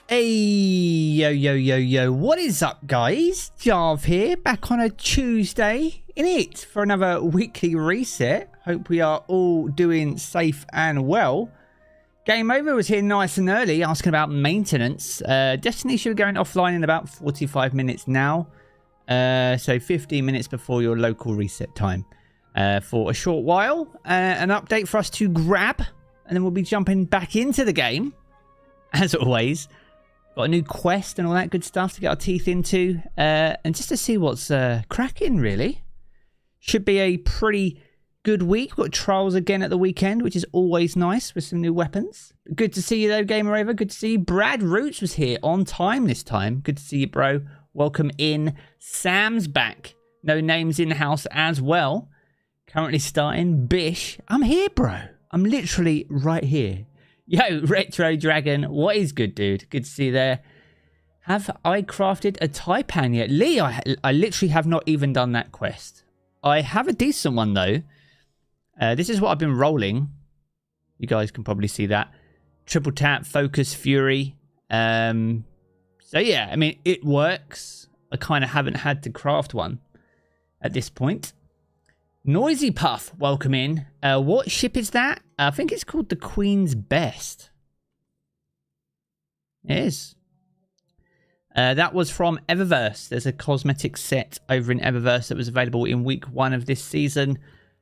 Hey, yo, what is up, guys? Jarv here, back on a Tuesday, for another weekly reset. Hope we are all doing safe and well. Game Over was here nice and early, asking about maintenance. Destiny should be going offline in about 45 minutes now. So 15 minutes before your local reset time. For a short while, an update for us to grab, and then we'll be jumping back into the game, as always. Got a new quest and all that good stuff to get our teeth into. And just to see what's cracking, really. Should be a pretty good week. We've got trials again at the weekend, which is always nice with some new weapons. Good to see you, though, Gamer Over. Good to see you. Brad Roots was here on time this time. Good to see you, bro. Welcome in. Sam's back. No names in the house as well. Currently starting. Bish. I'm here, bro. I'm literally right here. Yo, Retro Dragon, what is good, dude? Good to see you there. Have I crafted a Taipan yet? Lee, I literally have not even done that quest. I have a decent one, though. This is what I've been rolling. You guys can probably see that. Triple tap, focus, fury. So, yeah, I mean, it works. I kind of haven't had to craft one at this point. Noisy Puff, welcome in. What ship is that? I think it's called the Queen's Best. It is. That was from Eververse. There's a cosmetic set over in Eververse that was available in week 1 of this season.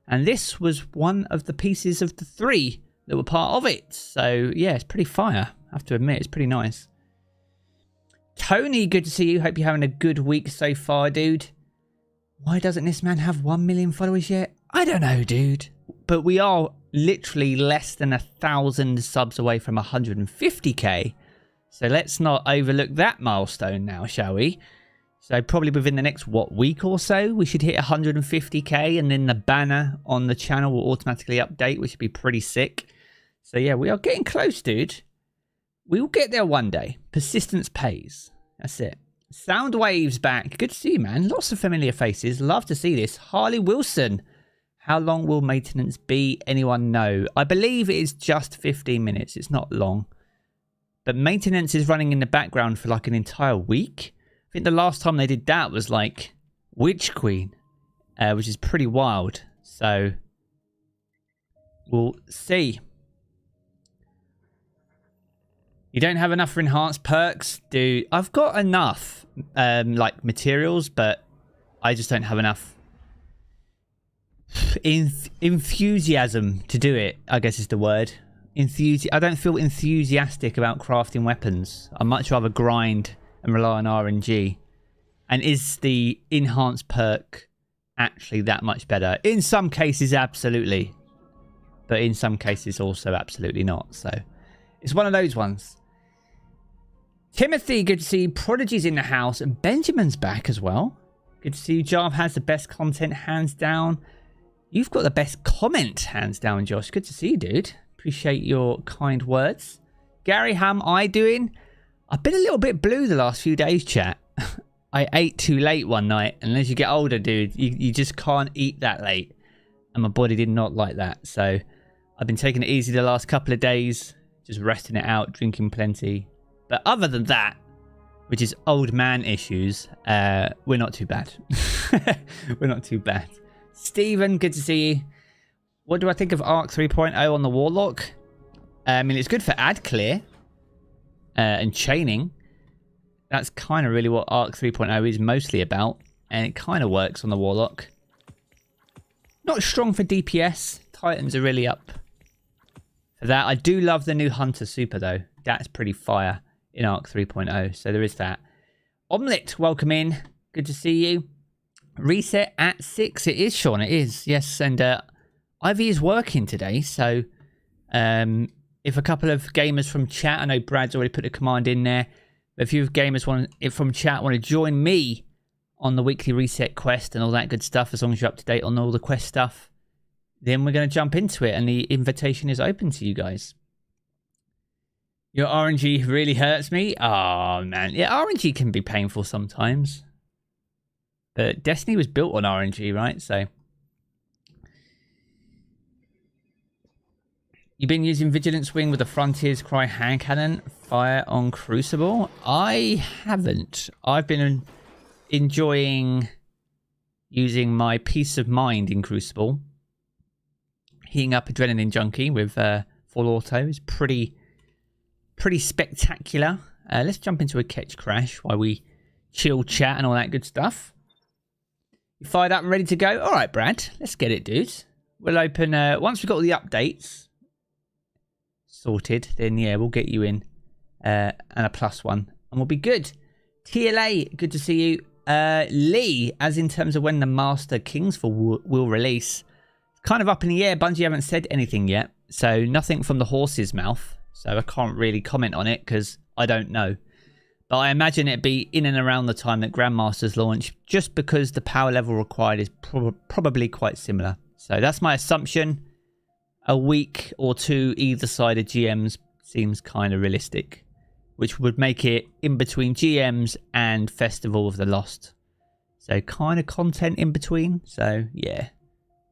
And this was one of the pieces of the 3 that were part of it. So, yeah, it's pretty fire. I have to admit, it's pretty nice. Tony, good to see you. Hope you're having a good week so far, dude. Why doesn't this man have 1 million followers yet? I don't know, dude. But we are literally less than 1,000 subs away from 150k. So let's not overlook that milestone now, shall we? So probably within the next, week or so, we should hit 150k. And then the banner on the channel will automatically update, which would be pretty sick. So yeah, we are getting close, dude. We will get there one day. Persistence pays. That's it. Soundwave's back. Good to see you, man. Lots of familiar faces. Love to see this. Harley Wilson. How long will maintenance be? Anyone know? I believe it is just 15 minutes. It's not long. But maintenance is running in the background for like an entire week. I think the last time they did that was like Witch Queen, which is pretty wild. So we'll see. You don't have enough for enhanced perks, dude. I've got enough, like materials, but I just don't have enough enthusiasm to do it. I guess is the word. I don't feel enthusiastic about crafting weapons. I much rather grind and rely on RNG. And is the enhanced perk actually that much better? In some cases, absolutely, but in some cases, also absolutely not. So it's one of those ones. Timothy, good to see you. Prodigy's in the house. And Benjamin's back as well. Good to see you. Jarv has the best content, hands down. You've got the best comment, hands down, Josh. Good to see you, dude. Appreciate your kind words. Gary, how am I doing? I've been a little bit blue the last few days, chat. I ate too late one night. And as you get older, dude, you just can't eat that late. And my body did not like that. So I've been taking it easy the last couple of days. Just resting it out, drinking plenty. But other than that, which is old man issues, we're not too bad. We're not too bad. Stephen, good to see you. What do I think of Arc 3.0 on the Warlock? I mean, it's good for ad clear and chaining. That's kind of really what Arc 3.0 is mostly about. And it kind of works on the Warlock. Not strong for DPS. Titans are really up for that. I do love the new Hunter Super, though. That's pretty fire in Arc 3.0. So there is that. Omelette, welcome in. Good to see you. Reset at 6. It is, Sean. It is. Yes. And Ivy is working today. So if a couple of gamers from chat, I know Brad's already put a command in there. But if you gamers from chat want to join me on the weekly reset quest and all that good stuff, as long as you're up to date on all the quest stuff, then we're going to jump into it. And the invitation is open to you guys. Your RNG really hurts me. Oh, man. Yeah, RNG can be painful sometimes. But Destiny was built on RNG, right? So You've been using Vigilance Wing with the Frontier's Cry hand cannon fire on Crucible? I haven't. I've been enjoying using my Peace of Mind in Crucible. Heating up Adrenaline Junkie with full auto is pretty spectacular. Let's jump into a catch crash while we chill, chat, and all that good stuff. You fired up and ready to go? All right, Brad. Let's get it, dude. We'll open... once we've got all the updates sorted, then yeah, we'll get you in and a +1, and we'll be good. TLA, good to see you. Lee, as in terms of when the Master Kingsfall will release, kind of up in the air. Bungie haven't said anything yet, so nothing from the horse's mouth, so I can't really comment on it because I don't know. But I imagine it'd be in and around the time that Grandmasters launch, just because the power level required is probably quite similar. So that's my assumption. A week or two either side of GMs seems kind of realistic, which would make it in between GMs and Festival of the Lost. So kind of content in between. So yeah,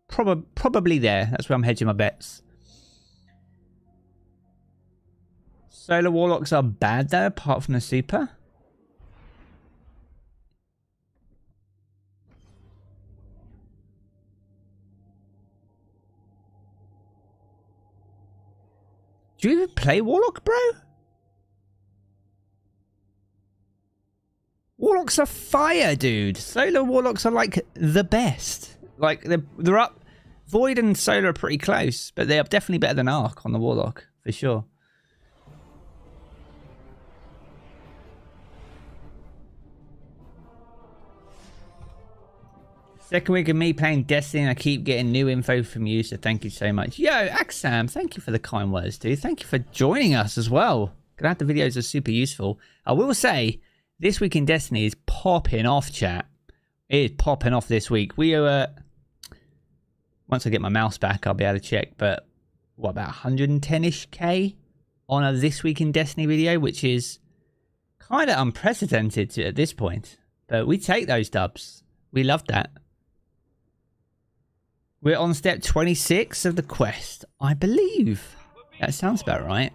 probably there. That's where I'm hedging my bets. Solar Warlocks are bad though, apart from the super. Do you even play Warlock, bro? Warlocks are fire, dude. Solar Warlocks are like the best. Like they're up. Void and Solar are pretty close, but they are definitely better than Arc on the Warlock for sure. Second week of me playing Destiny, and I keep getting new info from you, so thank you so much. Yo, Axam, thank you for the kind words, dude. Thank you for joining us as well. Glad the videos are super useful. I will say, this week in Destiny is popping off, chat. It is popping off this week. We are, once I get my mouse back, I'll be able to check, but what, about 110-ish K on a This Week in Destiny video, which is kind of unprecedented at this point. But we take those dubs. We love that. We're on step 26 of the quest, I believe. That sounds about right.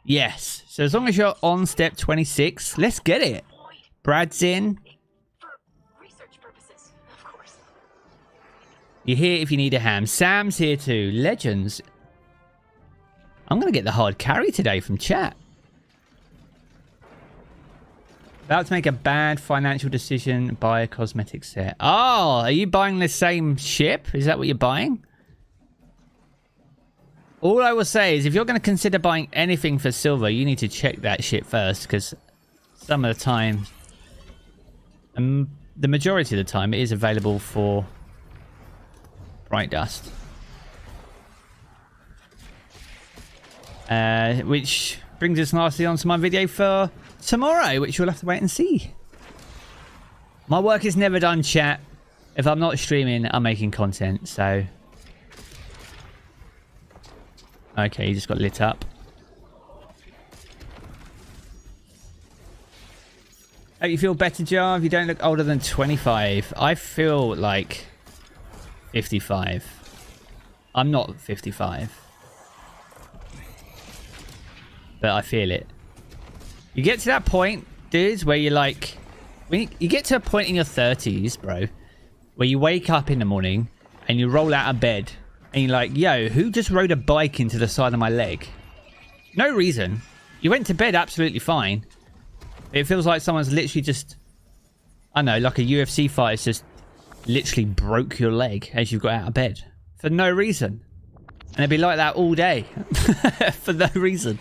Yes. So as long as you're on step 26, let's get it. Brad's in. You're here if you need a ham. Sam's here too. Legends. I'm going to get the hard carry today from chat. About to make a bad financial decision, buy a cosmetic set. Oh, are you buying the same ship? Is that what you're buying? All I will say is if you're going to consider buying anything for silver, you need to check that ship first, because some of the time, the majority of the time, it is available for bright dust. Which brings us nicely onto my video for tomorrow, which you'll have to wait and see. My work is never done, chat. If I'm not streaming, I'm making content, so... Okay, you just got lit up. Hope you feel better, Jarv. You don't look older than 25. I feel like 55. I'm not 55. But I feel it. You get to that point, dudes, where you're like... When you get to a point in your 30s, bro, where you wake up in the morning and you roll out of bed and you're like, yo, who just rode a bike into the side of my leg? No reason. You went to bed absolutely fine. It feels like someone's literally just... I don't know, like a UFC fighter's just literally broke your leg as you got out of bed. For no reason. And it'd be like that all day. For no reason.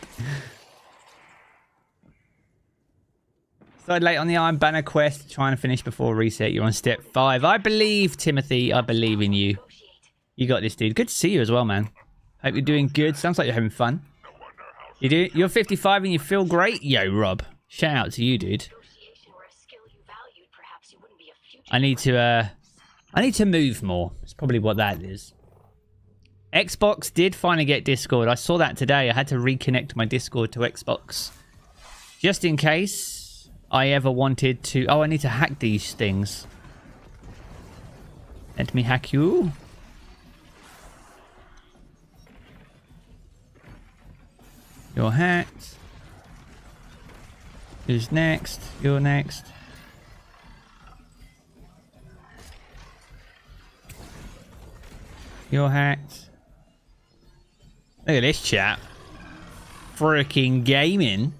Started late on the Iron Banner quest, trying to finish before reset. You're on step 5. I believe, Timothy. I believe in you. You got this, dude. Good to see you as well, man. Hope you're doing good. Sounds like you're having fun. You're 55 and you feel great? Yo, Rob. Shout out to you, dude. I need to move more. That's probably what that is. Xbox did finally get Discord. I saw that today. I had to reconnect my Discord to Xbox. Just in case I ever wanted to... Oh, I need to hack these things. Let me hack you. You're hacked. Who's next? You're next. You're hacked. Look at this chap. Freaking gaming.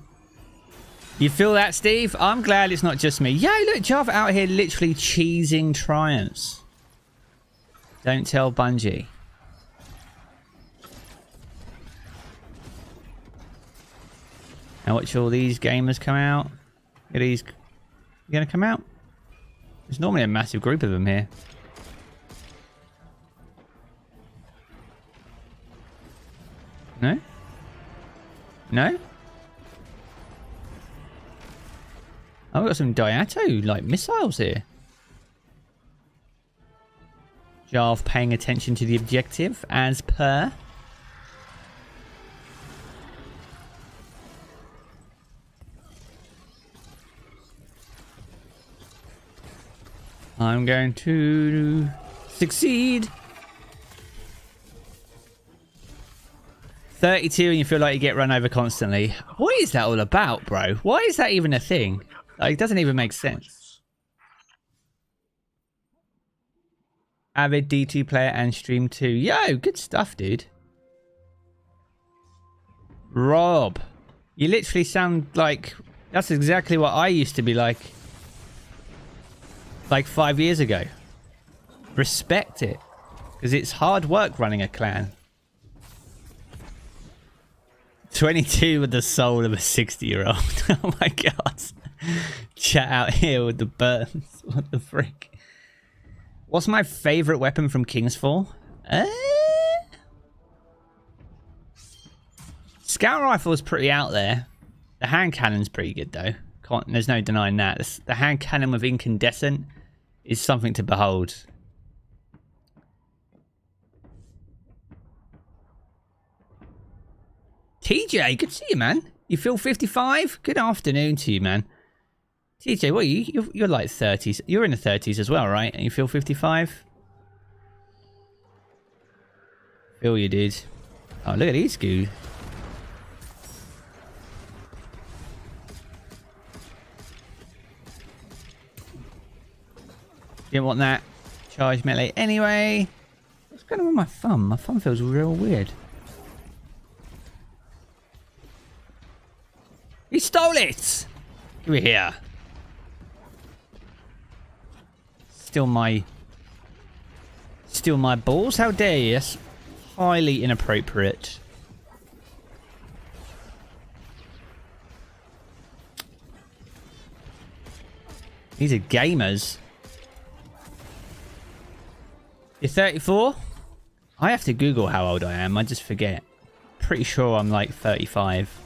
You feel that, Steve? I'm glad it's not just me. Yo, look, Jarv out here literally cheesing triumphs. Don't tell Bungie. Now watch all these gamers come out. Are these gonna come out? There's normally a massive group of them here. No? No? Oh, we've got some Diato, like, missiles here. Jarv paying attention to the objective, as per. I'm going to succeed. 32 and you feel like you get run over constantly. What is that all about, bro? Why is that even a thing? Like, it doesn't even make sense. Avid D2 player and stream 2. Yo, good stuff, dude. Rob. You literally sound like... That's exactly what I used to be like 5 years ago. Respect it. Because it's hard work running a clan. 22 with the soul of a 60-year-old. Oh my god. Chat out here with the burns. What the frick? What's my favourite weapon from Kingsfall? Scout rifle is pretty out there. The hand cannon's pretty good though. There's no denying that. The hand cannon with incandescent is something to behold. TJ, good to see you, man. You feel 55? Good afternoon to you, man. TJ, what are you? You're like 30s. You're in the 30s as well, right? And you feel 55? Feel you, dude. Oh, look at these goo. Didn't want that charge melee anyway. What's going on with my thumb? My thumb feels real weird. He stole it! Give it here. Steal my balls? How dare you? That's highly inappropriate. These are gamers. You're 34? I have to Google how old I am. I just forget. Pretty sure I'm like 35.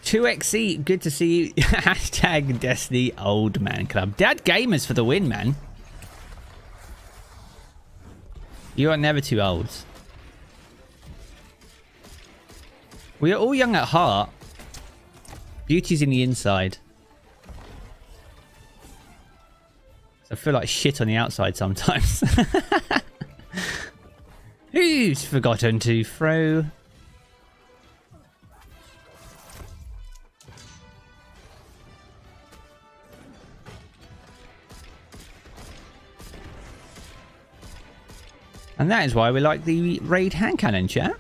XE, good to see you. Hashtag Destiny Old Man Club. Dad Gamers for the win, man. You are never too old. We are all young at heart. Beauty's in the inside. So I feel like shit on the outside sometimes. Who's forgotten to throw? And that is why we like the raid hand cannon, chat.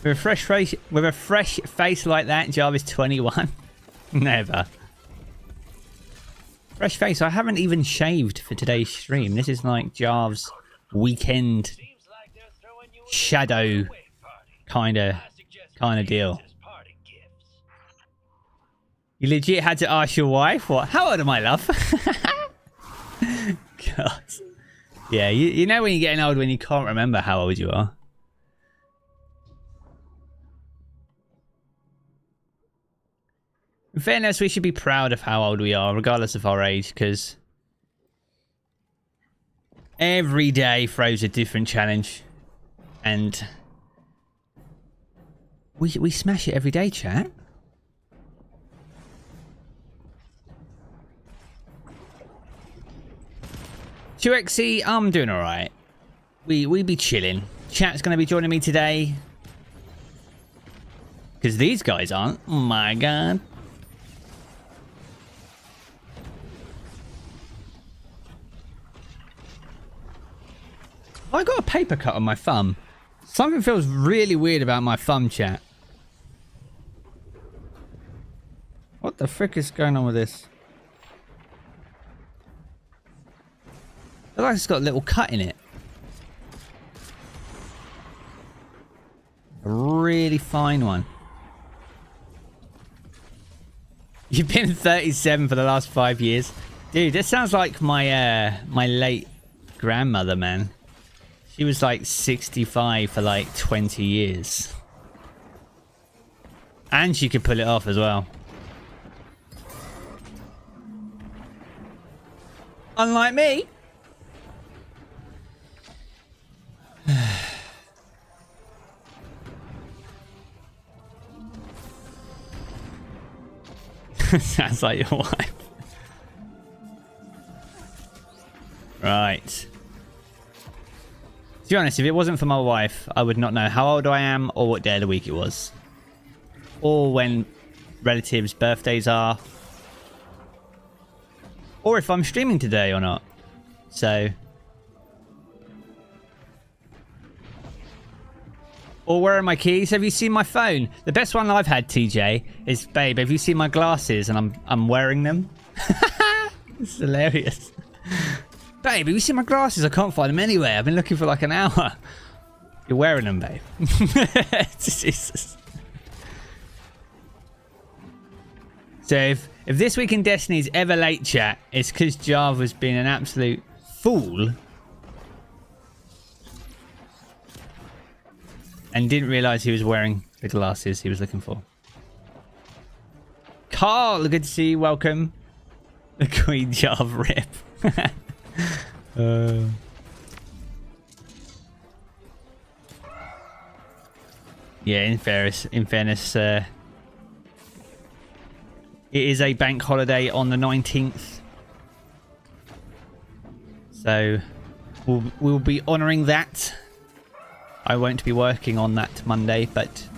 With a fresh face like that, Jarv is 21. Never. Fresh face. I haven't even shaved for today's stream. This is like Jarv's weekend shadow kind of deal. You legit had to ask your wife, what? How old am I, love? God. Yeah, you know when you're getting old when you can't remember how old you are. In fairness, we should be proud of how old we are, regardless of our age, because every day throws a different challenge. And we smash it every day, chat. 2XE, I'm doing alright. We be chilling. Chat's going to be joining me today. Because these guys aren't. Oh my god. I got a paper cut on my thumb. Something feels really weird about my thumb, chat. What the frick is going on with this? I feel like it's got a little cut in it. A really fine one. You've been 37 for the last 5 years. Dude, this sounds like my my late grandmother, man. She was like 65 for like 20 years. And she could pull it off as well. Unlike me. Sounds like your wife. Right. To be honest, if it wasn't for my wife, I would not know how old I am or what day of the week it was. Or when relatives' birthdays are. Or if I'm streaming today or not. So. Or where are my keys? Have you seen my phone? The best one I've had, TJ, is, babe, have you seen my glasses? And I'm wearing them. It's hilarious. Babe, have you seen my glasses? I can't find them anywhere. I've been looking for like an hour. You're wearing them, babe. Jesus. So if this week in Destiny's ever late, chat, it's because Jarv was being an absolute fool. And didn't realise he was wearing the glasses he was looking for. Carl, good to see you. Welcome. The Queen Jarv rip. Yeah, in fairness, it is a bank holiday on the 19th. So we'll be honouring that. I won't be working on that Monday, but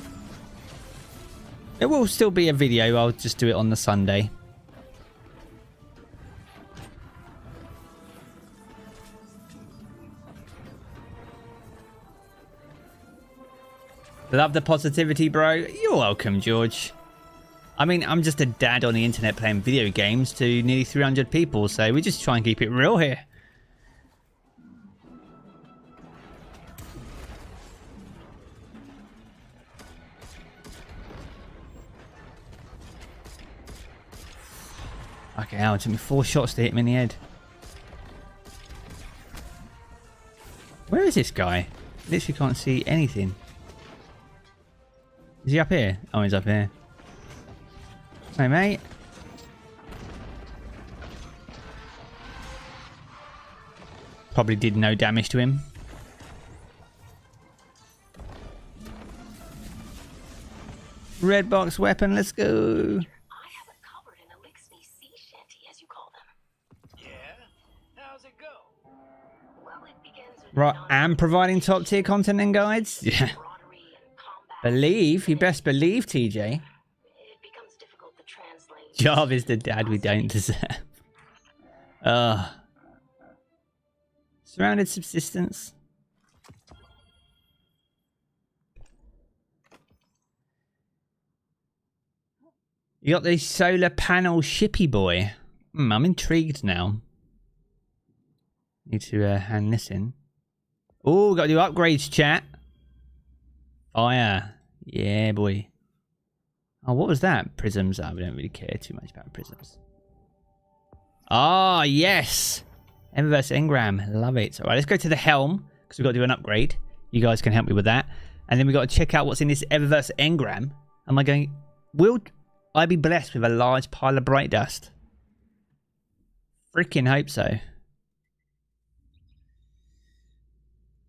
it will still be a video. I'll just do it on the Sunday. Love the positivity, bro. You're welcome, George. I mean, I'm just a dad on the internet playing video games to nearly 300 people, so we just try and keep it real here. Okay, now it took me 4 shots to hit him in the head. Where is this guy? Literally can't see anything. Is he up here? Oh, he's up here. Hey, mate. Probably did no damage to him. Red box weapon, let's go. Right, and providing top tier content and guides? Yeah. Believe, you best believe, TJ. Jarv is the dad we don't deserve. Surrounded subsistence. You got the solar panel shippy boy. I'm intrigued now. Need to hand this in. Oh, got to do upgrades, chat. Fire. Yeah, boy. Oh, what was that? Prisms. Oh, we don't really care too much about prisms. Ah, yes. Eververse engram. Love it. All right, let's go to the helm because we've got to do an upgrade. You guys can help me with that. And then we've got to check out what's in this Eververse engram. Am I going... Will I be blessed with a large pile of bright dust? Freaking hope so.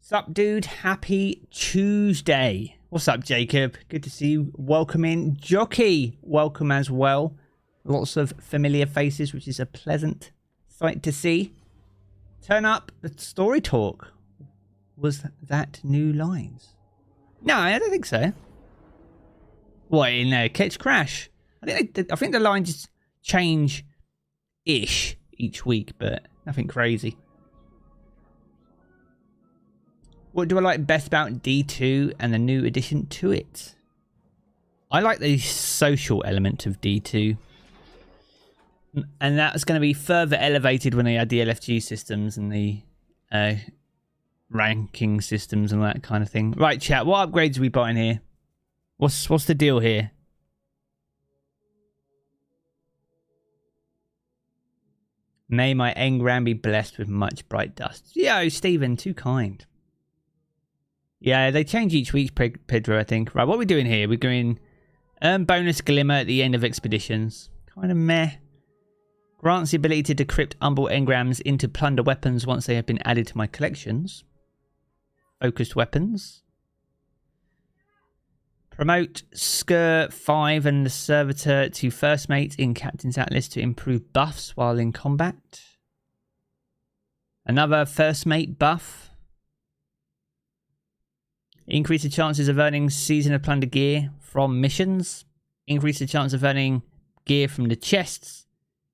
Sup, dude? Happy Tuesday. What's up, Jacob? Good to see you. Welcome in. Jockey, welcome as well. Lots of familiar faces, which is a pleasant sight to see. Turn up the story talk. Was that new lines? No, I don't think so. What, in Catch Crash? I think the lines change-ish each week, but nothing crazy. What do I like best about D2 and the new addition to it? I like the social element of D2. And that's going to be further elevated when they add the LFG systems and the ranking systems and that kind of thing. Right, chat, what upgrades are we buying here? What's the deal here? May my engram be blessed with much bright dust. Yo, Stephen, too kind. Yeah, they change each week, Pedro, I think. Right, what are we doing here? We're doing bonus glimmer at the end of expeditions. Kind of meh. Grants the ability to decrypt unbuilt engrams into plunder weapons once they have been added to my collections. Focused weapons. Promote Skye 5 and the Servitor to first mate in Captain's Atlas to improve buffs while in combat. Another first mate buff. Increase the chances of earning Season of Plunder gear from missions. Increase the chance of earning gear from the chests.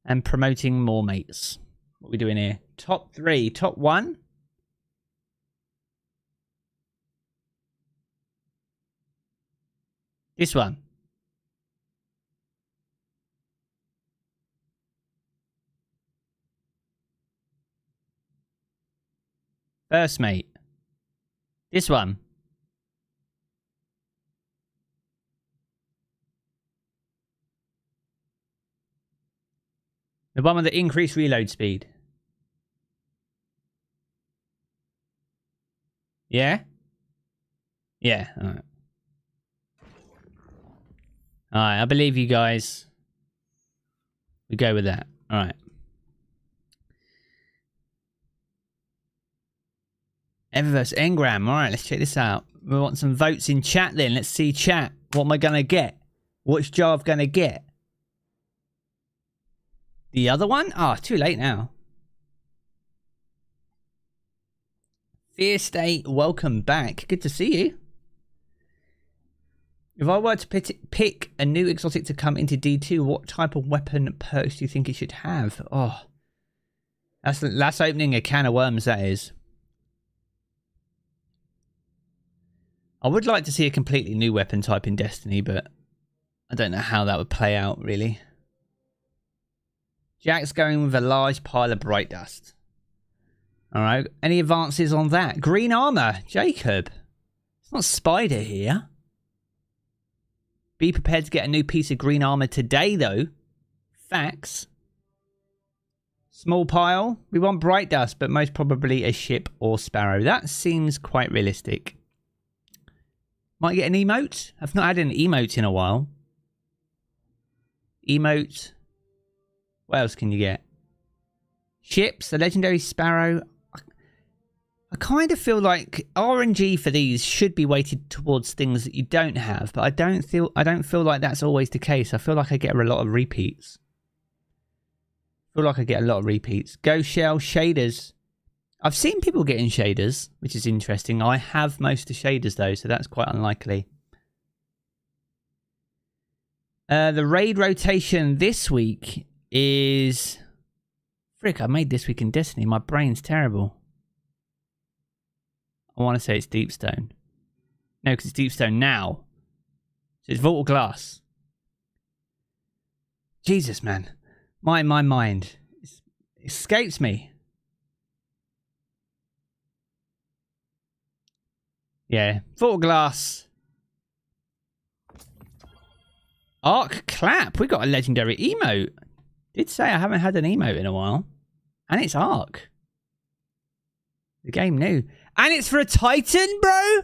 And promoting more mates. What are we doing here? Top 3. Top 1. This one. First mate. This one. The one with the increased reload speed. Yeah? Yeah, alright. Alright, I believe you guys. We go with that. Alright. Eververse engram. Alright, let's check this out. We want some votes in chat then. Let's see chat. What am I going to get? What's Jarv going to get? The other one? Oh, too late now. Fear State, welcome back. Good to see you. If I were to pick a new exotic to come into D2, what type of weapon perks do you think it should have? Oh, that's opening a can of worms, that is. I would like to see a completely new weapon type in Destiny, but I don't know how that would play out, really. Jack's going with a large pile of bright dust. Alright, any advances on that? Green armor, Jacob. It's not Spider here. Be prepared to get a new piece of green armor today, though. Facts. Small pile. We want bright dust, but most probably a ship or sparrow. That seems quite realistic. Might get an emote. I've not had an emote in a while. Emote. What else can you get? Ships, a legendary sparrow. I kind of feel like RNG for these should be weighted towards things that you don't have, but I don't feel like that's always the case. I feel like I get a lot of repeats. Ghost shell shaders. I've seen people getting shaders, which is interesting. I have most of the shaders though, so that's quite unlikely. The raid rotation this week is... Frick, I made this week in Destiny. My brain's terrible. I want to say it's Deepstone. No, because it's Deepstone now. So it's Vault of Glass. Jesus, man. My mind escapes me. Yeah, Vault of Glass. Arc Clap. We got a legendary emote. Did say I haven't had an emote in a while. And it's Arc. The game new. And it's for a Titan, bro?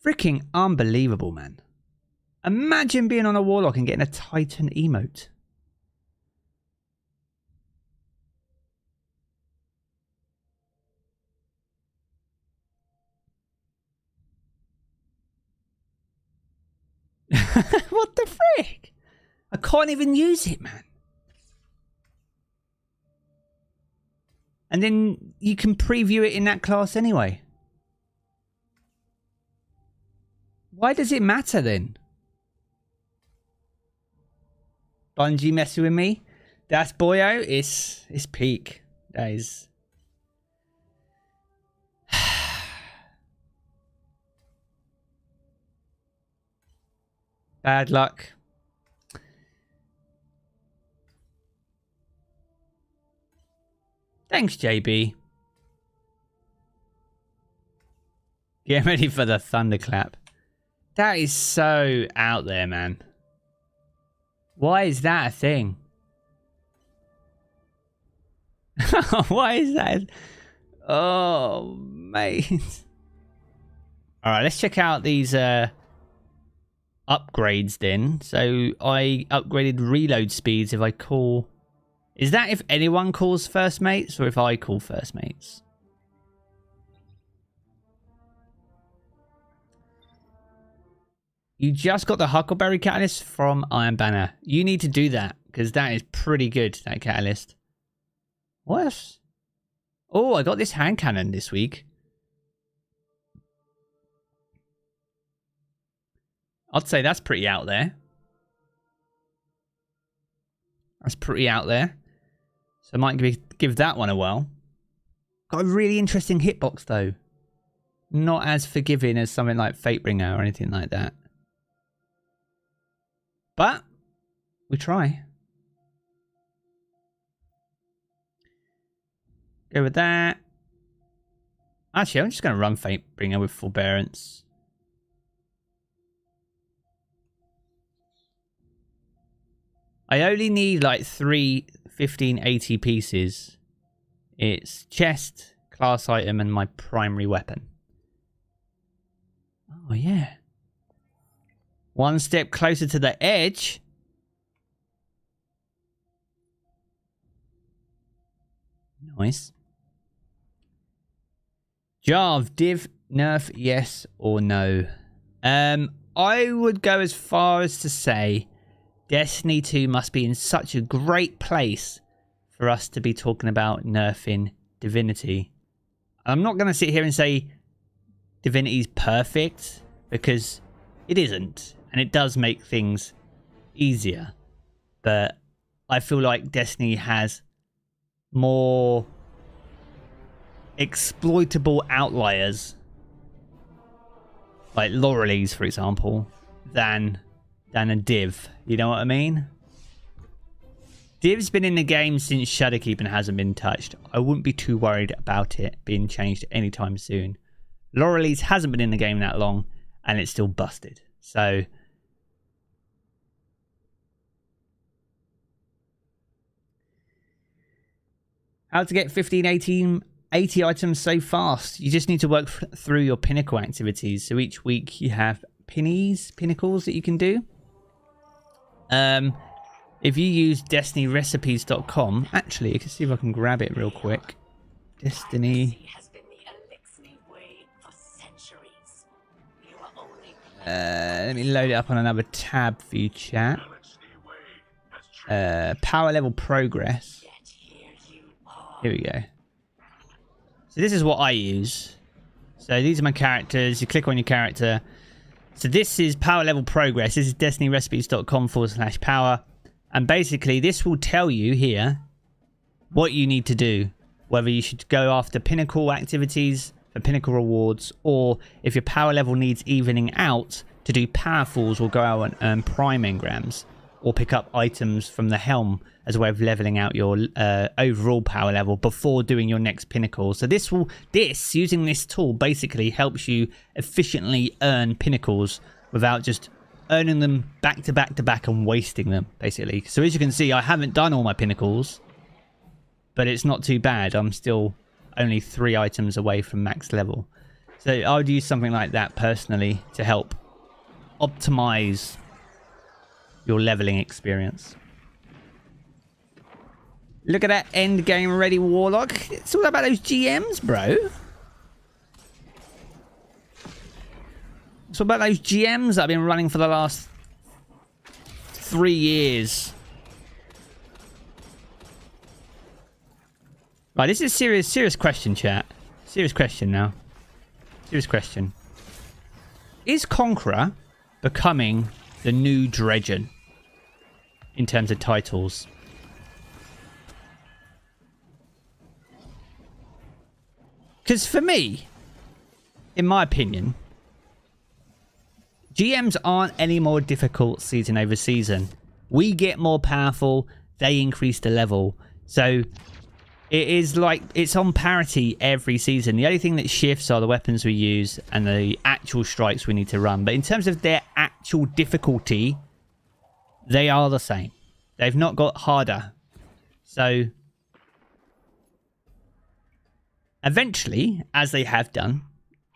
Freaking unbelievable, man. Imagine being on a Warlock and getting a Titan emote. What the frick? I can't even use it, man. And then you can preview it in that class anyway. Why does it matter then? Bungie messing with me? That's boyo. It's peak. That is. Bad luck. Thanks, JB. Get ready for the thunderclap. That is so out there, man. Why is that a thing? Why is that? Oh, mate. All right, let's check out these upgrades then. So I upgraded reload speeds if I call... Is that if anyone calls first mates or if I call first mates? You just got the Huckleberry Catalyst from Iron Banner. You need to do that because that is pretty good, that catalyst. What? Oh, I got this hand cannon this week. I'd say that's pretty out there. That's pretty out there. So I might give that one a whirl. Got a really interesting hitbox though. Not as forgiving as something like Fatebringer or anything like that. But we try. Go with that. Actually, I'm just going to run Fatebringer with Forbearance. I only need like 3 1580 pieces. It's chest, class item, and my primary weapon. Oh, yeah. One step closer to the edge. Nice. Jarv, div, nerf, yes or no? I would go as far as to say Destiny 2 must be in such a great place for us to be talking about nerfing Divinity. I'm not going to sit here and say Divinity's perfect, because it isn't. And it does make things easier. But I feel like Destiny has more exploitable outliers, like Laurelese, for example, than a div. You know what I mean? Div's been in the game since Shadowkeep and hasn't been touched. I wouldn't be too worried about it being changed anytime soon. Laurelese hasn't been in the game that long and it's still busted. So how to get 15, 18, 80 items so fast? You just need to work through your pinnacle activities. So each week you have pinnacles that you can do. If you use destinyrecipes.com, actually, I can see if I can grab it real quick. Destiny. Let me load it up on another tab for you, chat. Power level progress. Here we go. So this is what I use. So these are my characters. You click on your character. So this is power level progress. This is destinyrecipes.com/power. And basically this will tell you here what you need to do. Whether you should go after pinnacle activities for pinnacle rewards, or if your power level needs evening out, to do power falls or go out and earn prime engrams, or pick up items from the helm as a way of leveling out your overall power level before doing your next pinnacle. So using this tool basically helps you efficiently earn pinnacles without just earning them back to back to back and wasting them, basically. So as you can see, I haven't done all my pinnacles, but it's not too bad. I'm still only 3 items away from max level. So I would use something like that personally to help optimize your leveling experience. Look at that end game ready warlock. It's all about those GMs, bro. It's all about those GMs that I've been running for the last 3 years. Right, this is a serious question, chat. Serious question now. Serious question. Is Conqueror becoming the new Dredgen in terms of titles? Because for me, in my opinion, GMs aren't any more difficult season over season. We get more powerful, they increase the level. So it is like, it's on parity every season. The only thing that shifts are the weapons we use and the actual strikes we need to run. But in terms of their actual difficulty, they are the same. They've not got harder. So eventually, as they have done,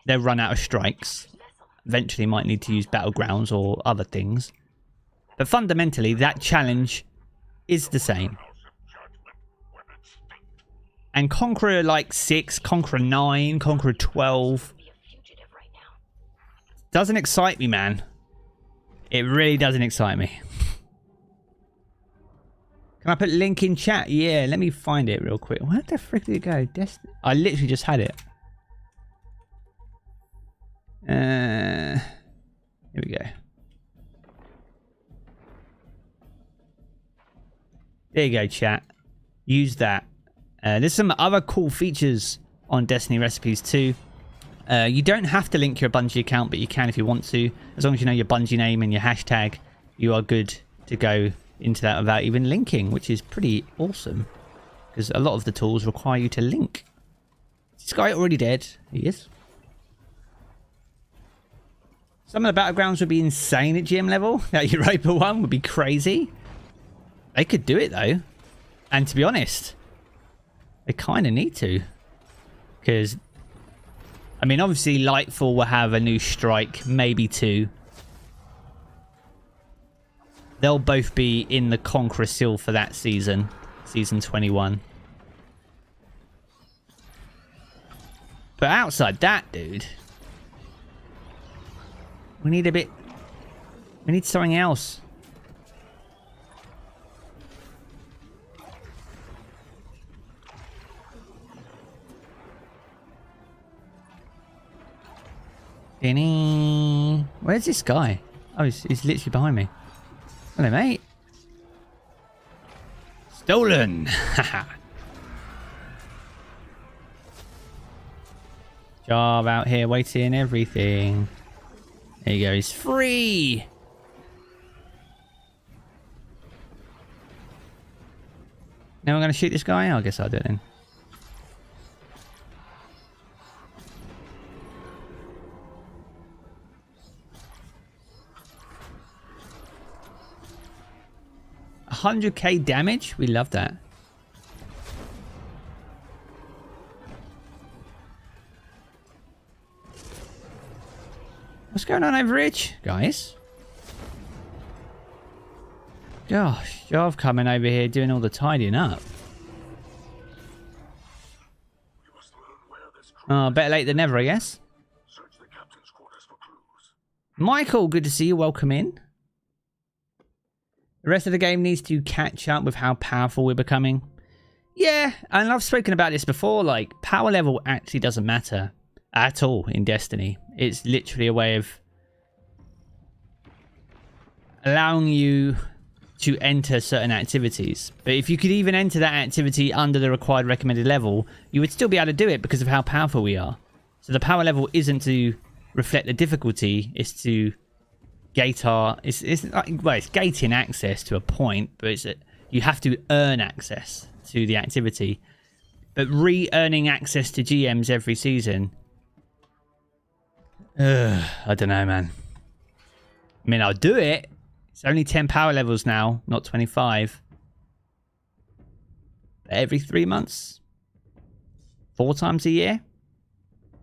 they'll run out of strikes. Eventually might need to use battlegrounds or other things. But fundamentally, that challenge is the same. And Conqueror like 6, Conqueror 9, Conqueror 12 doesn't excite me, man. It really doesn't excite me. Can I put link in chat? Yeah, let me find it real quick. Where the frick did it go? I literally just had it. Here we go. There you go, chat. Use that. There's some other cool features on Destiny recipes too. You don't have to link your Bungie account, but you can if you want to. As long as you know your Bungie name and your hashtag, you are good to go into that without even linking, which is pretty awesome. Because a lot of the tools require you to link. Is Skye already dead? He is. Some of the battlegrounds would be insane at GM level. That Europa one would be crazy. They could do it though. And to be honest, they kind of need to. Because, I mean, obviously Lightfall will have a new strike, maybe 2. They'll both be in the Conqueror Seal for that season. Season 21. But outside that, dude, we need a bit... We need something else. Where's this guy? Oh, he's literally behind me. Hello, mate. Stolen. Jarv out here waiting everything. There you go. He's free. Now I'm going to shoot this guy? I guess I'll do it then. $100k damage? We love that. What's going on over Rich, guys? Gosh, Jarv coming over here doing all the tidying up. Oh, better late than never, I guess. Michael, good to see you. Welcome in. The rest of the game needs to catch up with how powerful we're becoming. Yeah, and I've spoken about this before, like, power level actually doesn't matter at all in Destiny. It's literally a way of allowing you to enter certain activities. But if you could even enter that activity under the required recommended level, you would still be able to do it because of how powerful we are. So the power level isn't to reflect the difficulty, it's to gate our... It's like, well, it's gating access to a point, but it's you have to earn access to the activity. But re-earning access to GMs every season... I don't know, man. I mean, I'll do it. It's only 10 power levels now, not 25. Every 3 months. 4 times a year.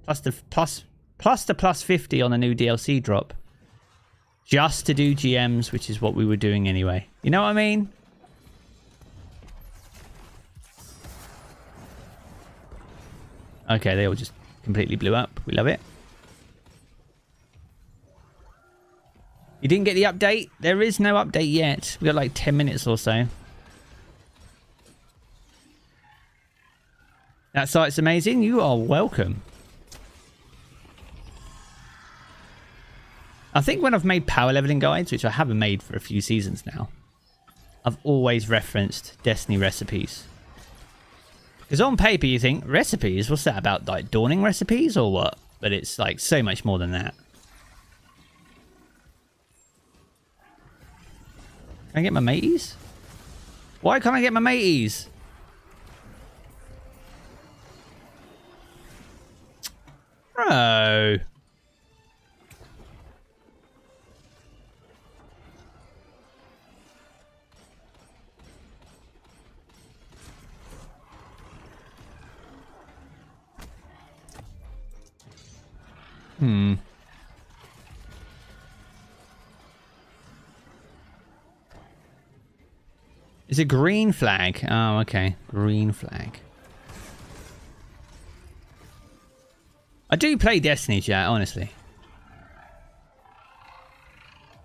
Plus the plus 50 on the new DLC drop. Just to do GMs, which is what we were doing anyway. You know what I mean? Okay, they all just completely blew up. We love it. You didn't get the update? There is no update yet. We got like 10 minutes or so. That site's amazing. You are welcome. I think when I've made power leveling guides, which I haven't made for a few seasons now, I've always referenced Destiny recipes. Because on paper you think, recipes? What's that about? Like dawning recipes or what? But it's like so much more than that. Can I get my mateys? Why can't I get my mateys? Bro. It's a green flag. Oh, okay. Green flag. I do play Destiny, chat, honestly.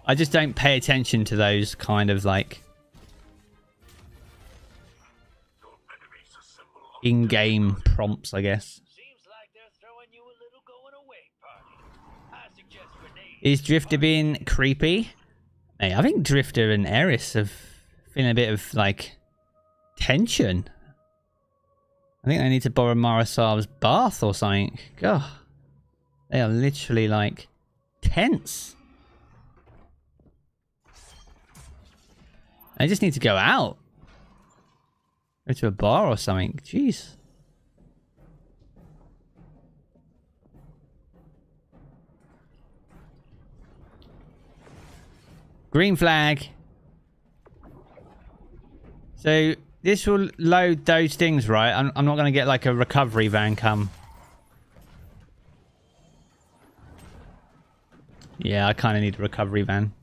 I just don't pay attention to those kind of like in-game prompts, I guess. Is Drifter being creepy? Hey, I think Drifter and Eris have feeling a bit of like tension. I think they need to borrow Marasav's bath or something. God, they are literally like tense. They just need to go out. Go to a bar or something. Jeez. Green flag. So this will load those things, right? I'm not going to get like a recovery van come. Yeah, I kind of need a recovery van.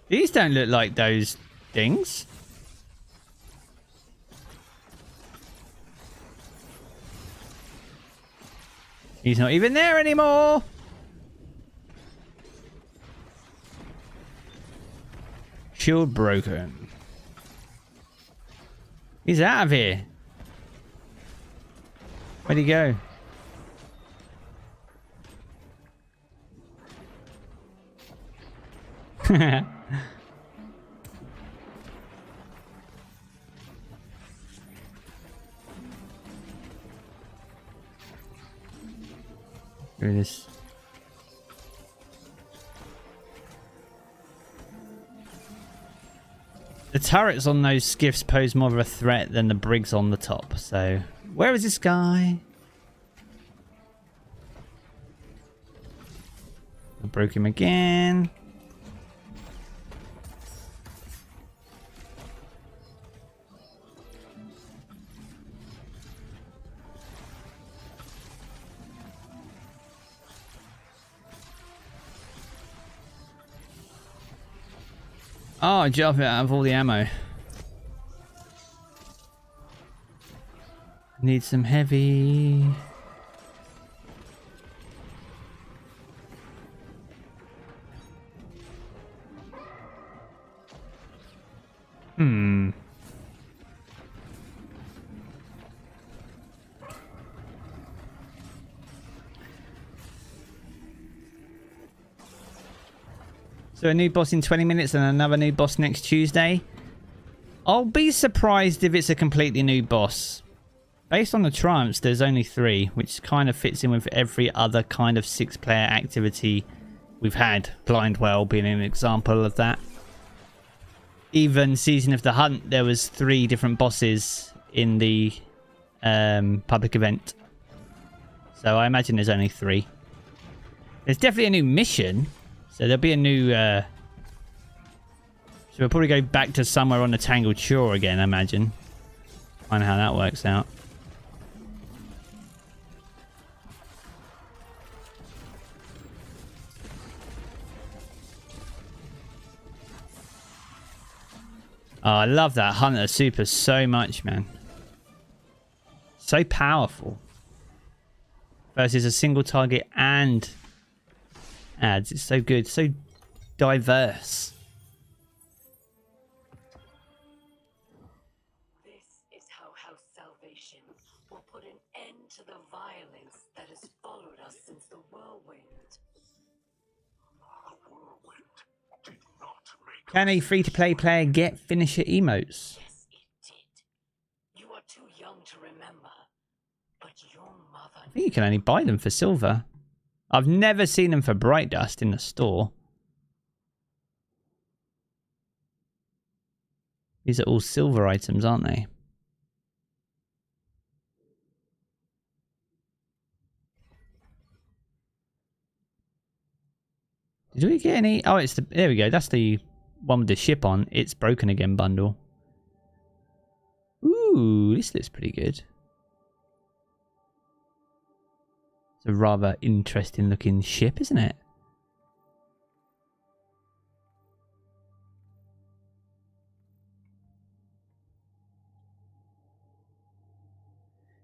These don't look like those things. He's not even there anymore. Shield broken. He's out of here. Where'd he go? Here it is. The turrets on those skiffs pose more of a threat than the brigs on the top. So, where is this guy? I broke him again. Oh, Jarv out of all the ammo. Need some heavy. So a new boss in 20 minutes and another new boss next Tuesday. I'll be surprised if it's a completely new boss. Based on the triumphs, there's only 3, which kind of fits in with every other kind of 6-player activity we've had. Blindwell being an example of that. Even Season of the Hunt, there was 3 different bosses in the public event. So I imagine there's only 3. There's definitely a new mission. So there'll be a new... So we'll probably go back to somewhere on the Tangled Shore again, I imagine. Find out how that works out. Oh, I love that Hunter Super so much, man. So powerful. Versus a single target and ads. It's so good. So diverse. This is how House Salvation will put an end to the violence that has followed us since the whirlwind. Can a free-to-play player get finisher emotes? Yes, it did. You are too young to remember, but your mother... I think you can only buy them for silver. I've never seen them for bright dust in the store. These are all silver items, aren't they? Did we get any? Oh, it's the... There we go. That's the one with the ship on. It's broken again bundle. Ooh, this looks pretty good. It's a rather interesting looking ship, isn't it?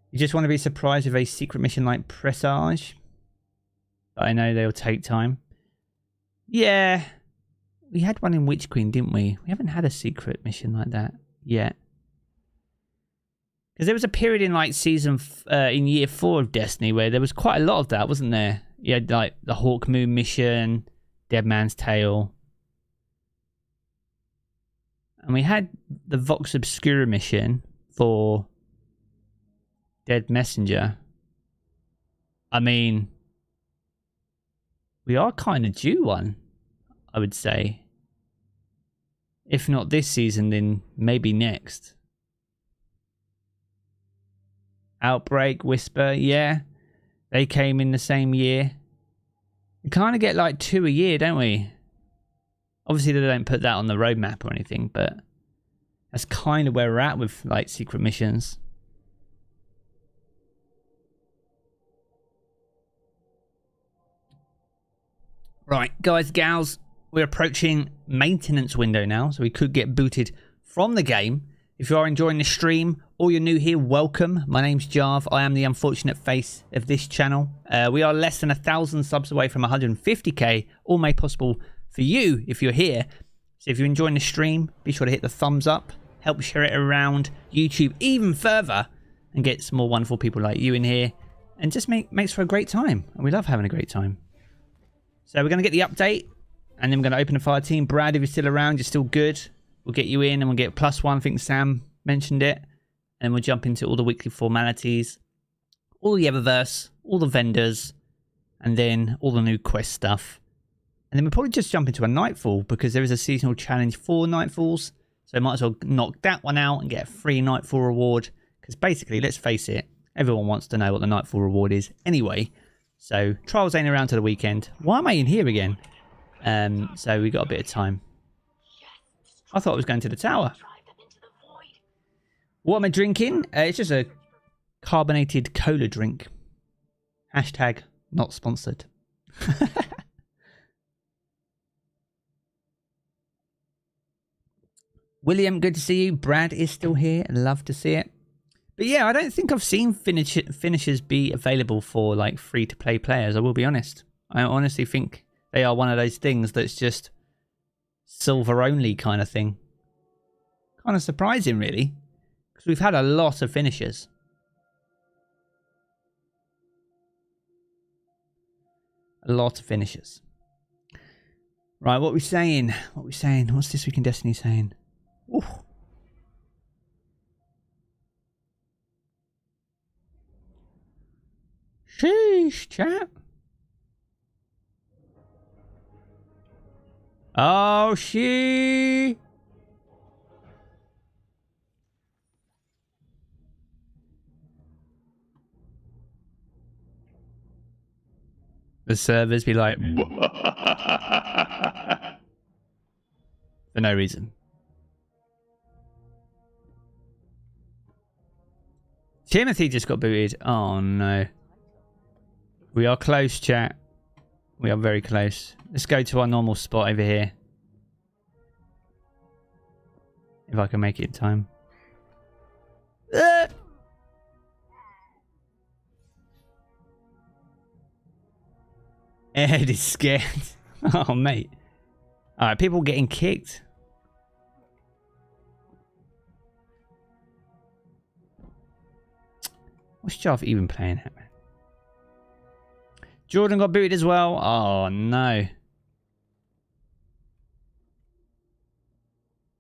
You just want to be surprised with a secret mission like Presage. But I know they'll take time. Yeah. We had one in Witch Queen, didn't we? We haven't had a secret mission like that yet. Because there was a period in like in year 4 of Destiny where there was quite a lot of that, wasn't there? You had like the Hawk Moon mission, Dead Man's Tale. And we had the Vox Obscura mission for Dead Messenger. I mean, we are kind of due one, I would say. If not this season, then maybe next. Outbreak, Whisper, yeah. They came in the same year. We kind of get like 2 a year, don't we? Obviously, they don't put that on the roadmap or anything, but that's kind of where we're at with like secret missions. Right, guys, gals, we're approaching maintenance window now, so we could get booted from the game. If you are enjoying the stream or you're new here, welcome. My name's Jarv. I am the unfortunate face of this channel. We are less than 1,000 subs away from 150k, all made possible for you if you're here. So if you're enjoying the stream, be sure to hit the thumbs up, help share it around YouTube even further, and get some more wonderful people like you in here, and just makes for a great time. And we love having a great time. So we're going to get the update, and then we're going to open a fire team. Brad, if you're still around, you're still good. We'll get you in, and we'll get +1. I think Sam mentioned it. And we'll jump into all the weekly formalities, all the Eververse, all the vendors, and then all the new quest stuff. And then we'll probably just jump into a Nightfall, because there is a seasonal challenge for Nightfalls. So might as well knock that one out and get a free Nightfall reward. Because basically, let's face it, everyone wants to know what the Nightfall reward is anyway. So, trials ain't around to the weekend. Why am I in here again? So, we got a bit of time. I thought I was going to the tower. What am I drinking? It's just a carbonated cola drink. Hashtag not sponsored. William, good to see you. Brad is still here. Love to see it. But yeah, I don't think I've seen finishers be available for like free-to-play players, I will be honest. I honestly think they are one of those things that's just silver-only kind of thing. Kind of surprising, really. Because we've had a lot of finishers. A lot of finishers. Right, what are we saying? What are we saying? What's this week in Destiny saying? Ooh. Sheesh, chat. Oh, she. The servers be like, for no reason. Timothy just got booted. Oh no. We are close, chat. We are very close. Let's go to our normal spot over here. If I can make it in time. Ed is scared. Oh, mate. Alright, people getting kicked. What's Jarv even playing at, man? Jordan got booted as well. Oh, no.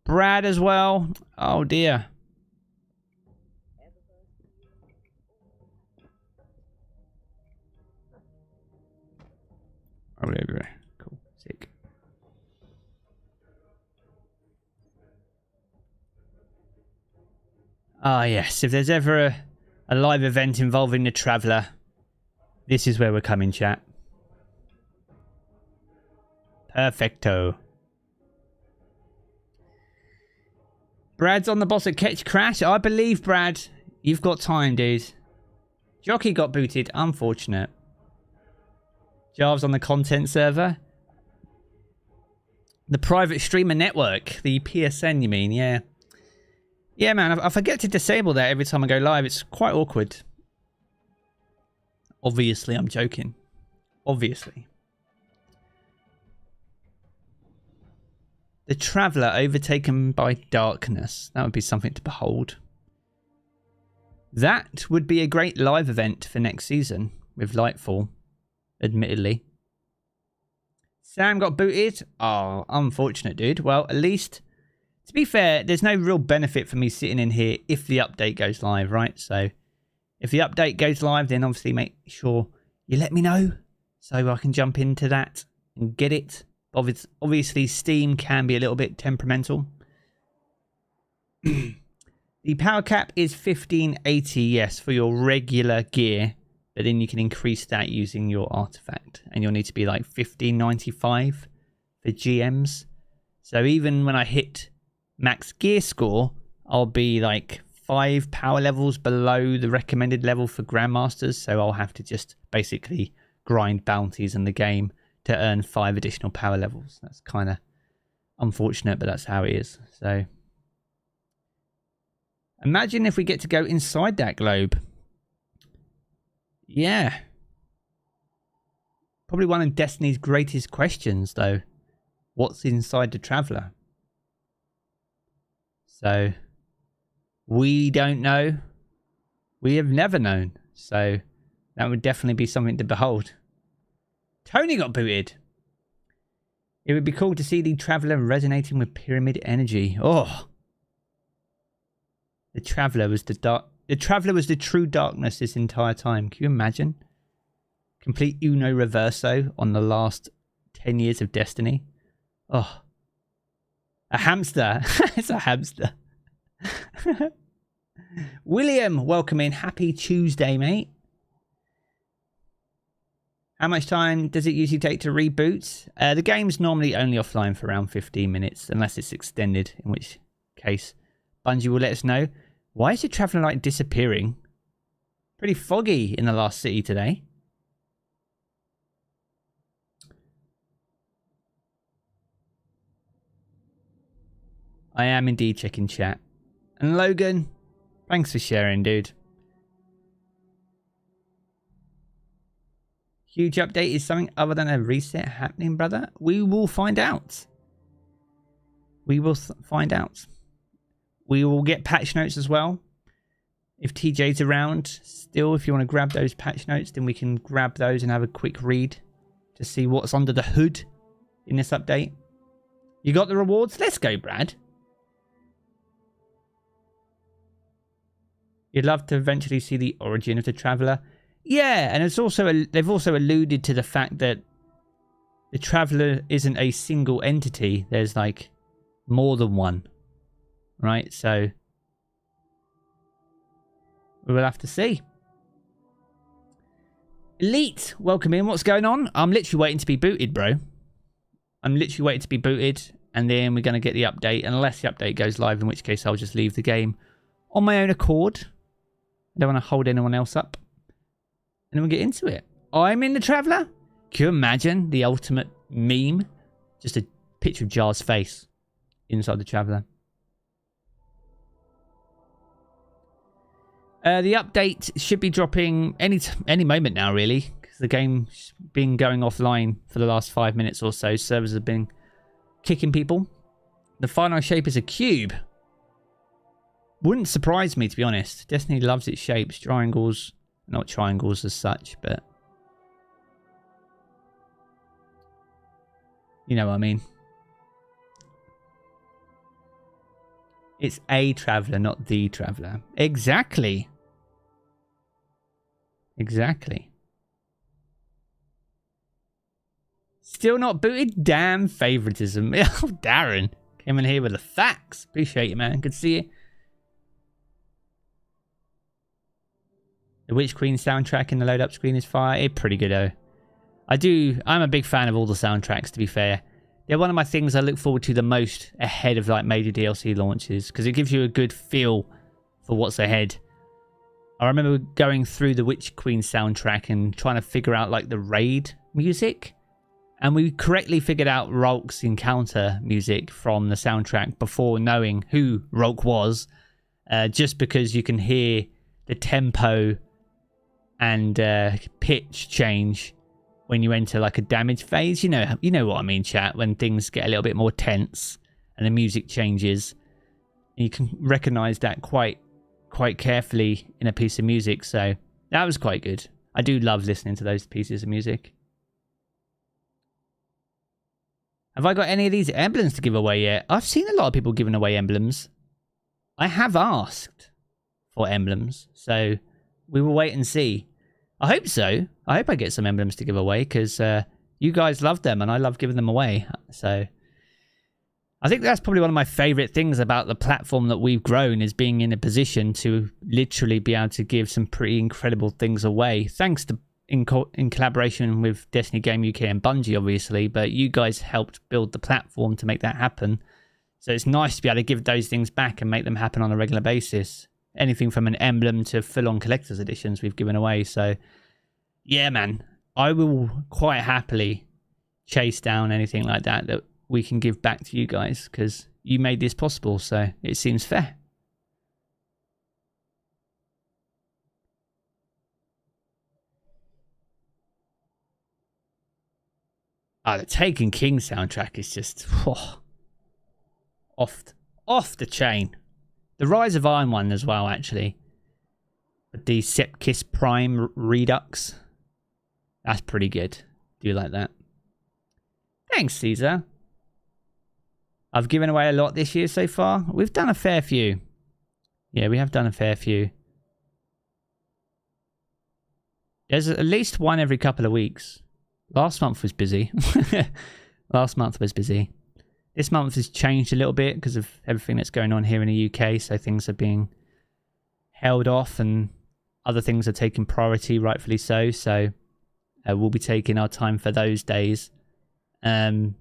Brad as well. Oh, dear. Oh, everywhere. Cool. Sick. Ah, yes. If there's ever a live event involving the Traveller, this is where we're coming, chat. Perfecto. Brad's on the boss at Catch Crash. I believe, Brad, you've got time, dude. Jockey got booted. Unfortunate. Jarv's on the content server. The private streamer network. The PSN, you mean? Yeah. Yeah, man. I forget to disable that every time I go live. It's quite awkward. Obviously, I'm joking. Obviously. The Traveller overtaken by darkness. That would be something to behold. That would be a great live event for next season with Lightfall, admittedly. Sam got booted. Oh, unfortunate, dude. Well, at least, to be fair, there's no real benefit for me sitting in here if the update goes live, right? So, if the update goes live, then obviously make sure you let me know so I can jump into that and get it. Obviously, Steam can be a little bit temperamental. The power cap is 1580, yes, for your regular gear. But then you can increase that using your artifact. And you'll need to be like 1595 for GMs. So even when I hit max gear score, I'll be like 5 power levels below the recommended level for Grandmasters. So I'll have to just basically grind bounties in the game to earn 5 additional power levels. That's kind of unfortunate, but that's how it is. So imagine if we get to go inside that globe. Yeah. Probably one of Destiny's greatest questions, though. What's inside the Traveller? So we don't know. We have never known. So that would definitely be something to behold. Tony got booted. It would be cool to see the Traveller resonating with pyramid energy. Oh. The Traveller was the Traveller was the true darkness this entire time. Can you imagine? Complete Uno Reverso on the last 10 years of Destiny. Oh. A hamster. It's a hamster. William, welcome in. Happy Tuesday, mate. How much time does it usually take to reboot? The game's normally only offline for around 15 minutes, unless it's extended, in which case Bungie will let us know. Why is the Traveller light disappearing? Pretty foggy in the last city today. I am indeed checking chat. And Logan, thanks for sharing, dude. Huge update is something other than a reset happening, brother. We will find out. We will find out. We will get patch notes as well. If TJ's around still, if you want to grab those patch notes, then we can grab those and have a quick read to see what's under the hood in this update. You got the rewards? Let's go, Brad. You'd love to eventually see the origin of the Traveller. Yeah, and it's also they've also alluded to the fact that the Traveller isn't a single entity. There's like more than one, right? So we will have to see. Elite, welcome in. What's going on? I'm literally waiting to be booted, bro. I'm literally waiting to be booted, and then we're going to get the update, unless the update goes live, in which case I'll just leave the game on my own accord. I don't want to hold anyone else up. And then we'll get into it. I'm in the Traveller. Can you imagine the ultimate meme? Just a picture of Jar's face inside the Traveller. The update should be dropping any moment now, really. The game's been going offline for the last 5 minutes or so. Servers have been kicking people. The final shape is a cube. Wouldn't surprise me, to be honest. Destiny loves its shapes. Triangles. Not triangles as such, but... you know what I mean. It's a traveller, not the traveller. Exactly. Exactly. Still not booted? Damn favoritism. Oh, Darren. Came in here with the facts. Appreciate you, man. Good to see you. The Witch Queen soundtrack in the load up screen is fire. It's pretty good, though. I'm a big fan of all the soundtracks, to be fair. They're one of my things I look forward to the most ahead of like major DLC launches, because it gives you a good feel for what's ahead. I remember going through the Witch Queen soundtrack and trying to figure out like the raid music. And we correctly figured out Rolk's encounter music from the soundtrack before knowing who Rolk was. Just because you can hear the tempo and pitch change when you enter like a damage phase. You know what I mean, chat, when things get a little bit more tense and the music changes. And you can recognize that quite carefully in a piece of music. So that was quite good. I do love listening to those pieces of music. Have I got any of these emblems to give away yet? I've seen a lot of people giving away emblems. I have asked for emblems, so we will wait and see. I hope so. I hope I get some emblems to give away, because you guys love them and I love giving them away. So I think that's probably one of my favorite things about the platform that we've grown, is being in a position to literally be able to give some pretty incredible things away. Thanks to in collaboration with Destiny Game UK and Bungie, obviously, but you guys helped build the platform to make that happen. So it's nice to be able to give those things back and make them happen on a regular basis. Anything from an emblem to full-on collector's editions we've given away. So yeah, man, I will quite happily chase down anything like that that we can give back to you guys, because you made this possible, so it seems fair. Oh, the Taken King soundtrack is just off the chain. The Rise of Iron one as well, actually. The Sepkis Prime Redux. That's pretty good. Do you like that? Thanks, Caesar. I've given away a lot this year so far. We've done a fair few. Yeah, we have done a fair few. There's at least one every couple of weeks. Last month was busy. Last month was busy. This month has changed a little bit because of everything that's going on here in the UK. So things are being held off and other things are taking priority, rightfully so. So we'll be taking our time for those days. But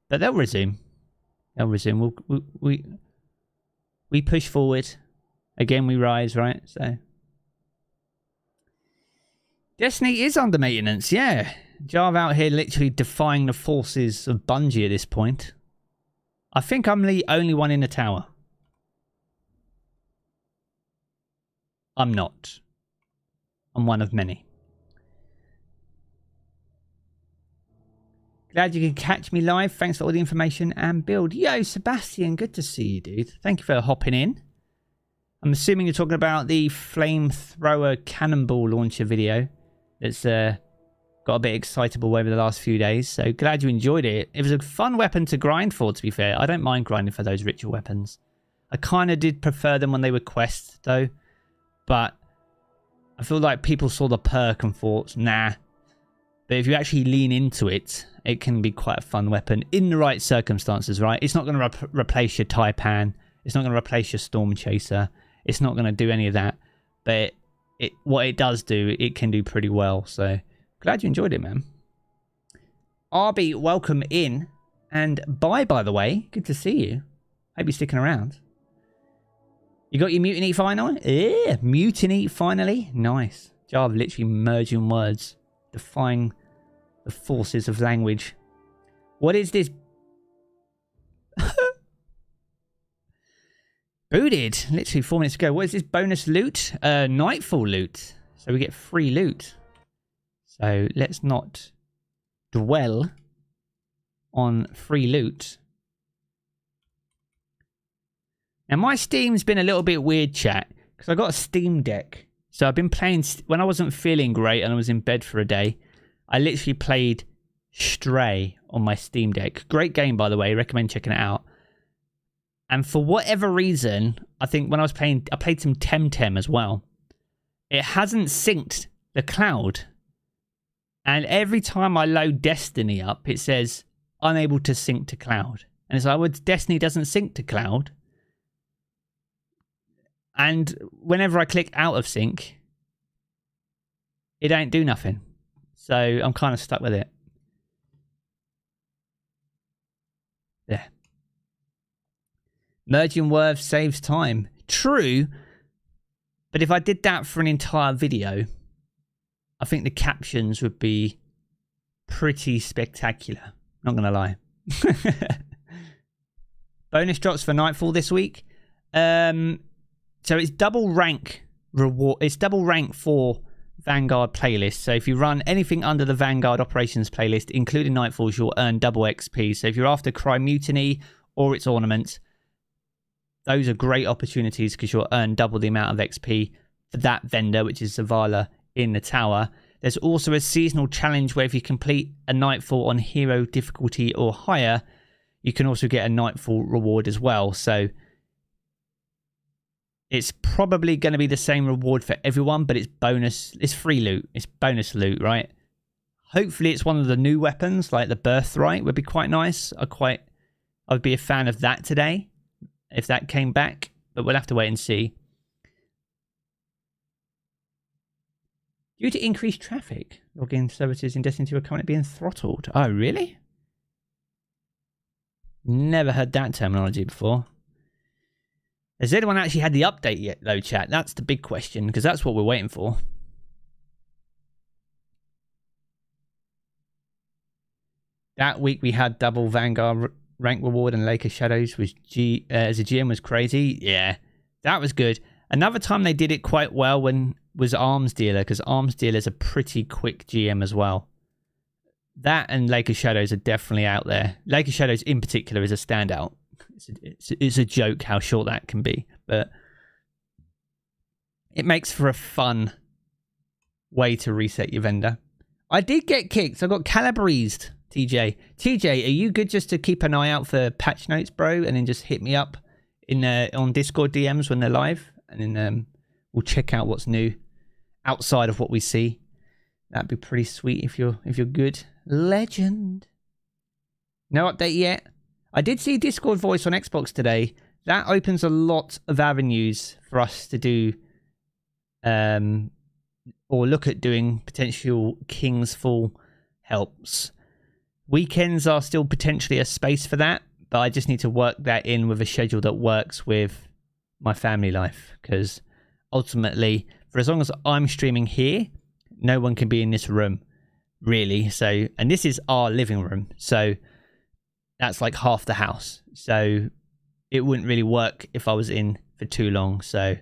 they'll resume. They'll resume. We push forward. Again, we rise, right? So Destiny is under maintenance, yeah. Jarv out here literally defying the forces of Bungie at this point. I think I'm the only one in the tower. I'm not. I'm one of many. Glad you can catch me live. Thanks for all the information and build. Yo, Sebastian, good to see you, dude. Thank you for hopping in. I'm assuming you're talking about the flamethrower cannonball launcher video that's got a bit excitable over the last few days. So glad you enjoyed it. It was a fun weapon to grind for, to be fair. I don't mind grinding for those ritual weapons. I kind of did prefer them when they were quests, though. But I feel like people saw the perk and thought, nah. But if you actually lean into it, it can be quite a fun weapon in the right circumstances, right? It's not going to replace your Taipan. It's not going to replace your Storm Chaser. It's not going to do any of that. But what it does do, it can do pretty well. So glad you enjoyed it, man. RB, welcome in. And bye, by the way. Good to see you. Hope you're sticking around. You got your mutiny finally? Yeah, mutiny finally. Nice. Jarv literally merging words. Defying the forces of language. What is this? Booted. Literally 4 minutes ago. What is this bonus loot? Nightfall loot. So we get free loot. So let's not dwell on free loot. Now my Steam's been a little bit weird, chat, because I got a Steam Deck. So I've been playing, when I wasn't feeling great and I was in bed for a day, I literally played Stray on my Steam Deck. Great game, by the way. Recommend checking it out. And for whatever reason, I think when I was playing, I played some Temtem as well. It hasn't synced the cloud. And every time I load Destiny up, it says unable to sync to cloud. And it's like, well, Destiny doesn't sync to cloud. And whenever I click out of sync, it ain't do nothing. So I'm kind of stuck with it. There. Merging words saves time. True. But if I did that for an entire video, I think the captions would be pretty spectacular. Not going to lie. Bonus drops for Nightfall this week. So it's double rank reward. It's double rank for Vanguard playlist. So if you run anything under the Vanguard operations playlist, including Nightfalls, you'll earn double XP. So if you're after Cry Mutiny or its ornaments, those are great opportunities because you'll earn double the amount of XP for that vendor, which is Zavala in the tower. There's also a seasonal challenge where if you complete a Nightfall on hero difficulty or higher, you can also get a Nightfall reward as well. So it's probably going to be the same reward for everyone, but it's bonus. It's free loot. It's bonus loot, right? Hopefully it's one of the new weapons, like the Birthright would be quite nice. I'd be a fan of that today if that came back, but we'll have to wait and see. Due to increased traffic, login services in Destiny 2 are currently being throttled. Oh, really? Never heard that terminology before. Has anyone actually had the update yet, though, chat? That's the big question, because that's what we're waiting for. That week we had double Vanguard rank reward and Lake of Shadows as a GM was crazy. Yeah, that was good. Another time they did it quite well was Arms Dealer, because Arms Dealer is a pretty quick GM as well. That and Lake of Shadows are definitely out there. Lake of Shadows in particular is a standout. It's a joke how short that can be, but it makes for a fun way to reset your vendor. I did get kicked. I got calabreezed, TJ. TJ, are you good just to keep an eye out for patch notes, bro, and then just hit me up on Discord DMs when they're live, and then we'll check out what's new outside of what we see. That'd be pretty sweet if you're good. Legend. No update yet. I did see Discord voice on Xbox today. That opens a lot of avenues for us to do or look at doing potential King's Fall helps. Weekends are still potentially a space for that, but I just need to work that in with a schedule that works with my family life, because ultimately, for as long as I'm streaming here, no one can be in this room, really. So, and this is our living room, so that's like half the house. So it wouldn't really work if I was in for too long. So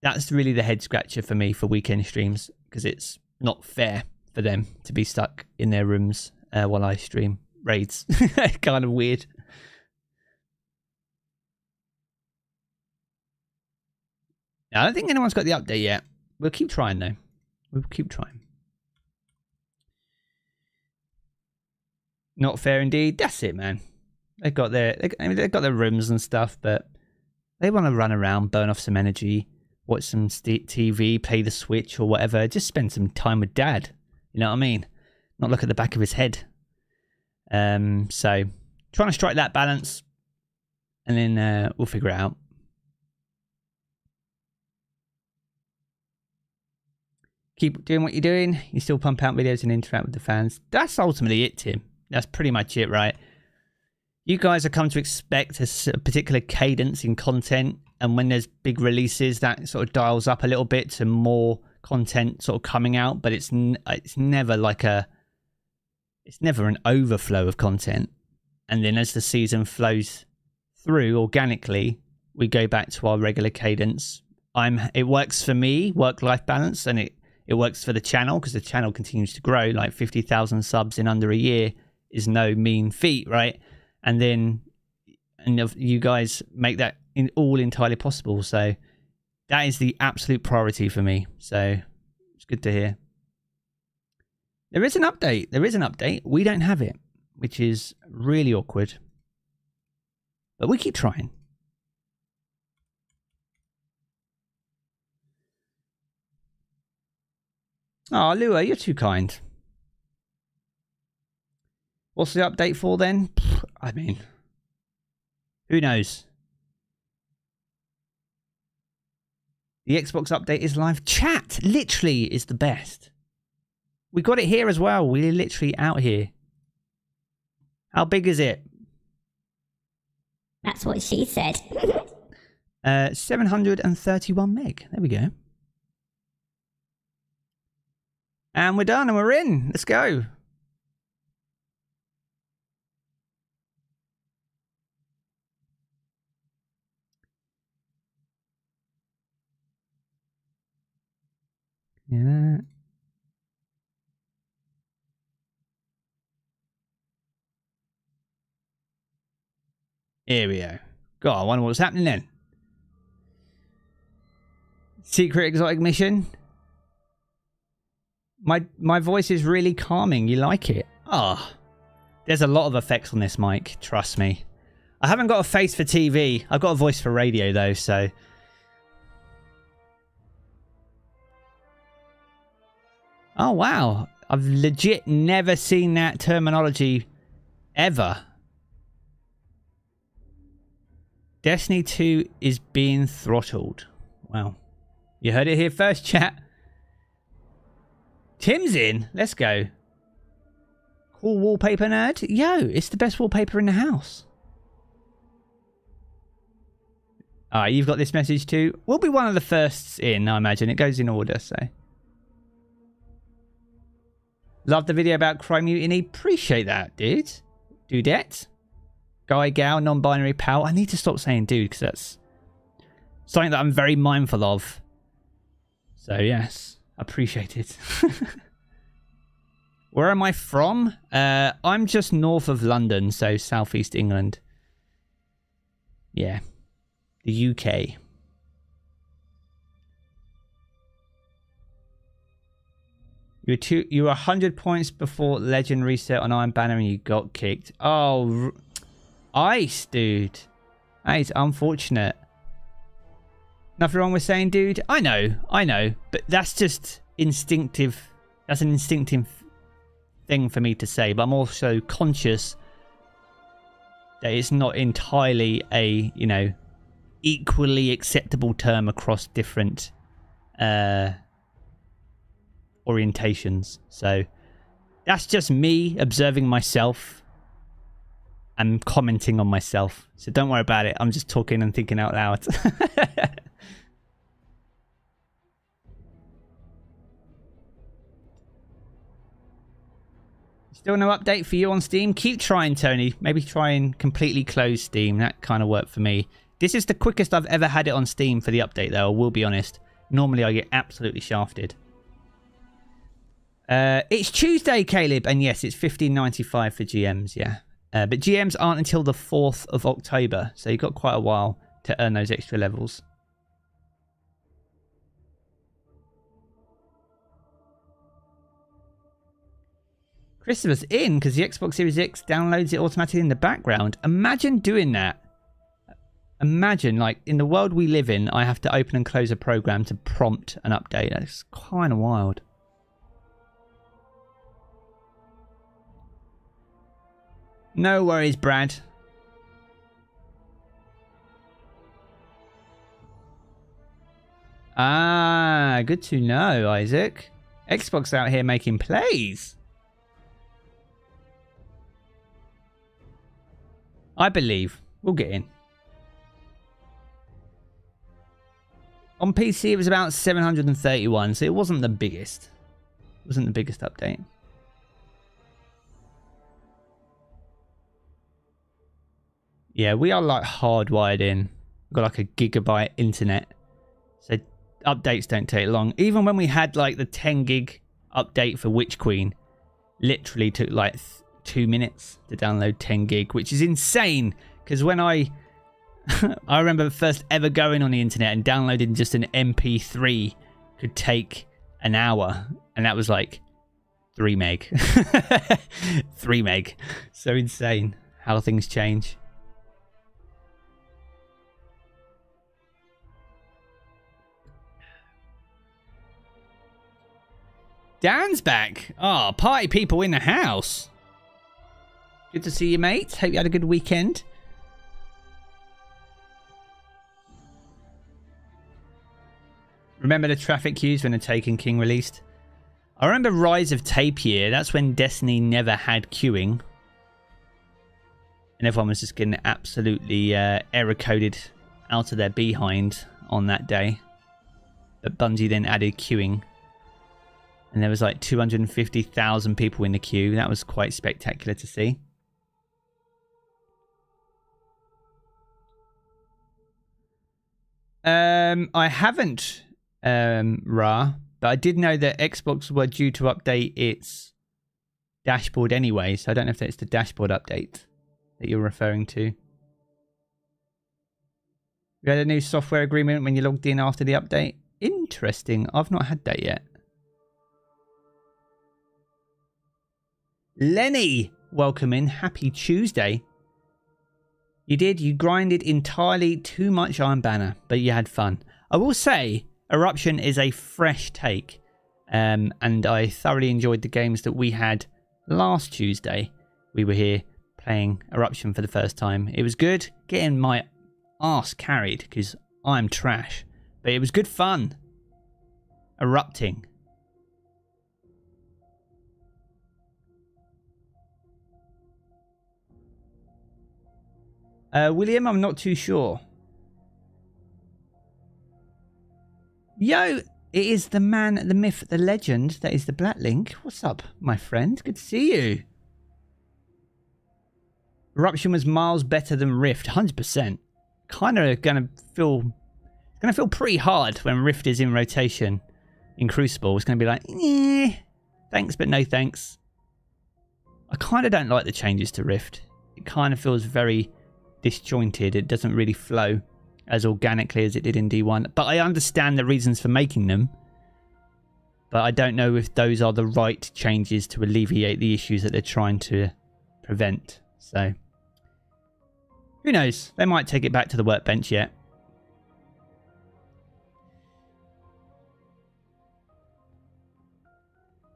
that's really the head scratcher for me for weekend streams, because it's not fair for them to be stuck in their rooms while I stream raids. Kind of weird. I don't think anyone's got the update yet. We'll keep trying though. We'll keep trying. Not fair indeed. That's it, man. They've got their rooms and stuff, but they want to run around, burn off some energy, watch some TV, play the Switch or whatever. Just spend some time with Dad. You know what I mean? Not look at the back of his head. So trying to strike that balance, and then we'll figure it out. Keep doing what you're doing. You still pump out videos and interact with the fans. That's ultimately it, Tim. That's pretty much it, right? You guys have come to expect a particular cadence in content, and when there's big releases, that sort of dials up a little bit to more content sort of coming out, but it's never like it's never an overflow of content. And then as the season flows through organically, we go back to our regular cadence. It works for me, work-life balance, and it It works for the channel because the channel continues to grow. Like 50,000 subs in under a year is no mean feat, right? And then you guys make that all entirely possible. So that is the absolute priority for me. So it's good to hear. There is an update. There is an update. We don't have it, which is really awkward. But we keep trying. Oh, Lua, you're too kind. What's the update for then? I mean, who knows? The Xbox update is live. Chat literally is the best. We got it here as well. We're literally out here. How big is it? That's what she said. 731 meg. There we go. And we're done and we're in. Let's go. Yeah. Here we go. God, I wonder what's happening then. Secret exotic mission. My voice is really calming. You like it? Ah, oh, there's a lot of effects on this mic. Trust me. I haven't got a face for TV. I've got a voice for radio though, so. Oh wow. I've legit never seen that terminology ever. Destiny 2 is being throttled. Wow. You heard it here first, chat. Tim's in. Let's go. Cool wallpaper nerd. Yo, it's the best wallpaper in the house. Alright, you've got this message too. We'll be one of the firsts in, I imagine. It goes in order, so. Love the video about Crime Mutiny. Appreciate that, dude. Dudette. Guy, gal, non-binary pal. I need to stop saying dude because that's something that I'm very mindful of. So, yes. Appreciate it. Where am I from? I'm just north of London, so southeast England. Yeah. The UK. You were 100 points before Legend reset on Iron Banner and you got kicked. Oh, ice, dude. That is unfortunate. Nothing wrong with saying dude. I know. But that's just instinctive. That's an instinctive thing for me to say. But I'm also conscious that it's not entirely a, you know, equally acceptable term across different orientations. So that's just me observing myself and commenting on myself. So don't worry about it. I'm just talking and thinking out loud. Still no update for you on Steam? Keep trying, Tony. Maybe try and completely close Steam. That kind of worked for me. This is the quickest I've ever had it on Steam for the update, though. I will be honest. Normally, I get absolutely shafted. It's Tuesday, Caleb. And yes, it's $15.95 for GMs, yeah. But GMs aren't until the 4th of October. So you've got quite a while to earn those extra levels. Christopher's in because the Xbox Series X downloads it automatically in the background. Imagine doing that. Imagine, like, in the world we live in, I have to open and close a program to prompt an update. That's kind of wild. No worries, Brad. Ah, good to know, Isaac. Xbox out here making plays. I believe. We'll get in. On PC, it was about 731, so it wasn't the biggest. It wasn't the biggest update. Yeah, we are like hardwired in. We've got like a gigabyte internet. So updates don't take long. Even when we had like the 10 gig update for Witch Queen, literally took like 2 minutes to download 10 gig, which is insane. Because when I remember first ever going on the internet and downloading just an MP3 could take an hour, and that was like 3 meg. 3 meg. So insane how things change. Dan's back. Oh, party people in the house. Good to see you, mate. Hope you had a good weekend. Remember the traffic queues when the Taken King released? I remember Rise of Tapir. That's when Destiny never had queuing. And everyone was just getting absolutely error-coded out of their behind on that day. But Bungie then added queuing. And there was like 250,000 people in the queue. That was quite spectacular to see. I haven't, Ra, but I did know that Xbox were due to update its dashboard anyway. So I don't know if that's the dashboard update that you're referring to. You had a new software agreement when you logged in after the update? Interesting. I've not had that yet. Lenny, welcome in. Happy Tuesday. You did. You grinded entirely too much Iron Banner, but you had fun. I will say, Eruption is a fresh take, and I thoroughly enjoyed the games that we had last Tuesday. We were here playing Eruption for the first time. It was good, getting my arse carried because I'm trash, but it was good fun. Erupting. William, I'm not too sure. Yo, it is the man, the myth, the legend that is the Black Link. What's up, my friend? Good to see you. Eruption was miles better than Rift, 100%. Kind of gonna feel pretty hard when Rift is in rotation in Crucible. It's gonna be like, thanks, but no thanks. I kind of don't like the changes to Rift. It kind of feels very disjointed. It doesn't really flow as organically as it did in D1, but I understand the reasons for making them, but I don't know if those are the right changes to alleviate the issues that they're trying to prevent. So who knows, they might take it back to the workbench yet.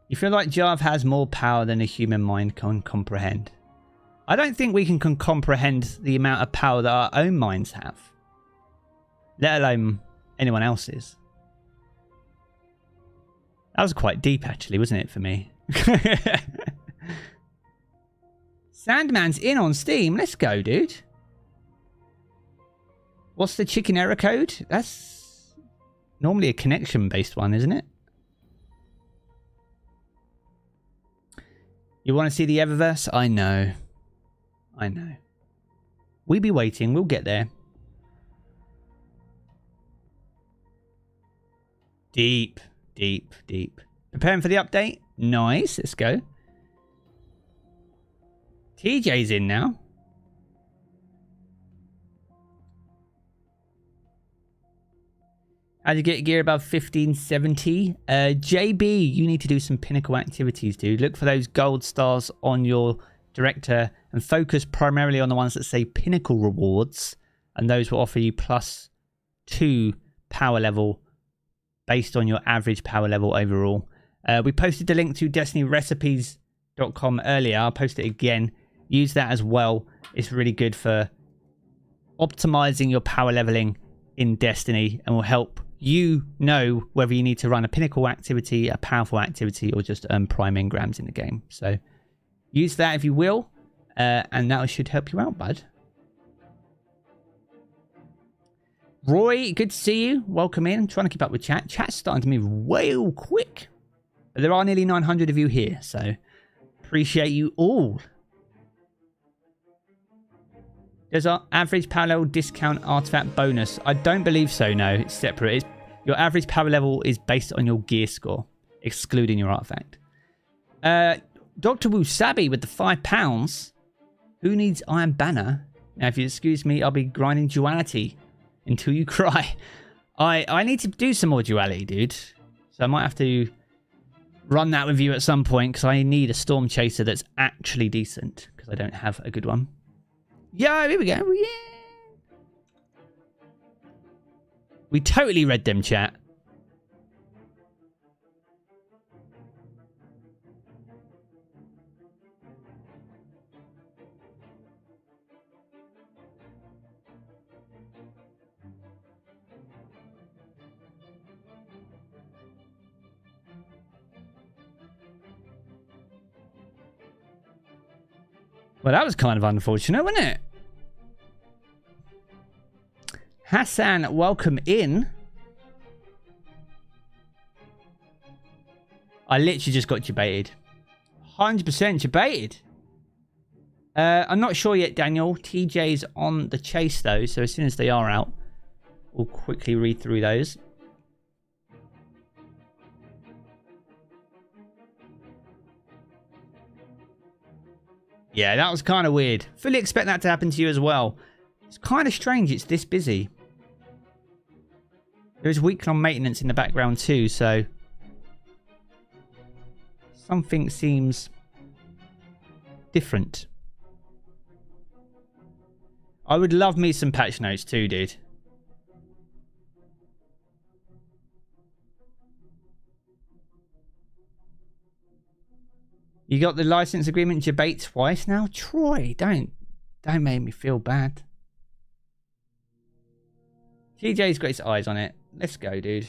You feel like Jarv has more power than a human mind can comprehend? I don't think we can comprehend the amount of power that our own minds have, let alone anyone else's. That was quite deep, actually, wasn't it, for me? Sandman's in on Steam. Let's go, dude. What's the chicken error code? That's normally a connection-based one, isn't it? You want to see the Eververse? I know. I know. We be waiting. We'll get there. Deep, deep, deep. Preparing for the update? Nice. Let's go. TJ's in now. How do you get gear above 1570? JB, you need to do some pinnacle activities, dude. Look for those gold stars on your director and focus primarily on the ones that say pinnacle rewards, and those will offer you +2 power level based on your average power level overall. We posted the link to destinyrecipes.com earlier. I'll post it again. Use that as well. It's really good for optimizing your power leveling in Destiny and will help you know whether you need to run a pinnacle activity, a powerful activity, or just earn prime engrams in the game. So use that if you will, and that should help you out, bud. Roy, good to see you. Welcome in. I'm trying to keep up with chat. Chat's starting to move way quick. But there are nearly 900 of you here, so appreciate you all. There's our average power level discount artifact bonus. I don't believe so, no. It's separate. Your average power level is based on your gear score, excluding your artifact. Dr. Wasabi with the £5. Who needs Iron Banner? Now, if you excuse me, I'll be grinding duality until you cry. I need to do some more duality, dude. So I might have to run that with you at some point, because I need a Storm Chaser that's actually decent, because I don't have a good one. Yeah, here we go. Yeah. We totally read them, chat. Well, that was kind of unfortunate, wasn't it? Hassan, welcome in. I literally just got debated. 100% debated. I'm not sure yet, Daniel. TJ's on the chase, though, so as soon as they are out, we'll quickly read through those. Yeah, that was kind of weird. Fully expect that to happen to you as well. It's kind of strange it's this busy. There's week-long maintenance in the background too, so something seems different. I would love me some patch notes too, dude. You got the license agreement debate twice now? Troy, don't make me feel bad. TJ's got his eyes on it. Let's go, dude.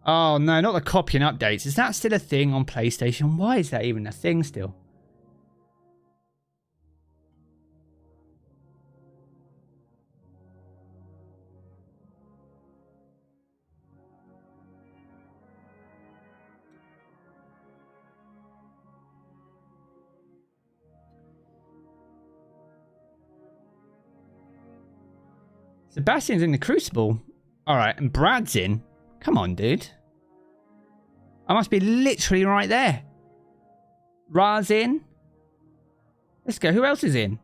Oh, no, not the copying updates. Is that still a thing on PlayStation? Why is that even a thing still? Sebastian's in the Crucible. Alright, and Brad's in. Come on, dude. I must be literally right there. Ra's in. Let's go. Who else is in?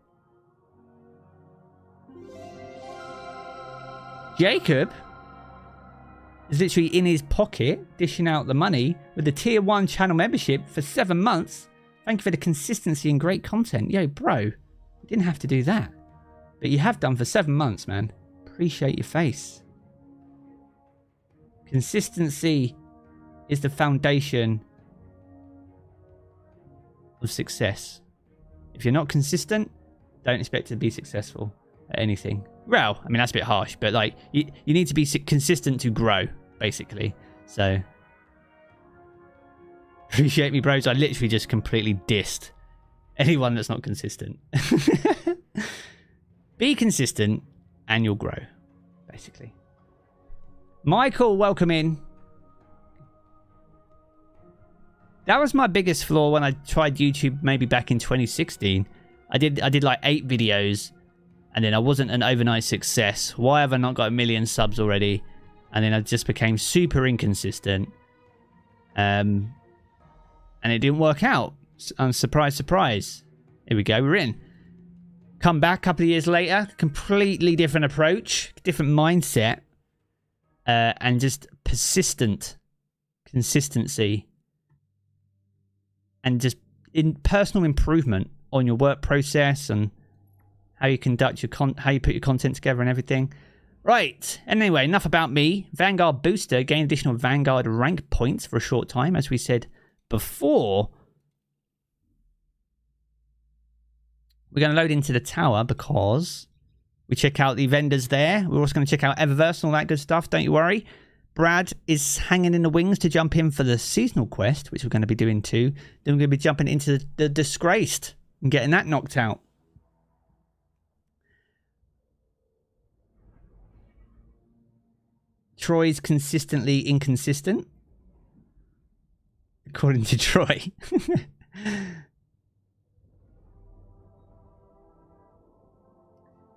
Jacob is literally in his pocket, dishing out the money with the tier 1 channel membership for 7 months. Thank you for the consistency and great content. Yo, bro, you didn't have to do that. But you have done for 7 months, man. Appreciate your face. Consistency is the foundation of success. If you're not consistent, don't expect to be successful at anything. Well, I mean, that's a bit harsh, but like, you need to be consistent to grow, basically. So, appreciate me, bros. I literally just completely dissed anyone that's not consistent. Be consistent and you'll grow, basically. Michael, welcome in. That was my biggest flaw when I tried YouTube maybe back in 2016. I did like 8 videos and then I wasn't an overnight success. Why have I not got 1 million subs already? And then I just became super inconsistent. And it didn't work out. Surprise, surprise. Here we go, we're in. Come back a couple of years later, completely different approach, different mindset, and just persistent consistency, and just in personal improvement on your work process and how you conduct your how you put your content together and everything. Right. Anyway, enough about me. Vanguard booster, gain additional Vanguard rank points for a short time, as we said before. We're going to load into the tower because we check out the vendors there. We're also going to check out Eververse and all that good stuff. Don't you worry. Brad is hanging in the wings to jump in for the seasonal quest, which we're going to be doing too. Then we're going to be jumping into the Disgraced and getting that knocked out. Troy's consistently inconsistent, according to Troy.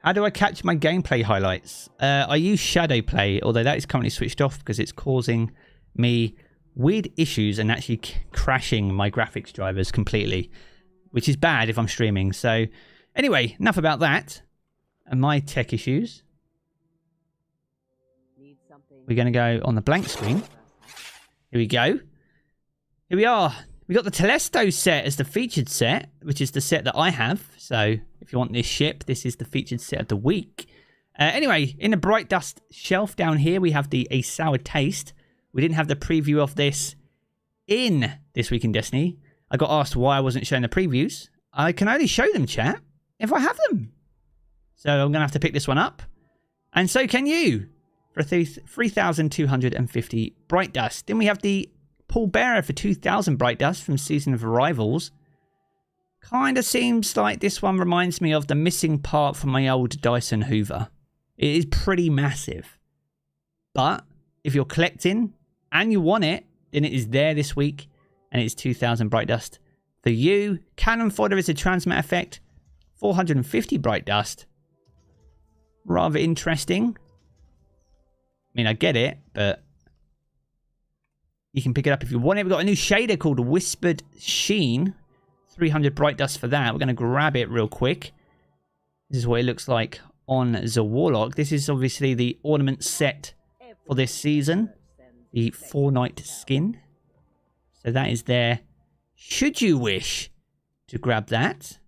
How do I catch my gameplay highlights? I use Shadow Play, although that is currently switched off because it's causing me weird issues and actually crashing my graphics drivers completely, which is bad if I'm streaming. So anyway, enough about that and my tech issues. We're going to go on the blank screen. Here we go. Here we are. We got the Telesto set as the featured set, which is the set that I have. So if you want this ship, this is the featured set of the week. Anyway, in the Bright Dust shelf down here, we have the A Sour Taste. We didn't have the preview of this in This Week in Destiny. I got asked why I wasn't showing the previews. I can only show them, chat, if I have them. So I'm going to have to pick this one up. And so can you. For 3,250 Bright Dust. Then we have the Paul Bearer for 2,000 Bright Dust from Season of Arrivals. Kind of seems like this one reminds me of the missing part from my old Dyson Hoover. It is pretty massive. But if you're collecting and you want it, then it is there this week. And it's 2,000 Bright Dust. For you, Cannon Fodder is a transmit effect. 450 Bright Dust. Rather interesting. I mean, I get it, but you can pick it up if you want it. We've got a new shader called Whispered Sheen. 300 Bright Dust for that. We're going to grab it real quick. This is what it looks like on the Warlock. This is obviously the ornament set for this season. The 4-night skin. So that is there. Should you wish to grab that.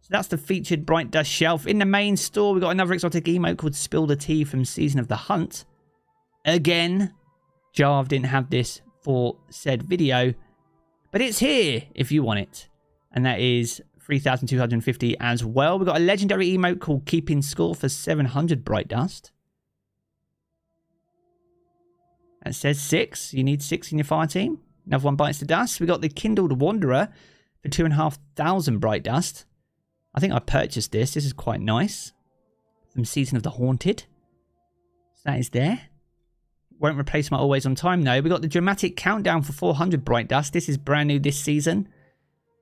So that's the featured Bright Dust shelf. In the main store, we've got another exotic emote called Spill the Tea from Season of the Hunt. Again, Jarv didn't have this for said video, but it's here if you want it. And that is 3,250 as well. We've got a legendary emote called Keeping Score for 700 Bright Dust. That says 6. You need 6 in your fire team. Another one bites the dust. We got the Kindled Wanderer for 2,500 Bright Dust. I think I purchased this. This is quite nice. From Season of the Haunted. So that is there. Won't replace my Always On Time, though. We got the Dramatic Countdown for 400 Bright Dust. This is brand new this season.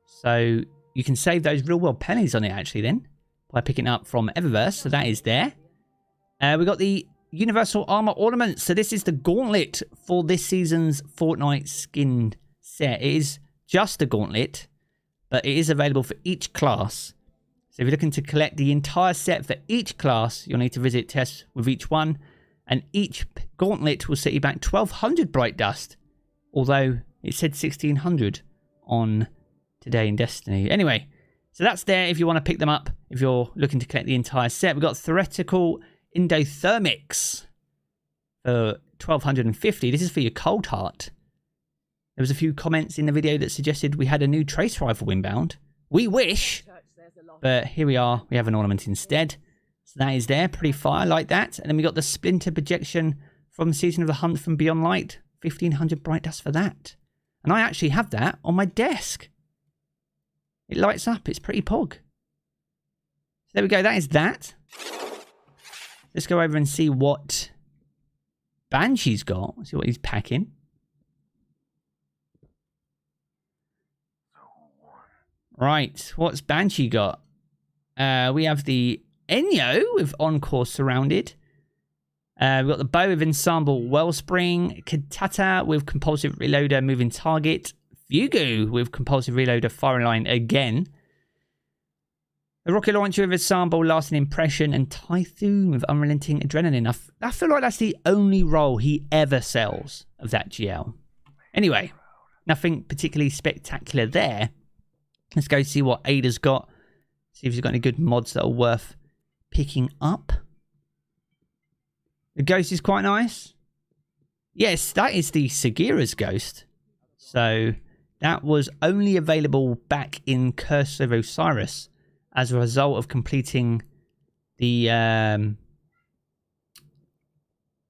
So you can save those real-world pennies on it, actually, then. By picking it up from Eververse. So that is there. We got the Universal Armor Ornament. So this is the Gauntlet for this season's Fortnite skin set. It is just a Gauntlet. But it is available for each class. So if you're looking to collect the entire set for each class, you'll need to visit tests with each one. And each gauntlet will set you back 1,200 Bright Dust. Although it said 1,600 on Today in Destiny. Anyway, so that's there if you want to pick them up. If you're looking to collect the entire set. We've got Theoretical Endothermics for 1,250. This is for your Cold Heart. There was a few comments in the video that suggested we had a new trace rifle inbound. We wish. But here we are. We have an ornament instead. So that is there, pretty fire, like that. And then we got the Splinter Projection from Season of the Hunt from Beyond Light. 1,500 Bright Dust for that. And I actually have that on my desk. It lights up, it's pretty pog. So there we go, that is that. Let's go over and see what Banshee's got. See what he's packing. Right, what's Banshee got? We have the Enyo with Encore Surrounded. We've got the Bow with Ensemble Wellspring. Kitata with Compulsive Reloader Moving Target. Fugu with Compulsive Reloader Firing Line again. The Rocket Launcher with Ensemble Lasting Impression. And Typhoon with Unrelenting Adrenaline. I feel like that's the only role he ever sells of that GL. Anyway, nothing particularly spectacular there. Let's go see what Ada's got. See if he's got any good mods that are worth picking up. The ghost is quite nice. Yes, that is the Sagira's ghost. So that was only available back in Curse of Osiris as a result of completing the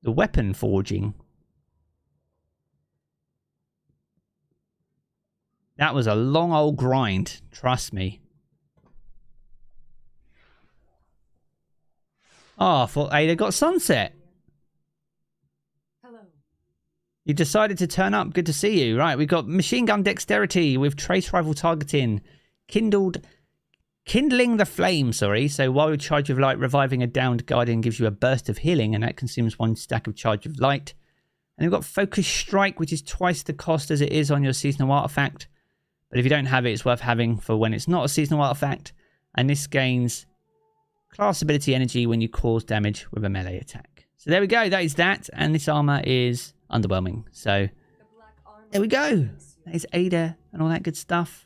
weapon forging. That was a long old grind, trust me. Oh, I thought Ada got Sunset. Hello. You decided to turn up. Good to see you. Right, we've got Machine Gun Dexterity with Trace Rifle Targeting. Kindled Kindling the flame, sorry. So while you charge of light, reviving a downed guardian gives you a burst of healing, and that consumes 1 stack of charge of light. And you've got Focus Strike, which is twice the cost as it is on your seasonal artifact. But if you don't have it, it's worth having for when it's not a seasonal artifact. And this gains class ability energy when you cause damage with a melee attack. So there we go. That is that. And this armor is underwhelming. So there we go. That is Ada and all that good stuff.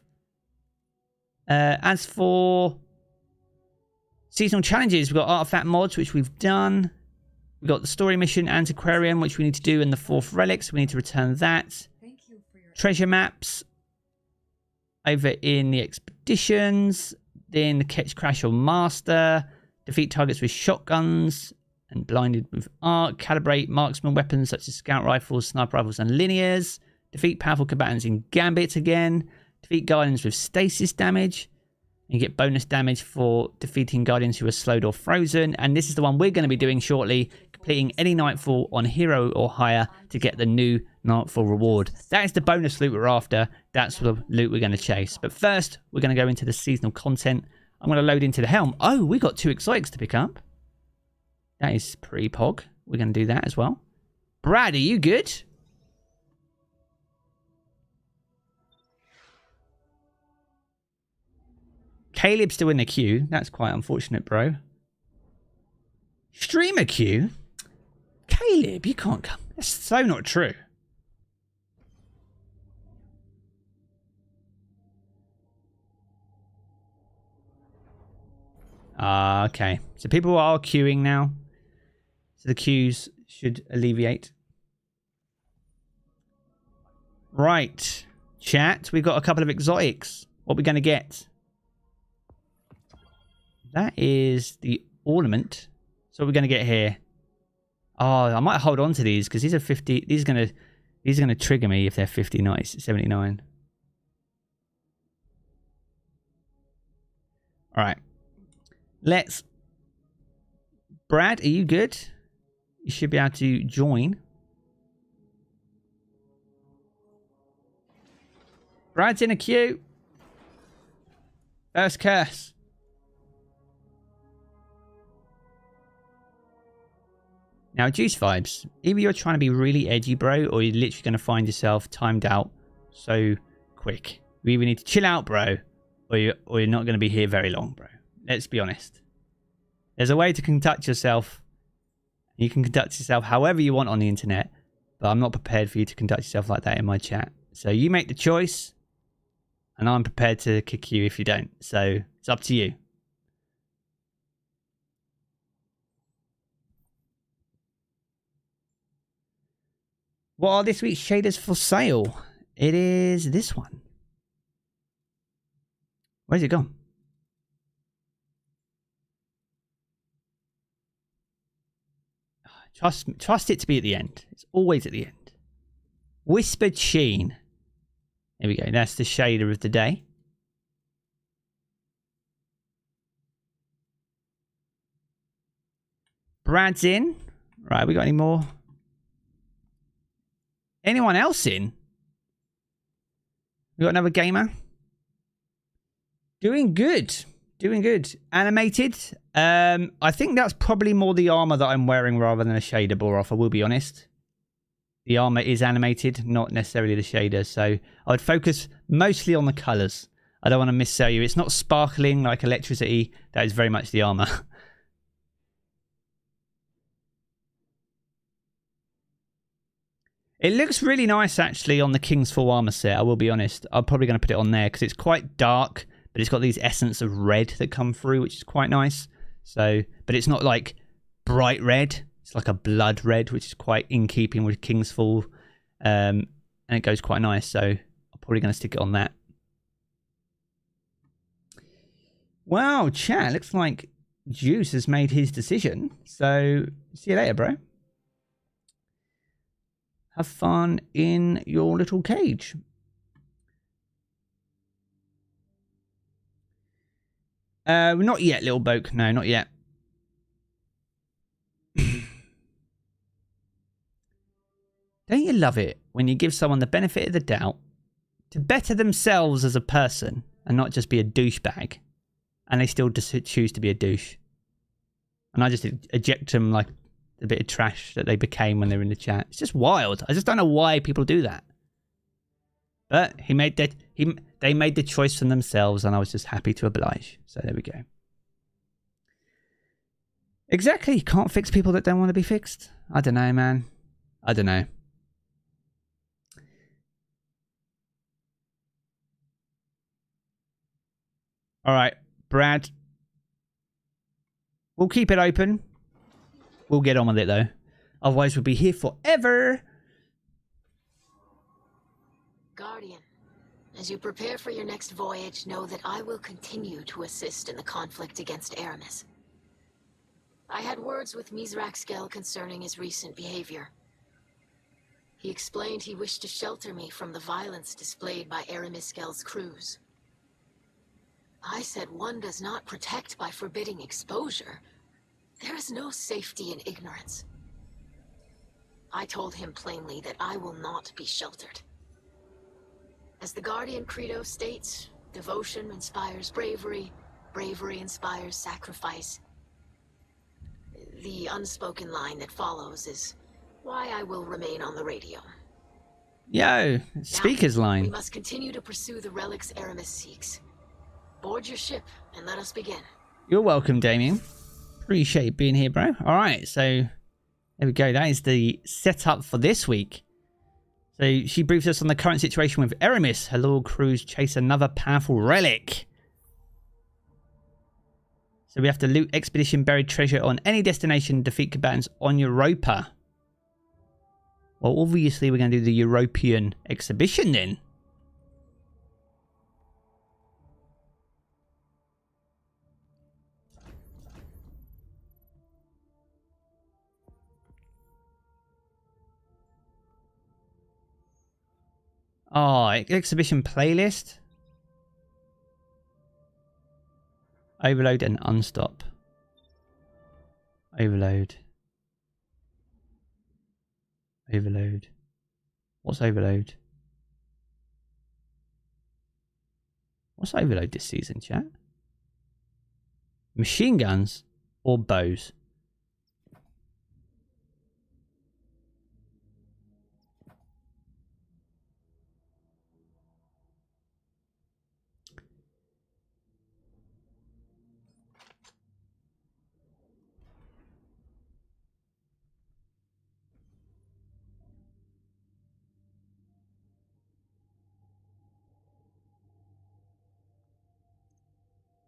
As for seasonal challenges, we've got artifact mods, which we've done. We've got the story mission, Antiquarian, which we need to do, and the 4th relic, so we need to return that. Treasure maps over in the expeditions. Then the catch, crash, or master. Defeat targets with shotguns and blinded with arc. Calibrate marksman weapons such as scout rifles, sniper rifles, and linears. Defeat powerful combatants in gambit again. Defeat guardians with stasis damage. You get bonus damage for defeating guardians who are slowed or frozen. And this is the one we're going to be doing shortly. Completing any nightfall on hero or higher to get the new nightfall reward. That is the bonus loot we're after. That's the loot we're going to chase. But first, we're going to go into the seasonal content. I'm going to load into the helm. Oh, we got 2 exotics to pick up. That is pretty pog. We're going to do that as well. Brad, are you good? Caleb's still in the queue. That's quite unfortunate, bro. Streamer queue? Caleb, you can't come. That's so not true. Okay. So people are queuing now. So the queues should alleviate. Right. Chat, we've got a couple of exotics. What are we going to get? That is the ornament. So what we're going to get here. Oh, I might hold on to these because these are 50. These are going to trigger me if they're 50, 90, 79. All right. Let's. Brad, are you good? You should be able to join. Brad's in a queue. First curse. Now, juice vibes. Either you're trying to be really edgy, bro, or you're literally going to find yourself timed out so quick. You either need to chill out, bro, or you're not going to be here very long, bro. Let's be honest. There's a way to conduct yourself. You can conduct yourself however you want on the internet, but I'm not prepared for you to conduct yourself like that in my chat. So you make the choice, and I'm prepared to kick you if you don't. So it's up to you. What are this week's shaders for sale? It is this one. Where's it gone? Trust it to be at the end. It's always at the end. Whispered Sheen. Here we go. That's the shader of the day. Brad's in. Right, we got any more? Anyone else in? We got another gamer. Doing good. Doing good. Animated. I think that's probably more the armor that I'm wearing rather than a shader bore off, I will be honest. The armor is animated, not necessarily the shader. So I would focus mostly on the colors. I don't want to missell you. It's not sparkling like electricity. That is very much the armor. It looks really nice, actually, on the King's Fall armor set, I will be honest. I'm probably going to put it on there because it's quite dark, but it's got these essence of red that come through, which is quite nice. So, but it's not like bright red. It's like a blood red, which is quite in keeping with King's Fall. And it goes quite nice, so I'm probably going to stick it on that. Wow, chat, looks like Juice has made his decision. So, see you later, bro. Have fun in your little cage. Not yet, little Boke. No, not yet. Don't you love it when you give someone the benefit of the doubt to better themselves as a person and not just be a douchebag? and they still just choose to be a douche. And I just eject them like the bit of trash that they became when they were in the chat. It's just wild. I just don't know why people do that. But they made the choice for themselves, and I was just happy to oblige. So there we go. Exactly. You can't fix people that don't want to be fixed. I don't know, man. I don't know. All right, Brad. We'll keep it open. We'll get on with it, though. Otherwise, we'll be here forever. Guardian, as you prepare for your next voyage, know that I will continue to assist in the conflict against Aramis. I had words with Mizraxkel concerning his recent behavior. He explained he wished to shelter me from the violence displayed by Aramiskel's crews. I said one does not protect by forbidding exposure. There is no safety in ignorance. I told him plainly that I will not be sheltered. As the Guardian Credo states, devotion inspires bravery, bravery inspires sacrifice. The unspoken line that follows is why I will remain on the radio. Yo, speaker's line. We must continue to pursue the relics Aramis seeks. Board your ship and let us begin. You're welcome, Damien. Appreciate being here, bro. All right, so there we go. That is the setup for this week. So she briefs us on the current situation with Aramis. Her loyal crews chase another powerful relic. So we have to loot expedition buried treasure on any destination, defeat combatants on Europa. Well, obviously we're going to do the European exhibition then. Oh, exhibition playlist. Overload and unstop. Overload. Overload. What's overload? What's overload this season, chat? Machine guns or bows?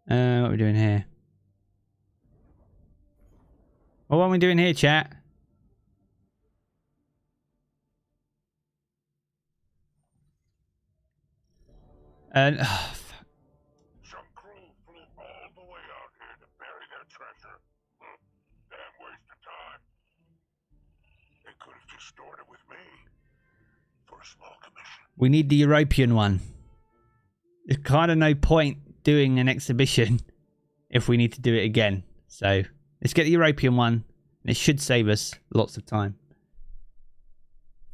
What are we doing here? What are we doing here, chat? And fuck. Some crew flew all the way out here to bury their treasure. Damn waste of time. They could have just stored it with me for a small commission. We need the European one. There's kind of no point doing an exhibition if we need to do it again. So let's get the European one. And it should save us lots of time.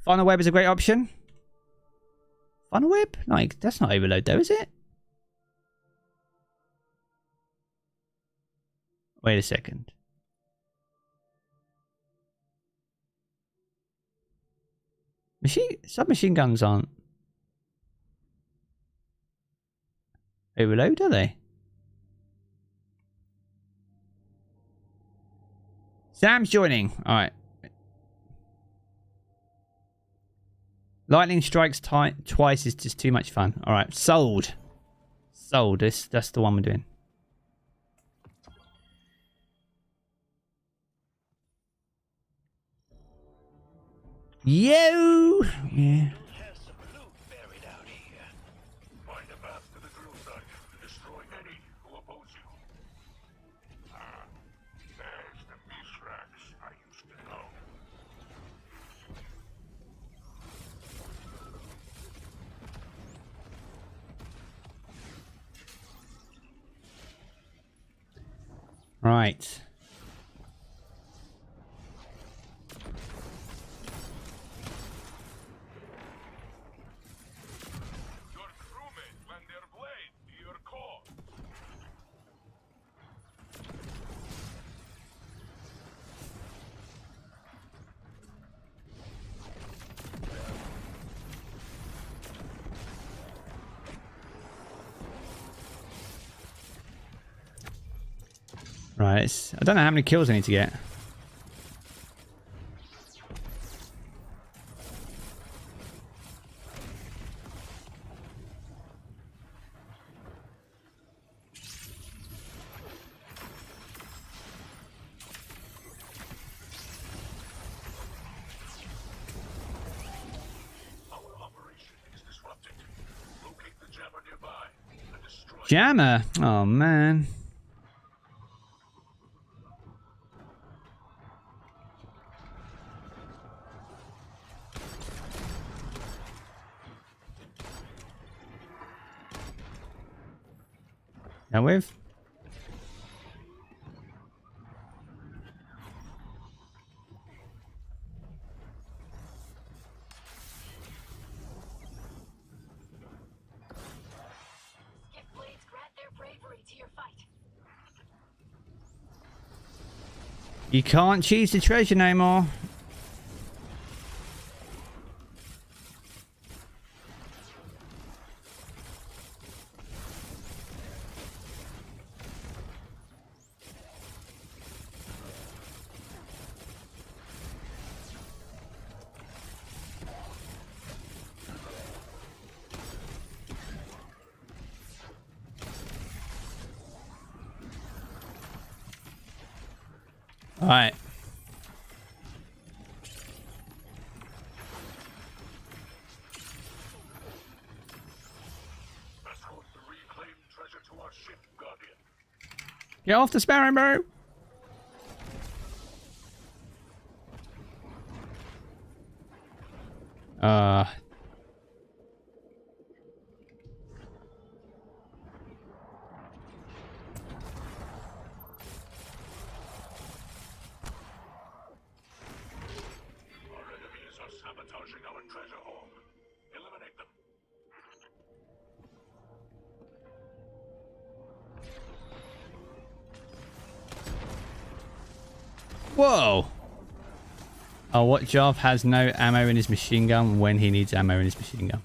Funnel web is a great option. Funnel web? Like, that's not overload though, is it? Wait a second. Submachine guns aren't overload, are they? Sam's joining. All right. Lightning strikes twice is just too much fun. All right, sold. Sold. That's the one we're doing. Yo. Yeah. Right. Right, I don't know how many kills I need to get. Jammer! Oh man. Now with? You can't cheese the treasure no more. All right. Escort the reclaimed treasure to our ship, Guardian. Get off the sparrow, bro. Our enemies are sabotaging our treasure home. Eliminate them. Whoa. Oh, what Jarv has no ammo in his machine gun when he needs ammo in his machine gun.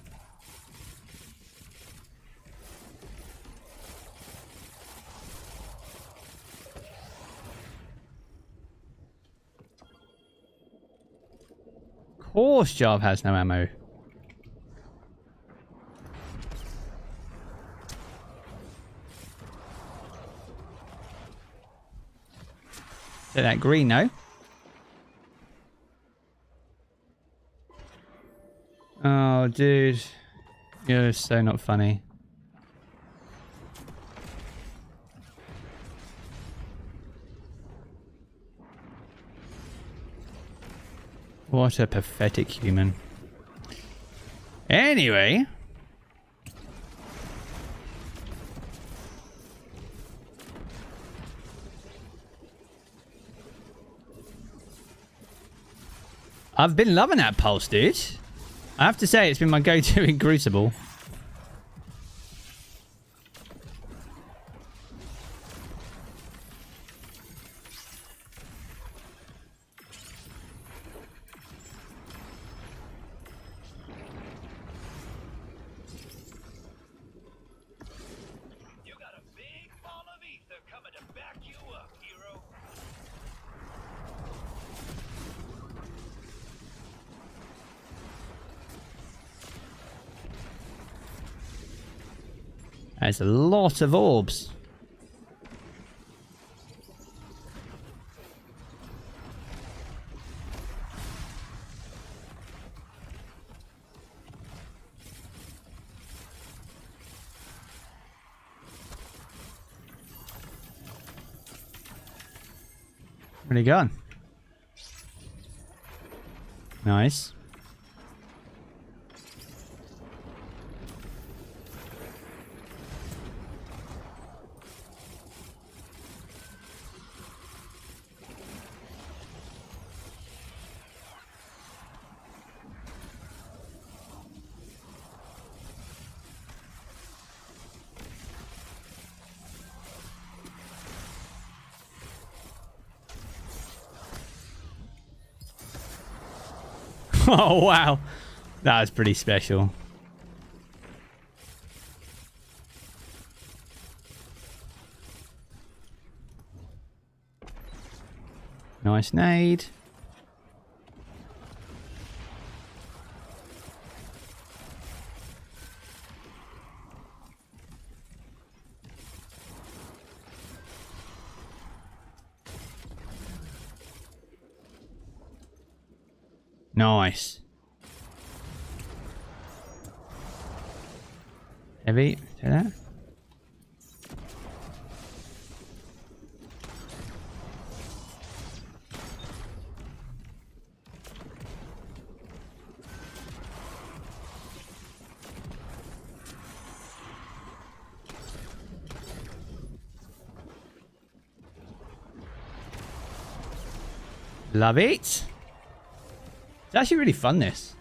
Of course Jarv has no ammo. Take that green, no? Oh, dude. You're so not funny. What a pathetic human. Anyway. I've been loving that pulse, dude. I have to say, it's been my go-to in Crucible. You got a big ball of ether coming to back you up, hero. There's a lot of orbs. Where'd he gone? Nice. Oh, wow. That was pretty special. Nice nade. Nice. Heavy. Do that. Love it. It's actually really fun, this.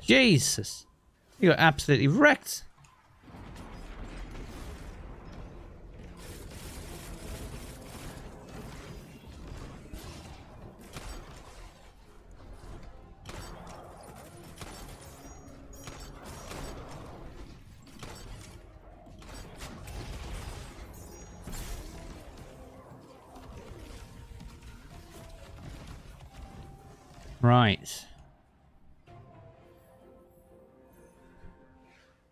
Jesus. You got absolutely wrecked. Right.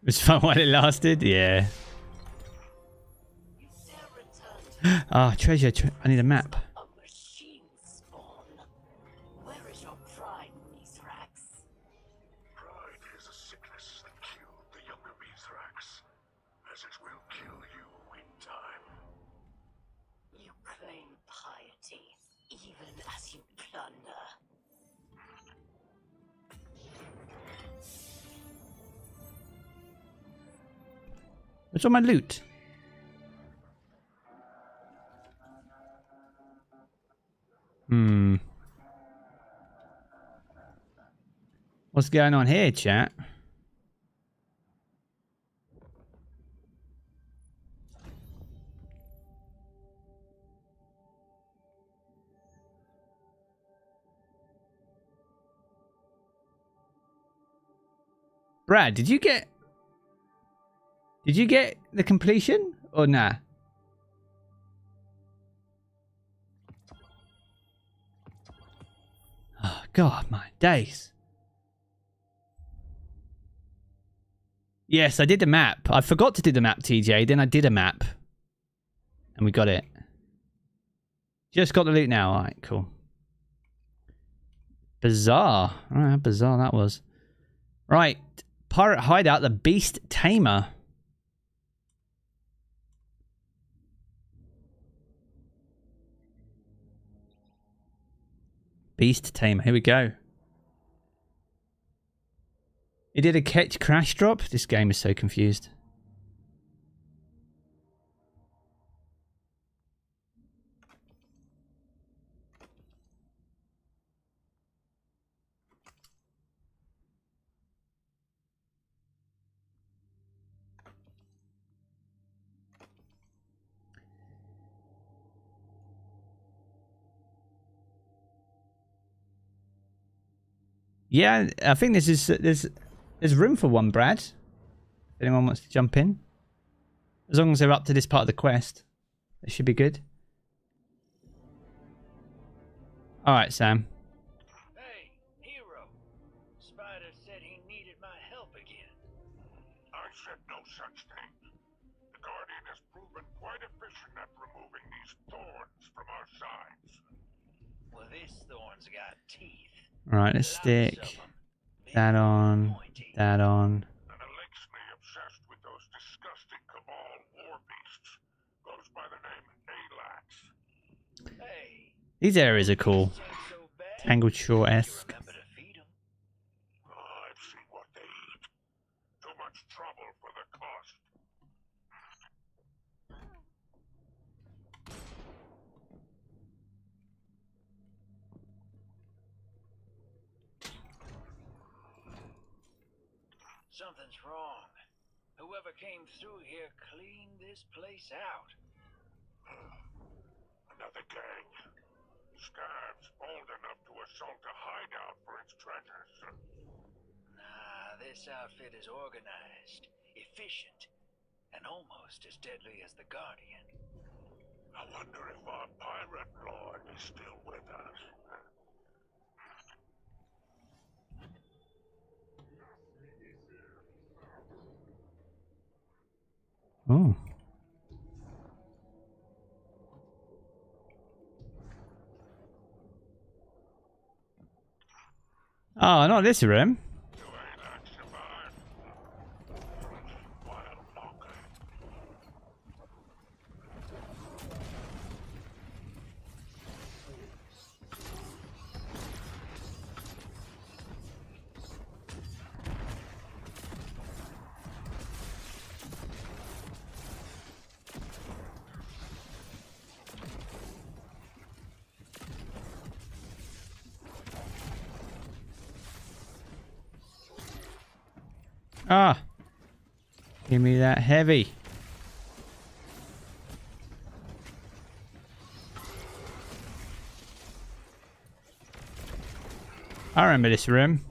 It was fun while it lasted, yeah. Ah, treasure. I need a map. A machine spawn. Where is your pride, Mithrax? Pride is a sickness that killed the younger Mithrax, as it will kill you in time. You claim piety, even as you plunder. What's on my loot? What's going on here, chat? Brad, did you get the completion or nah? Oh God, my days. Yes, I did the map. I forgot to do the map, TJ. Then I did a map. And we got it. Just got the loot now. Alright, cool. Bizarre. I don't know how bizarre that was. Right. Pirate hideout, the Beast Tamer. Beast Tamer. Here we go. It did a catch crash drop. This game is so confused. Yeah, I think this is there's room for one, Brad. If anyone wants to jump in. As long as they're up to this part of the quest. It should be good. Alright, Sam. Hey, hero. Spider said he needed my help again. I said no such thing. The Guardian has proven quite efficient at removing these thorns from our sides. Well, this thorn's got teeth. Alright, let's stick that on, that on. An elixir obsessed with those disgusting Cabal war beasts goes by the name Alax. Hey, These areas are cool. this ain't so bad. Tangled Shore-esque. Remember to feed 'em. I've seen what they eat. Too much trouble for the cost. Something's wrong. Whoever came through here cleaned this place out. Another gang. Scabs old enough to assault a hideout for its treasures. Nah, this outfit is organized, efficient, and almost as deadly as the Guardian. I wonder if our pirate lord is still with us. Oh. Oh, not this room. You ain't that survived. Wild longer. Ah. Give me that heavy. I remember this room.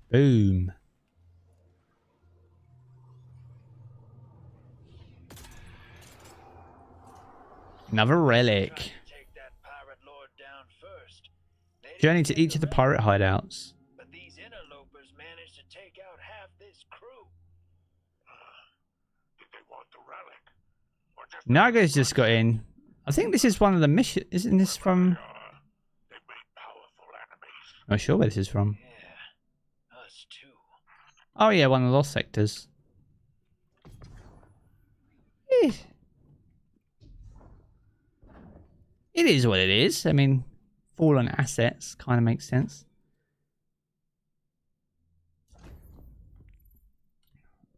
Boom. Another relic. Take that pirate lord down first. They Journey didn't to get each of the relic, pirate hideouts. but these interlopers managed to take out half this crew. Did they want the relic? Or just Naga's just got in. I think this is one of the missions. Isn't this from... They've made powerful enemies. I'm not sure where this is from. Yeah, us too. Oh yeah, one of the lost sectors. Eh. It is what it is. I mean, fallen assets kind of makes sense.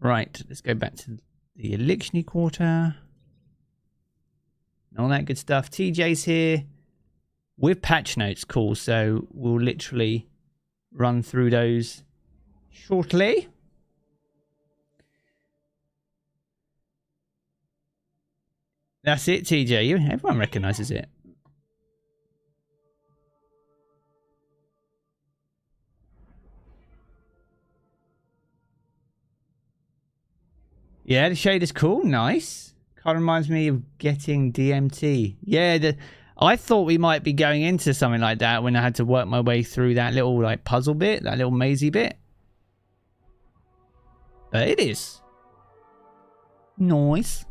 Right, let's go back to the Elixir Quarter. All that good stuff. TJ's here with patch notes. Cool. So we'll literally run through those shortly. That's it, TJ. Everyone recognizes it. Yeah, the shade is cool. Nice. Kind of reminds me of getting DMT. Yeah, I thought we might be going into something like that when I had to work my way through that little like puzzle bit, that little mazy bit. But it is. Nice.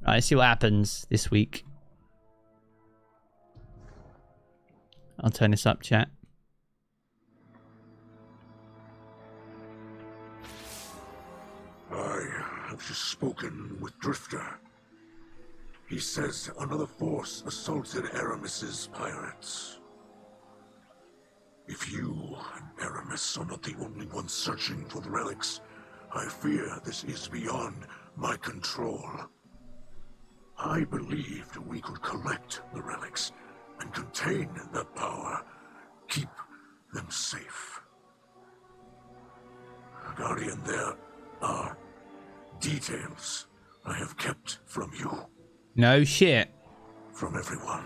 Right, let's see what happens this week. I'll turn this up, chat. I have just spoken with Drifter. He says another force assaulted Aramis's pirates. If you and Aramis are not the only ones searching for the relics, I fear this is beyond my control. I believed we could collect the relics and contain that power, keep them safe. Guardian, there are details I have kept from you. No shit. From everyone.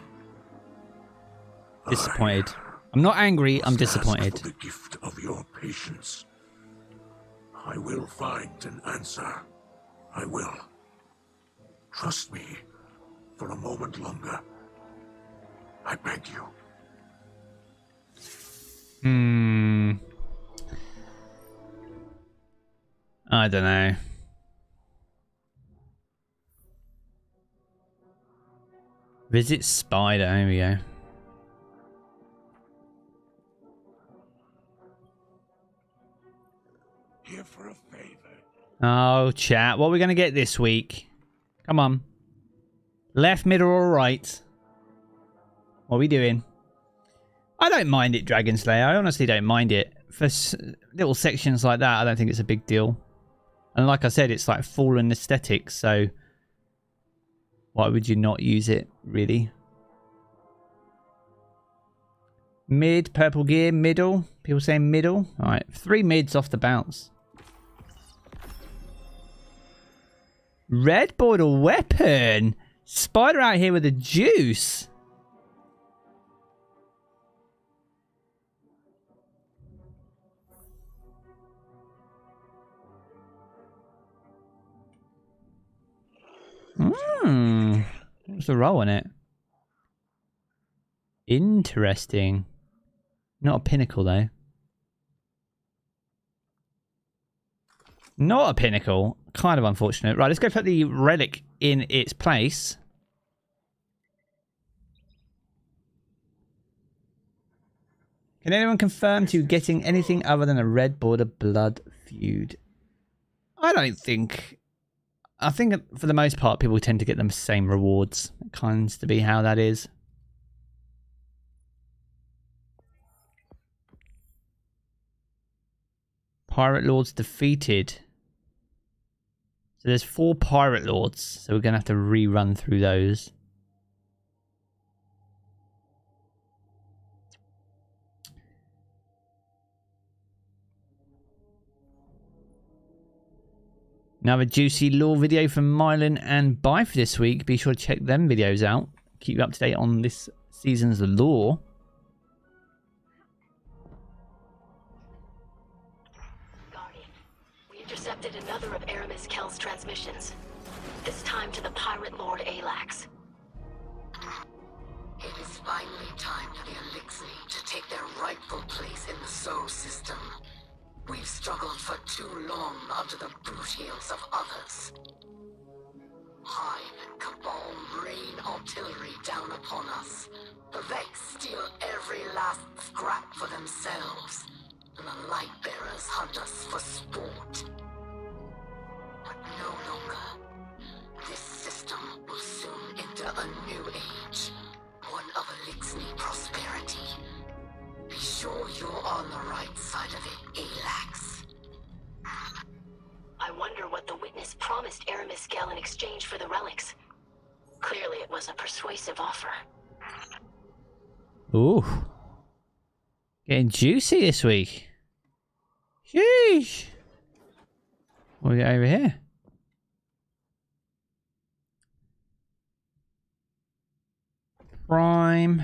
Disappointed. I'm not angry, I'm must ask disappointed. for the gift of your patience. I will find an answer. I will. Trust me for a moment longer. I beg you. I don't know. Visit Spider. Here we go. here for a favor. Oh, chat. What are we going to get this week? Come on. Left, middle, or right? What are we doing? I don't mind it, Dragon Slayer. I honestly don't mind it. For little sections like that, I don't think it's a big deal. And like I said, it's like fallen aesthetics, so why would you not use it, really? Mid, purple gear, middle. People saying middle. Alright, 3 mids off the bounce. Red border weapon. Spider out here with the juice. What's the roll on it? Interesting. Not a pinnacle though. Not a pinnacle. Kind of unfortunate. Right, let's go put the relic in its place. Can anyone confirm to getting anything other than a red border blood feud? I don't think. I think for the most part, people tend to get the same rewards. It tends to be how that is. Pirate Lords defeated. So there's 4 Pirate Lords, so we're going to have to rerun through those. Another juicy lore video from Mylan and Bife this week. Be sure to check them videos out. Keep you up to date on this season's lore. Intercepted another of Aramis Kel's transmissions. This time to the Pirate Lord Alax. It is finally time for the Elixir to take their rightful place in the Sol system. We've struggled for too long under the brute heels of others. Hive and Cabal rain artillery down upon us. The Vex steal every last scrap for themselves. And the Lightbearers hunt us for sport. But no longer. This system will soon enter a new age. One of Elixir prosperity. Be sure you're on the right side of it, Alax. I wonder what the witness promised Aramis Kel in exchange for the relics. Clearly it was a persuasive offer. Ooh. Getting juicy this week. Sheesh. What do we got over here? Prime.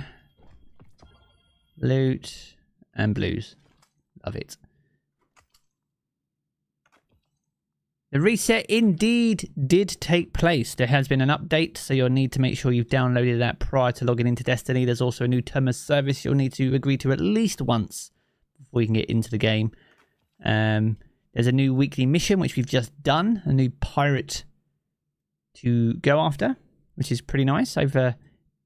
Loot. And blues. Love it. The reset indeed did take place. There has been an update, so you'll need to make sure you've downloaded that prior to logging into Destiny. There's also a new term of service you'll need to agree to at least once before you can get into the game. There's a new weekly mission, which we've just done. A new pirate to go after, which is pretty nice. Over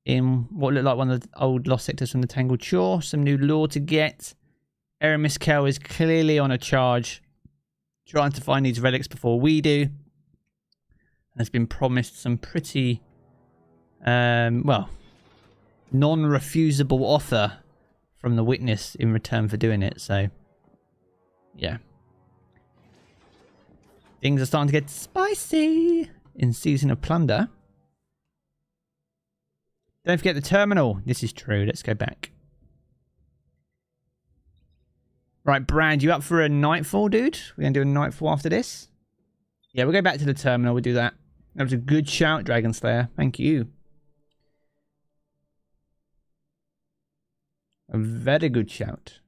in what looked like one of the old lost sectors from the Tangled Shore. Some new lore to get. Aramis Kel is clearly on a charge, trying to find these relics before we do. Has been promised some pretty, well, non-refusable offer from the witness in return for doing it. So, yeah. Things are starting to get spicy in Season of Plunder. Don't forget the terminal. This is true. Let's go back. Right, Brad, you up for a nightfall, dude? We're going to do a nightfall after this? Yeah, we'll go back to the terminal. We'll do that. That was a good shout, Dragon Slayer. Thank you. A very good shout.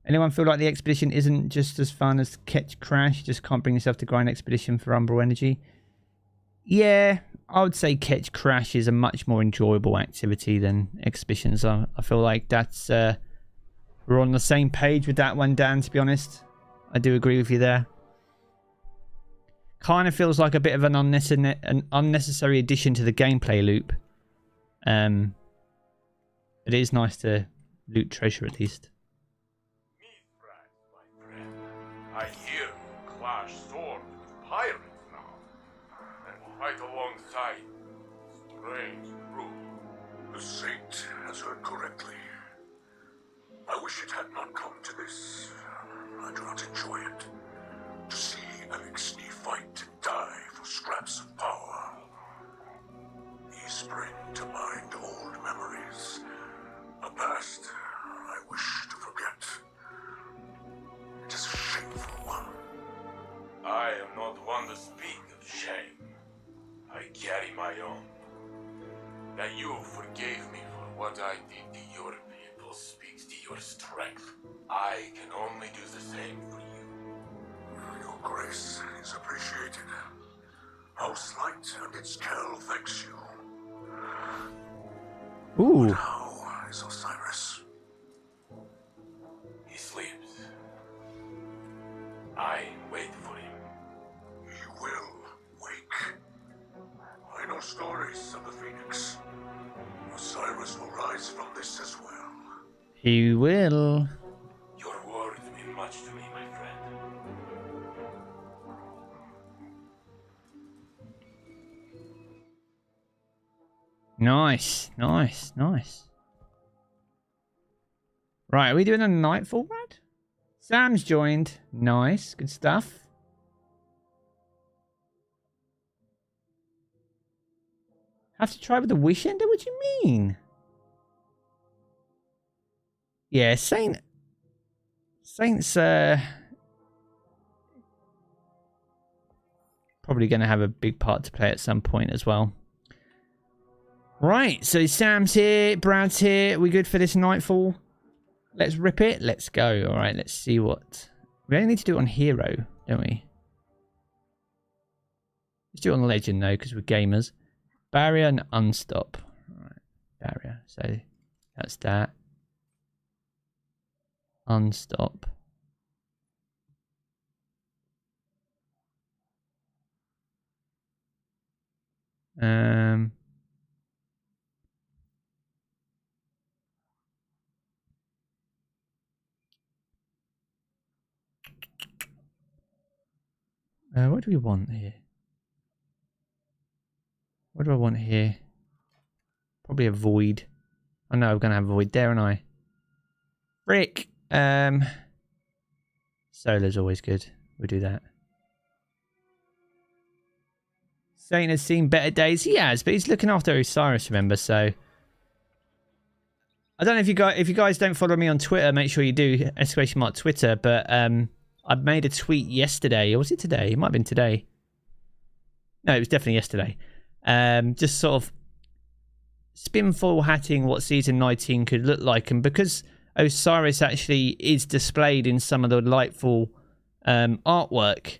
Anyone feel like the expedition isn't just as fun as Catch Crash? You just can't bring yourself to grind expedition for Umbral energy? Yeah, I would say Catch Crash is a much more enjoyable activity than expeditions. I feel like that's we're on the same page with that one, Dan, to be honest. I do agree with you there. Kind of feels like a bit of an unnecessary addition to the gameplay loop. But it is nice to loot treasure at least. I hear you clash swords with pirates now, and fight alongside strange rule. The Saint has heard correctly. I wish it had not come to this. I do not enjoy it. To see Alex fight and die for scraps of power. These bring to mind old memories. A past I wish to forget. It is a shameful one. I am not one to speak of shame. I carry my own. That you forgave me for what I did to your people speaks to your strength. I can only do the same for you. Your grace is appreciated. House Light and its Kell thanks you. Ooh. But how is Osiris? He sleeps. I wait for him. He will wake. I know stories of the Phoenix. Osiris will rise from this as well. He will. Your words mean much to me, my friend. Nice, nice, nice. Right, are we doing a nightfall rad? Sam's joined. Nice, good stuff. Have to try with the wish ender? What do you mean? Yeah, Saint's probably going to have a big part to play at some point as well. Right, so Sam's here, Brad's here. Are we good for this nightfall? Let's rip it. Let's go. All right, let's see what... We only need to do it on hero, don't we? Let's do it on legend, though, because we're gamers. Barrier and unstop. All right, barrier. So that's that. Unstop. What do we want here? What do I want here? Probably a void. I know I'm gonna have a void there, aren't I? Frick. Solar's always good. We'll do that. Saint has seen better days. He has, but he's looking after Osiris, remember? So I don't know if you guys don't follow me on Twitter, make sure you do. ! Twitter. But I made a tweet yesterday, or was it today? It might have been today. No, it was definitely yesterday. Just sort of spinful hatting what season 19 could look like, and because Osiris actually is displayed in some of the Lightfall artwork,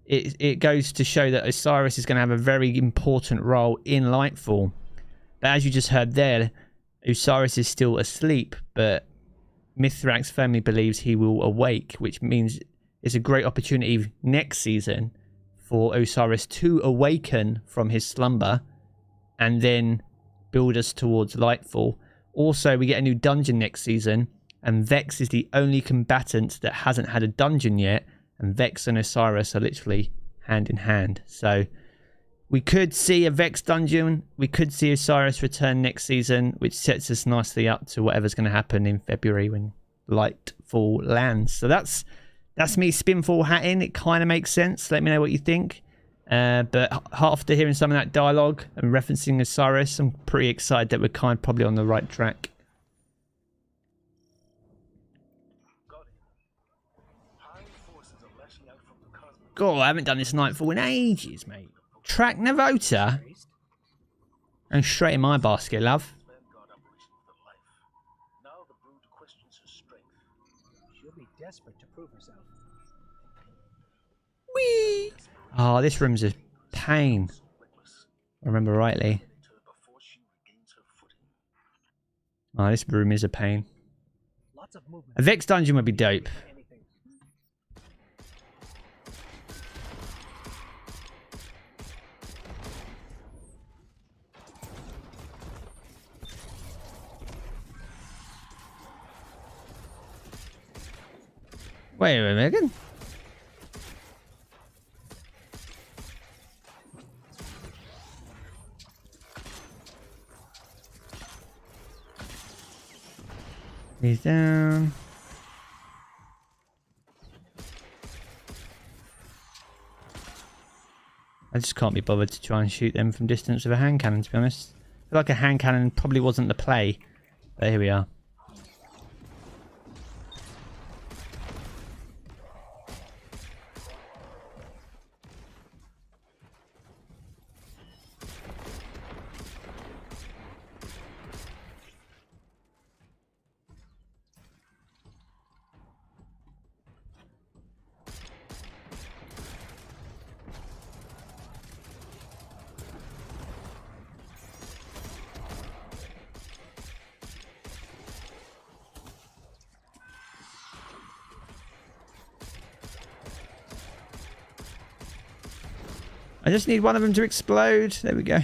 it goes to show that Osiris is going to have a very important role in Lightfall. But as you just heard there, Osiris is still asleep, but Mithrax firmly believes he will awake, which means it's a great opportunity next season for Osiris to awaken from his slumber and then build us towards Lightfall. Also, we get a new dungeon next season, and Vex is the only combatant that hasn't had a dungeon yet, and Vex and Osiris are literally hand in hand. So we could see a Vex dungeon, we could see Osiris return next season, which sets us nicely up to whatever's going to happen in February when Lightfall lands. So that's me spinful hatting. It kind of makes sense. Let me know what you think. But after hearing some of that dialogue and referencing Osiris, I'm pretty excited that we're kind of probably on the right track. God, I haven't done this Nightfall in ages, mate. Track Navota. And straight in my basket, love. She'll be desperate to prove herself. Whee! Oh, this room's a pain. If I remember rightly. Oh, this room is a pain. A Vex dungeon would be dope. Wait a minute again. He's down. I just can't be bothered to try and shoot them from distance with a hand cannon, to be honest. I feel like a hand cannon probably wasn't the play. But here we are. I just need one of them to explode. There we go.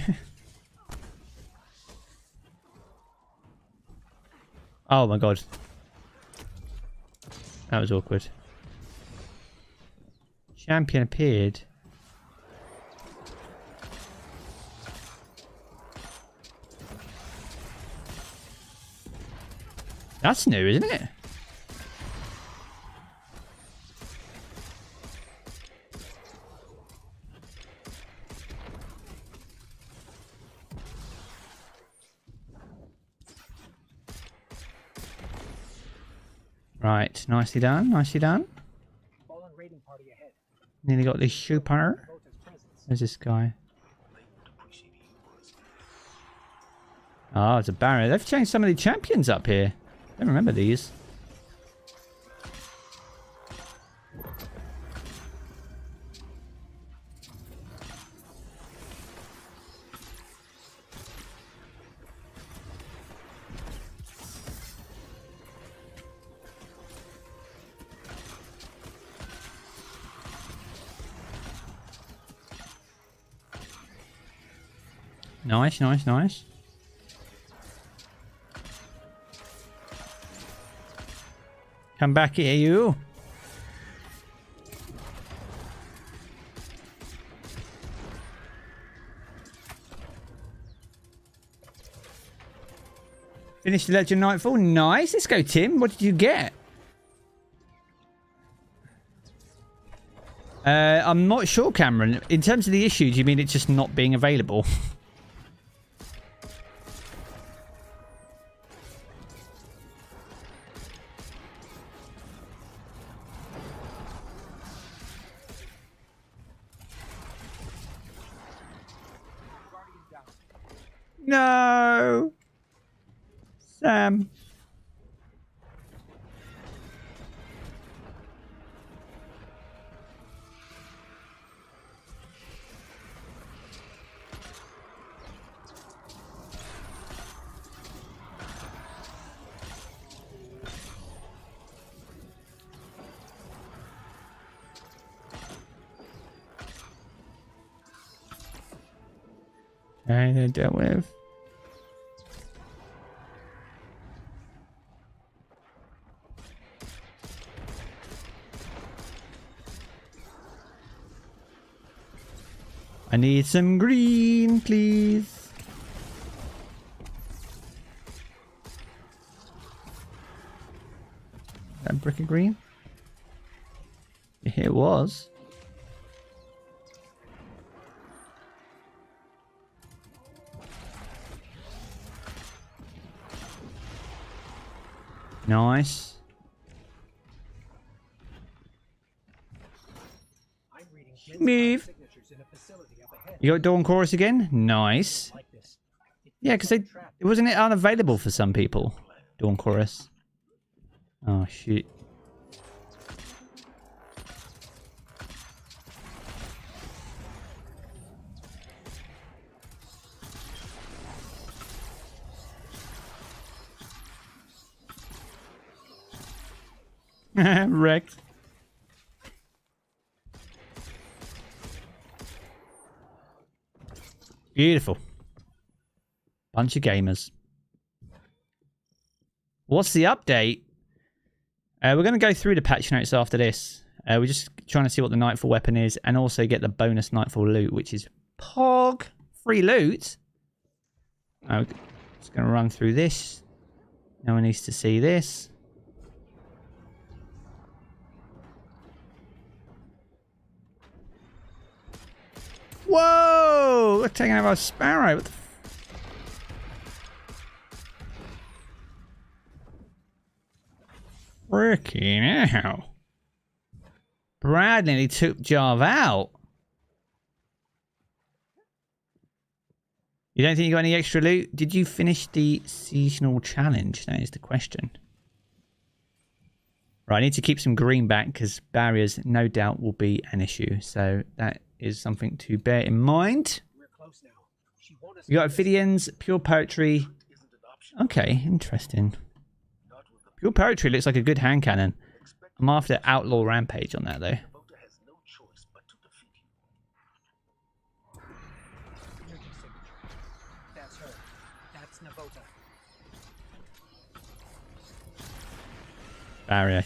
Oh my god. That was awkward. Champion appeared. That's new, isn't it? Right, nicely done, nicely done. Fallen raiding party ahead. Nearly got this super. Rota's presence. Where's this guy? Oh, it's a barrier. They've changed some of the champions up here. I don't remember these. Nice, nice, nice. Come back here, you. Finish the Legend Nightfall. Nice. Let's go, Tim. What did you get? I'm not sure, Cameron. In terms of the issue, do you mean it's just not being available? No, Sam. Okay, they're dealt with. I need some green, please. That brick of green? It was. Nice. I'm reading Move. signatures in a facility up ahead. You got Dawn Chorus again? Nice. Like this. Yeah, because it wasn't it unavailable for some people. Dawn Chorus. Oh shit. Wrecked. Beautiful. Bunch of gamers. What's the update? We're going to go through the patch notes after this. We're just trying to see what the Nightfall weapon is and also get the bonus Nightfall loot, which is POG. Free loot. I'm just going to run through this. No one needs to see this. Whoa! We're taking over a sparrow. What the freaking hell. Brad nearly took Jarv out. You don't think you got any extra loot? Did you finish the seasonal challenge? That is the question. Right, I need to keep some green back because barriers no doubt will be an issue. So that is something to bear in mind. We're close now. She won't You got Ophidians, Pure Poetry. Okay, interesting. Pure Poetry looks like a good hand cannon. I'm after Outlaw Rampage on that though. energy signature. That's her. That's Navota. Barrier.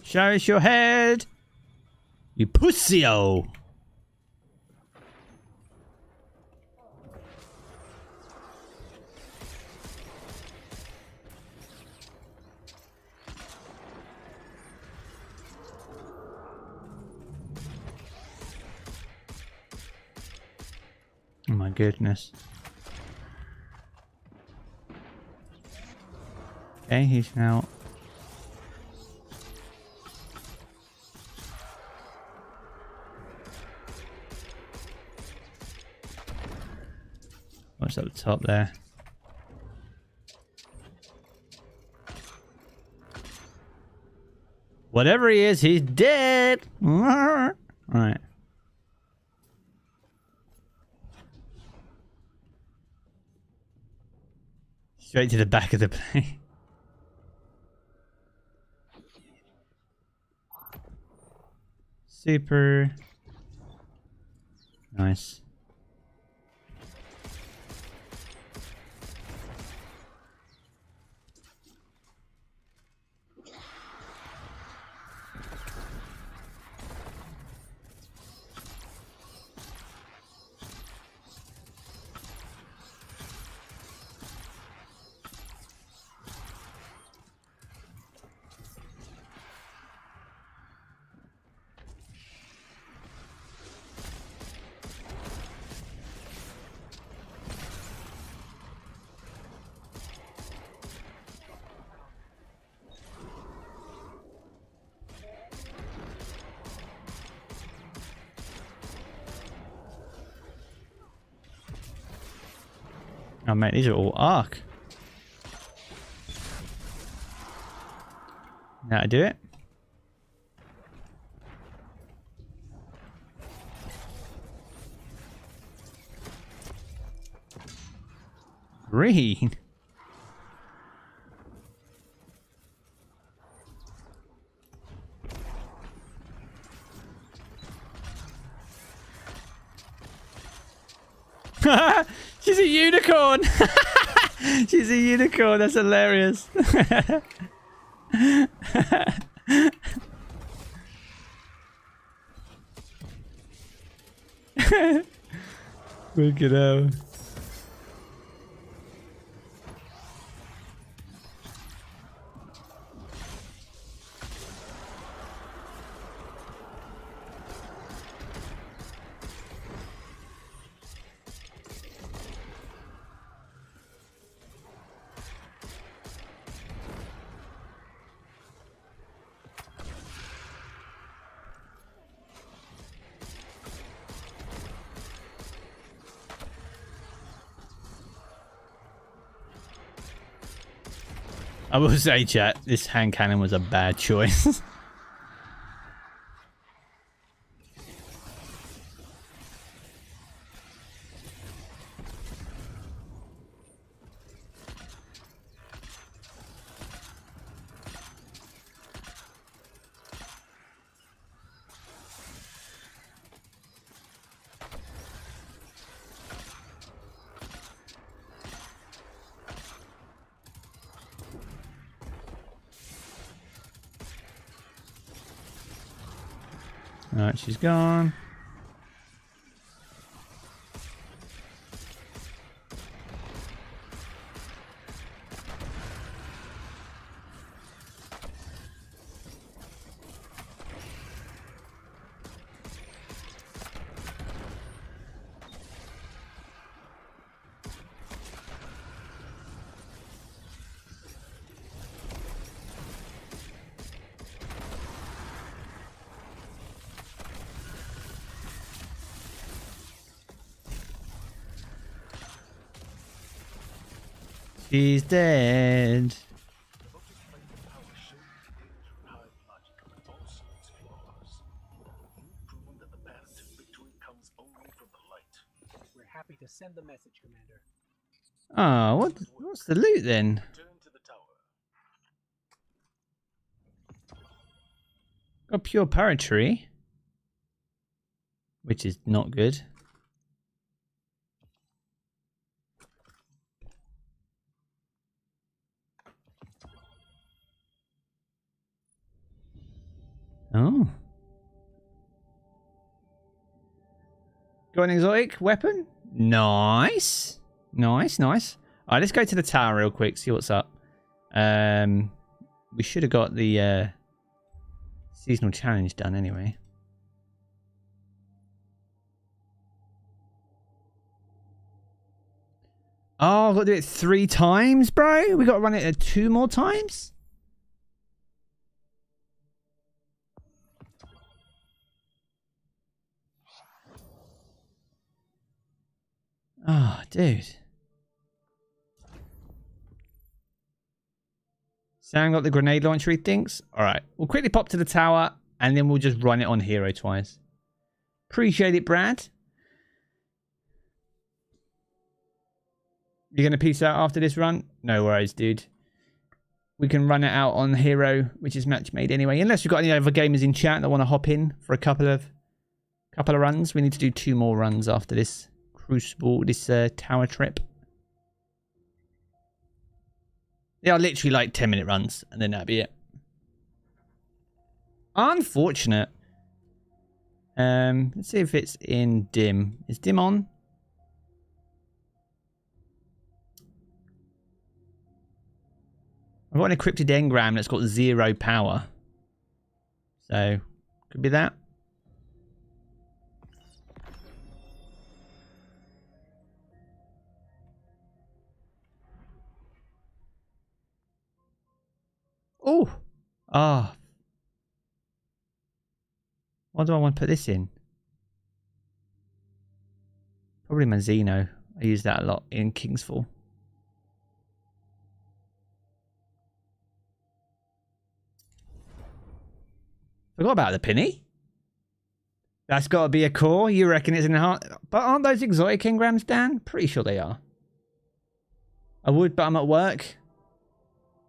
Show us your head, you pussy-o. Oh my goodness. Okay, he's now... What's up the top there? Whatever he is, he's dead! Alright. Straight to the back of the plane. Super. Nice. Oh mate, these are all arc. Now I do it. Green. She's a unicorn. She's a unicorn. That's hilarious. Look at her. I will say, chat, this hand cannon was a bad choice. Alright, she's gone. She's dead. We're happy to send the message, Commander. Oh, what's the loot then? Got pure poetry, which is not good. Oh. Got an exotic weapon? Nice. Nice, nice. Alright, let's go to the tower real quick, see what's up. We should have got the seasonal challenge done anyway. Oh, I've got to do it 3 times, bro? We got to run it 2 more times? Oh, dude. Sam got the grenade launcher, he thinks. Alright, we'll quickly pop to the tower and then we'll just run it on hero twice. Appreciate it, Brad. You're going to peace out after this run? No worries, dude. We can run it out on hero, which is match made anyway. Unless we've got any other gamers in chat that want to hop in for a couple of runs. We need to do 2 more runs after this crucible, this tower trip. They are literally like 10-minute runs, and then that'll be it. Unfortunate. Let's see if it's in dim. Is dim on? I've got an encrypted engram that's got 0 power. So, could be that. Oh! Ah. Why do I want to put this in? Probably Manzino. I use that a lot in Kingsfall. Forgot about the penny. That's got to be a core. You reckon it's in the heart? But aren't those exotic engrams, Dan? Pretty sure they are. I would, but I'm at work.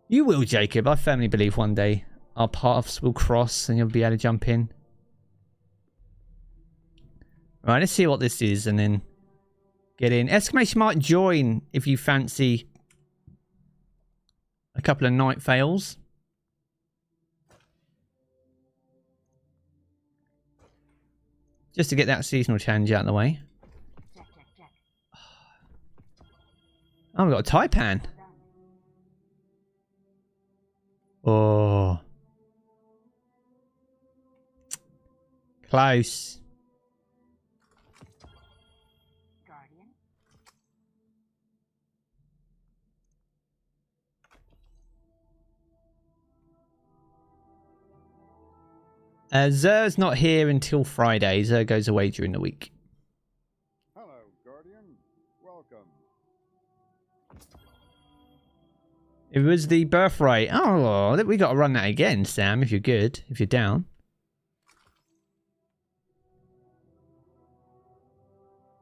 You will, Jacob. I firmly believe one day our paths will cross and you'll be able to jump in. Right, let's see what this is and then get in. Exclamation mark join if you fancy a couple of night fails. Just to get that seasonal challenge out of the way. Oh, we've got a Taipan. Oh. Close. Zer's not here until Friday. Zer goes away during the week. Hello, Guardian. Welcome. It was the birthright. Oh, we got to run that again, Sam, if you're good. If you're down.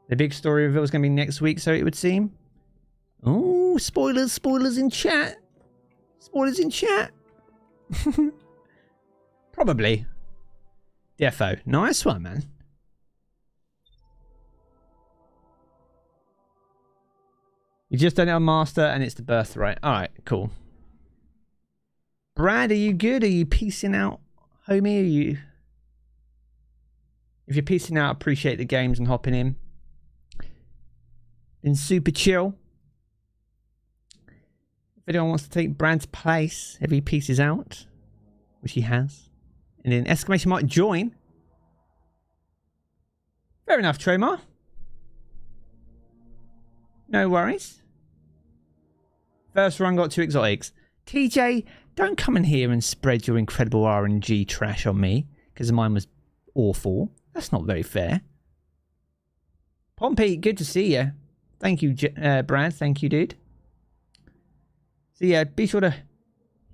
The big story reveal is going to be next week, so it would seem. Oh, spoilers, spoilers in chat. Spoilers in chat. Probably. Defo. Nice one, man. You just don't have a master and it's the birthright. Alright, cool. Brad, are you good? Are you peacing out, homie? Are you... If you're piecing out, appreciate the games and hopping in. Been super chill. If anyone wants to take Brad's place, if he pieces out, which he has, and then exclamation mark join. Fair enough, Tromar. No worries. First run got 2 exotics. TJ, don't come in here and spread your incredible RNG trash on me, because mine was awful. That's not very fair. Pompey, good to see you. Thank you, Brad. Thank you, dude. So yeah, be sure to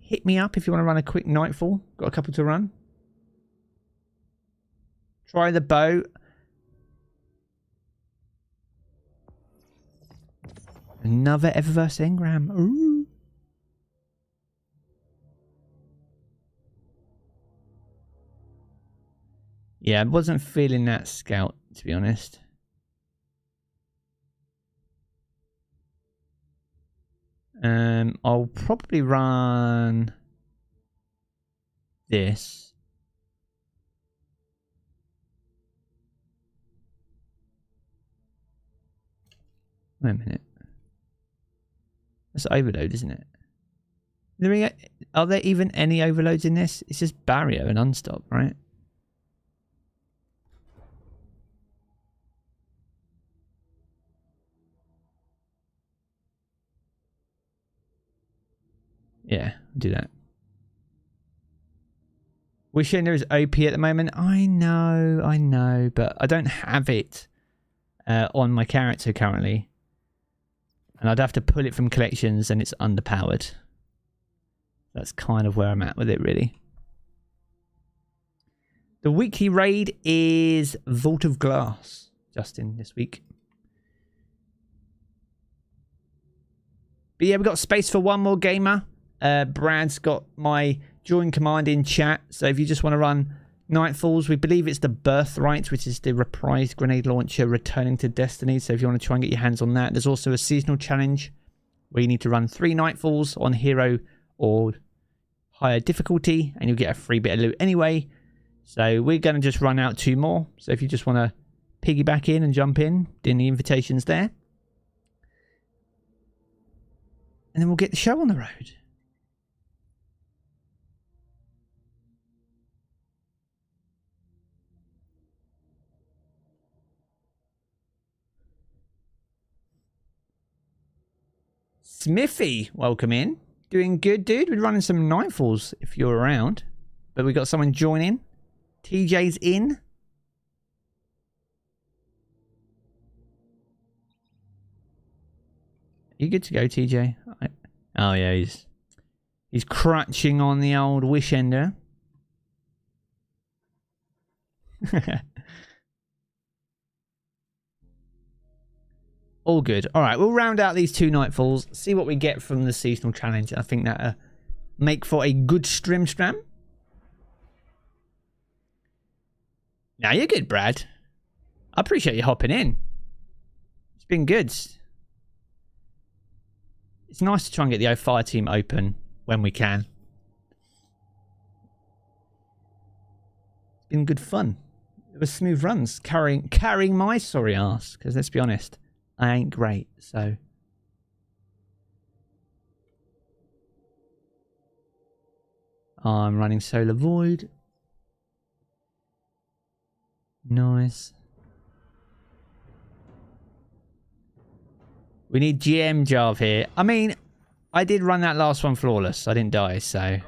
hit me up if you want to run a quick Nightfall. Got a couple to run. Try the bow. Another Eververse engram. Ooh. Yeah, I wasn't feeling that scout, to be honest. I'll probably run this. Wait a minute. That's overload, isn't it? Are there even any overloads in this? It's just barrier and unstop, right? Yeah, do that. Wishing there is OP at the moment. I know, but I don't have it on my character currently. And I'd have to pull it from collections and it's underpowered. That's kind of where I'm at with it, really. The weekly raid is Vault of Glass, Justin, this week. But yeah, we've got space for one more gamer. Brad's got my join command in chat. So if you just want to run Nightfalls, we believe it's the Birthright, which is the reprised grenade launcher returning to Destiny. So if you want to try and get your hands on that, there's also a seasonal challenge where you need to run 3 Nightfalls on hero or higher difficulty, and you'll get a free bit of loot anyway. So we're going to just run out 2 more. So if you just want to piggyback in and jump in, then the invitation's there. And then we'll get the show on the road. Smithy, welcome in. Doing good, dude. We're running some Nightfalls if you're around. But we got someone joining. TJ's in. You good to go, TJ? Oh yeah, he's crutching on the old wish ender. All good. All right, we'll round out these 2 Nightfalls, see what we get from the seasonal challenge. I think that'll make for a good stram. Now you're good, Brad. I appreciate you hopping in. It's been good. It's nice to try and get the fire team open when we can. It's been good fun. It was smooth runs, carrying my sorry ass, because let's be honest, I ain't great, so. I'm running Solar Void. Nice. We need GM Jarv here. I mean, I did run that last one flawless. I didn't die, so.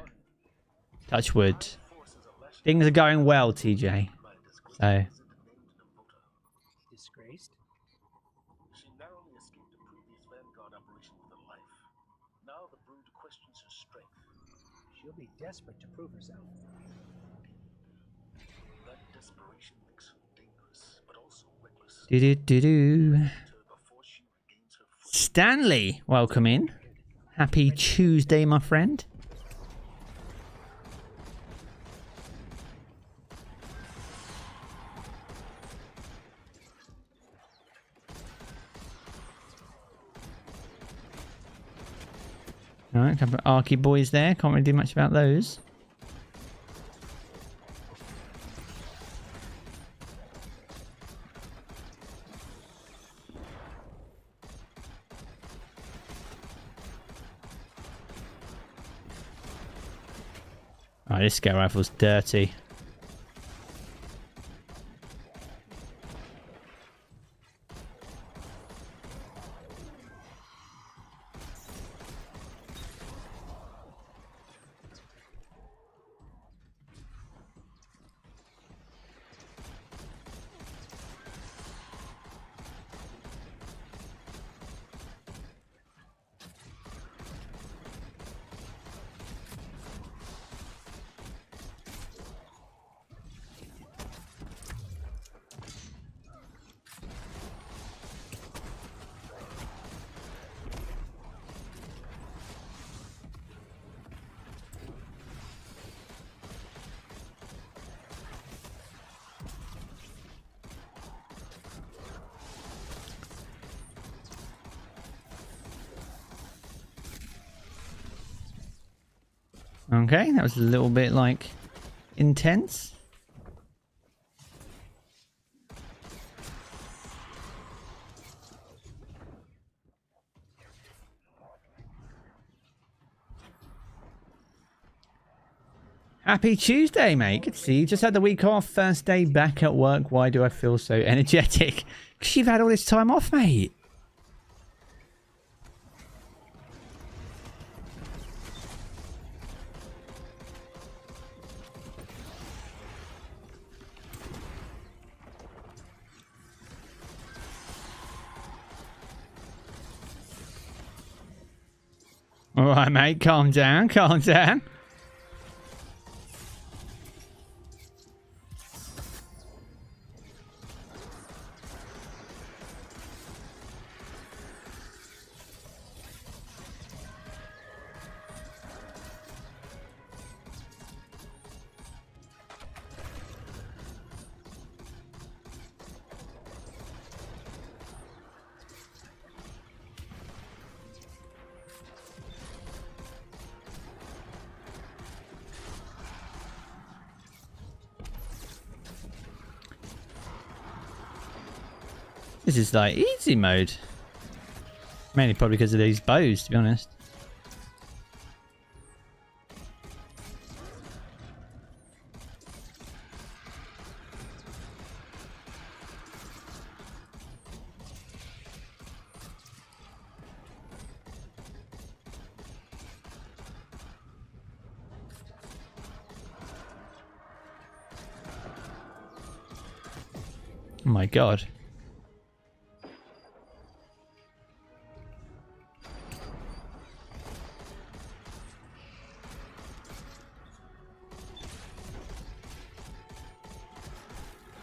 Touch wood. Things are going well, TJ. So. Disgraced? She narrowly escaped a previous Vanguard operation with her life. Now the brood questions her strength. She'll be desperate to prove herself. That desperation makes her dangerous, but also reckless. Stanley, welcome in. Happy Tuesday, my friend. Alright, a couple of Arky boys there. Can't really do much about those. Oh, this scale rifle's dirty. Okay, that was a little bit, like, intense. Happy Tuesday, mate. Good to see you. Just had the week off. First day back at work. Why do I feel so energetic? Because you've had all this time off, mate. All right, mate. Calm down. Calm down. This is like easy mode. Mainly probably because of these bows, to be honest. Oh my god.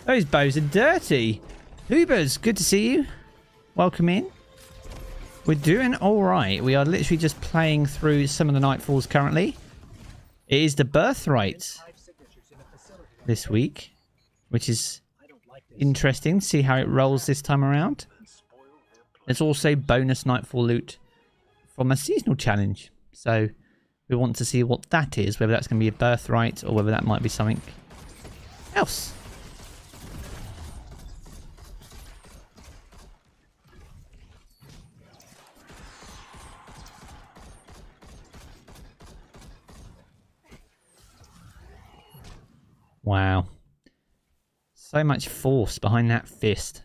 Those bows are dirty. Hoobers, good to see you. Welcome in. We're doing alright. We are literally just playing through some of the Nightfalls currently. It is the Birthright this week, which is interesting to see how it rolls this time around. There's also bonus Nightfall loot from a seasonal challenge. So we want to see what that is, whether that's going to be a Birthright or whether that might be something else. Wow. So much force behind that fist.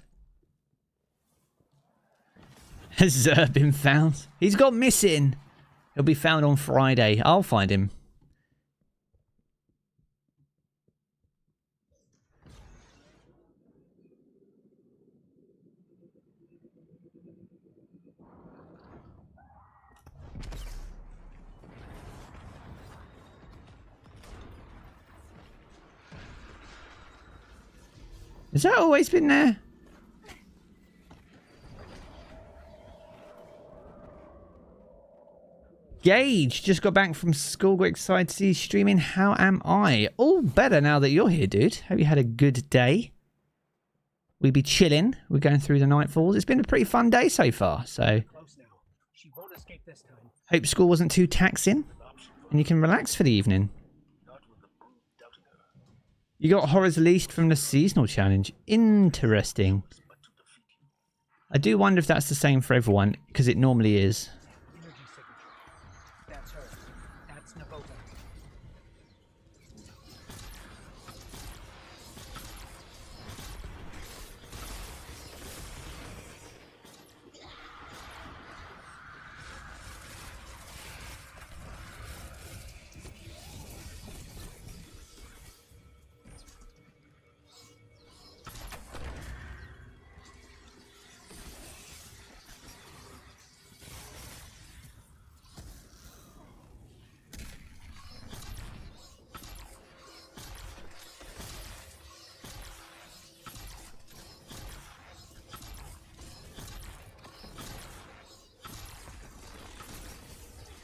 Has Zer been found? He's got missing. He'll be found on Friday. I'll find him. Has that always been there? Gage just got back from school. Got excited to see you streaming. How am I? All better now that you're here, dude. Hope you had a good day. We'll be chilling. We're going through the Nightfalls. It's been a pretty fun day so far. So hope school wasn't too taxing and you can relax for the evening. You got horrors released from the seasonal challenge. Interesting. I do wonder if that's the same for everyone, because it normally is. That's her. That's Navota.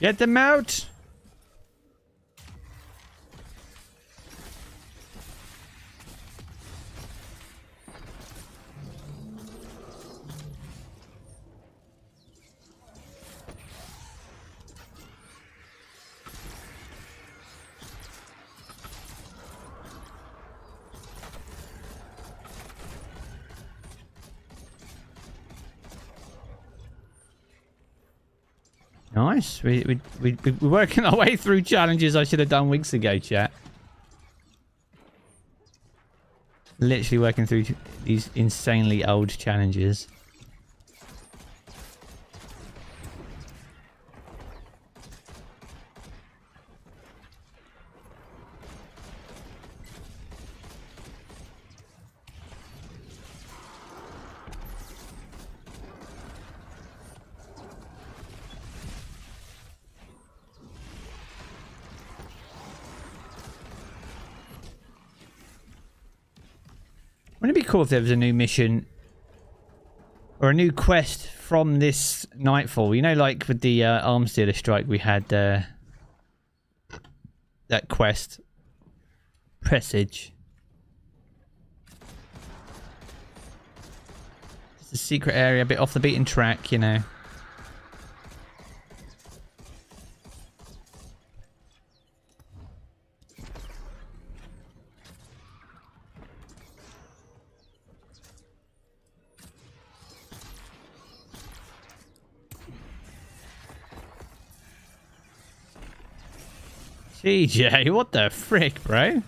Get them out! Nice. We're working our way through challenges I should have done weeks ago, chat. Literally working through these insanely old challenges. Wouldn't it be cool if there was a new mission or a new quest from this Nightfall? You know, like with the arms dealer strike, we had that quest. Presage. It's a secret area, a bit off the beaten track, you know. TJ, what the frick, bro?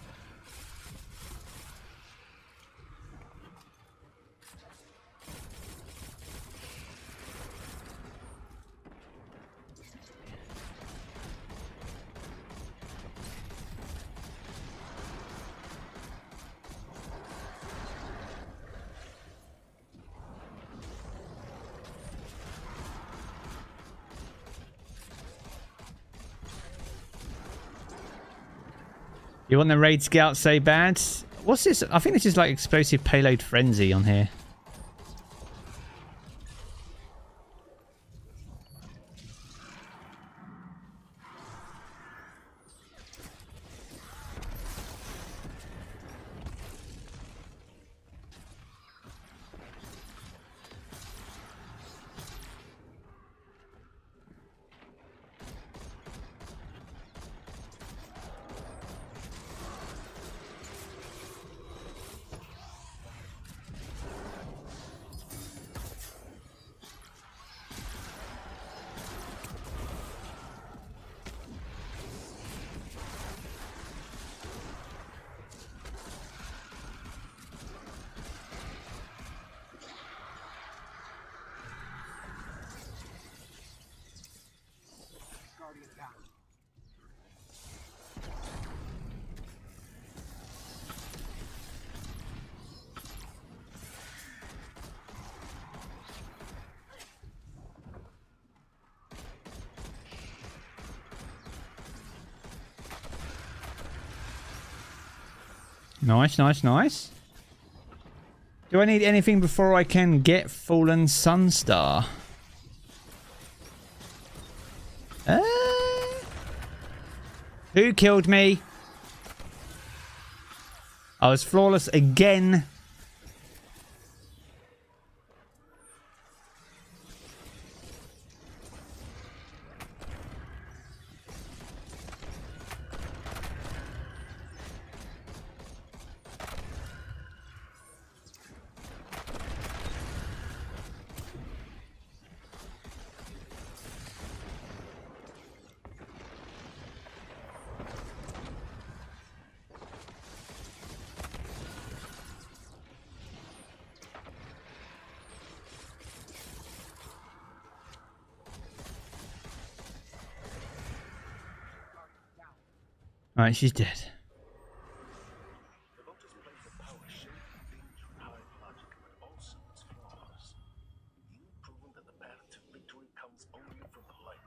You want the raid scout so bad? What's this? I think this is like explosive payload frenzy on here. Guardian down. Nice, nice, nice. Do I need anything before I can get Fallen Sunstar? Who killed me? I was flawless again. Alright, she's dead. The Voters play the power shape through high logic, but also its flaws. You've proven that the path to victory comes only from the light.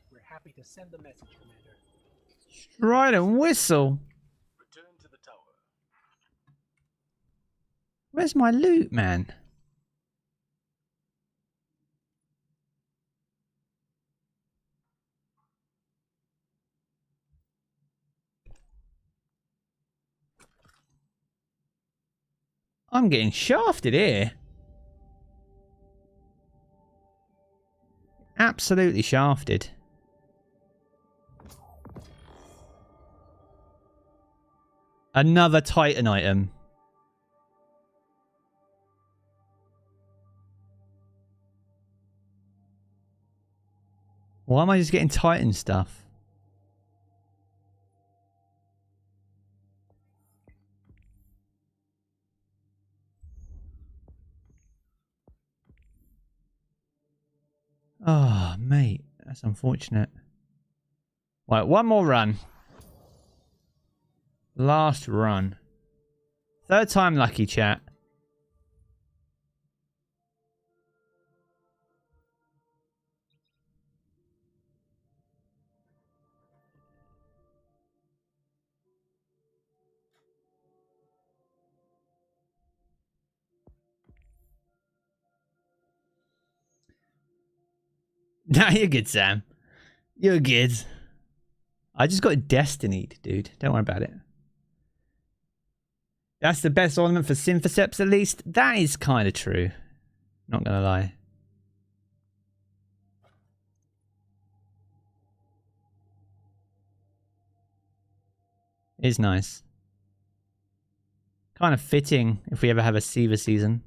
We're happy to send the message, Commander. Right and whistle. Return to the tower. Where's my loot, man? I'm getting shafted here. Absolutely shafted. Another Titan item. Why am I just getting Titan stuff? Oh, mate. That's unfortunate. Right, one more run. Last run. Third time lucky, chat. Nah, you're good, Sam. You're good. I just got destinied, dude. Don't worry about it. That's the best ornament for Synthoceps, at least. That is kind of true. Not gonna lie. It is nice. Kind of fitting if we ever have a Siva season.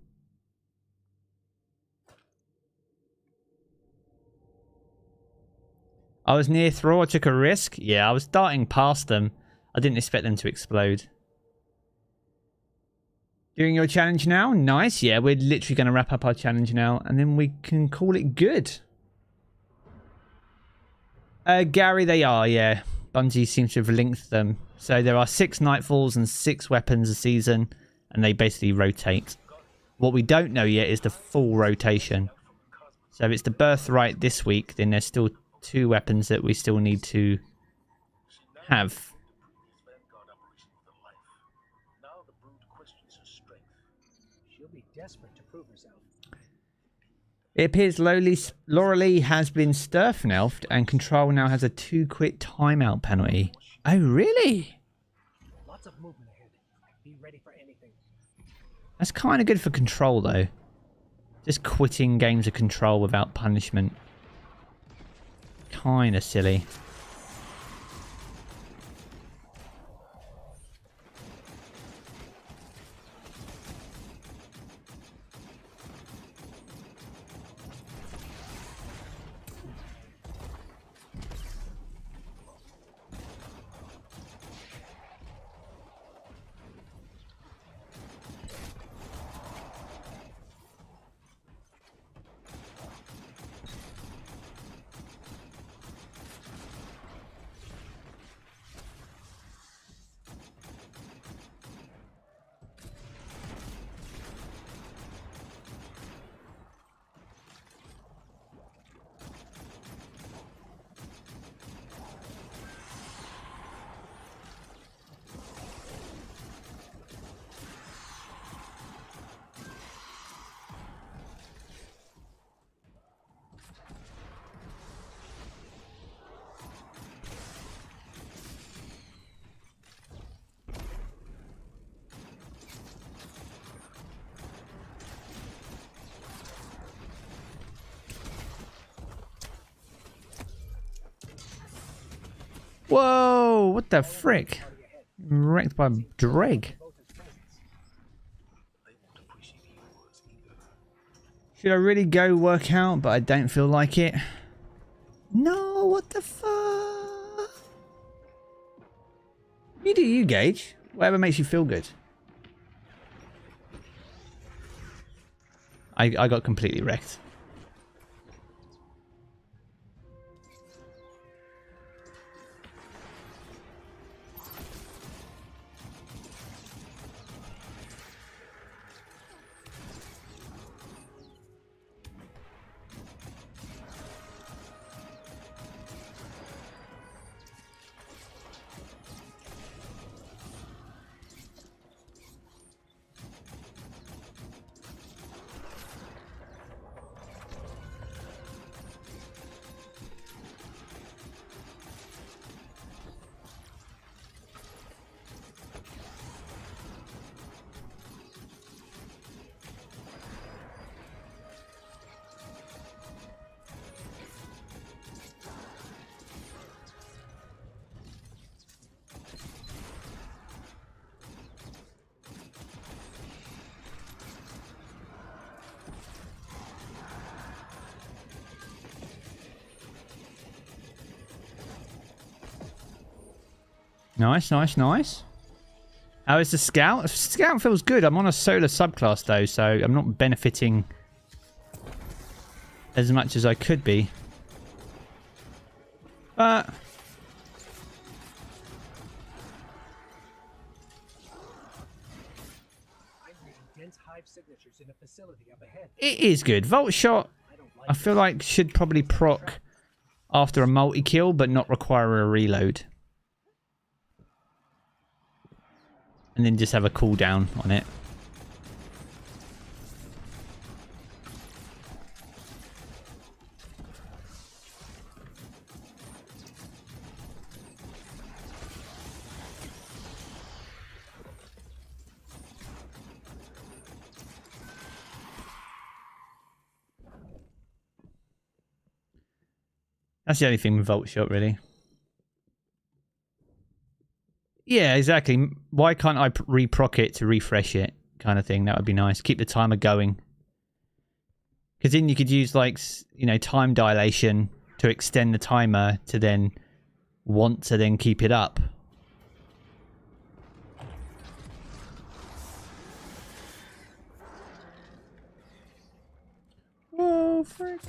I was near Thor, I took a risk. Yeah, I was darting past them. I didn't expect them to explode. Doing your challenge now? Nice. Yeah, we're literally going to wrap up our challenge now, and then we can call it good. Gary, they are, yeah. Bungie seems to have linked them. So there are 6 Nightfalls and 6 weapons a season, and they basically rotate. What we don't know yet is the full rotation. So if it's the Birthright this week, then there's still 2 weapons that we still need to have. She'll be desperate to prove herself. It appears Loralee has been sturf-nerfed and Control now has a 2-quit timeout penalty. Oh, really? Lots of movement ahead. Be ready for anything. That's kind of good for Control, though. Just quitting games of Control without punishment. Kind of silly. Whoa, what the frick? Wrecked by Dreg. Should I really go work out, but I don't feel like it? No, what the fuck? You do you, Gage. Whatever makes you feel good. I got completely wrecked. Nice, nice, nice. How is the scout? Scout feels good. I'm on a solar subclass though, so I'm not benefiting as much as I could be. But signatures in a facility up ahead. it is good. Volt shot, I feel like should probably proc after a multi-kill, but not require a reload. And then just have a cooldown on it. That's the only thing with Volt Shot, really. Yeah, exactly. Why can't I reproc it to refresh it, kind of thing? That would be nice. Keep the timer going. Because then you could use, like, you know, time dilation to extend the timer to then want to then keep it up. Oh, frick.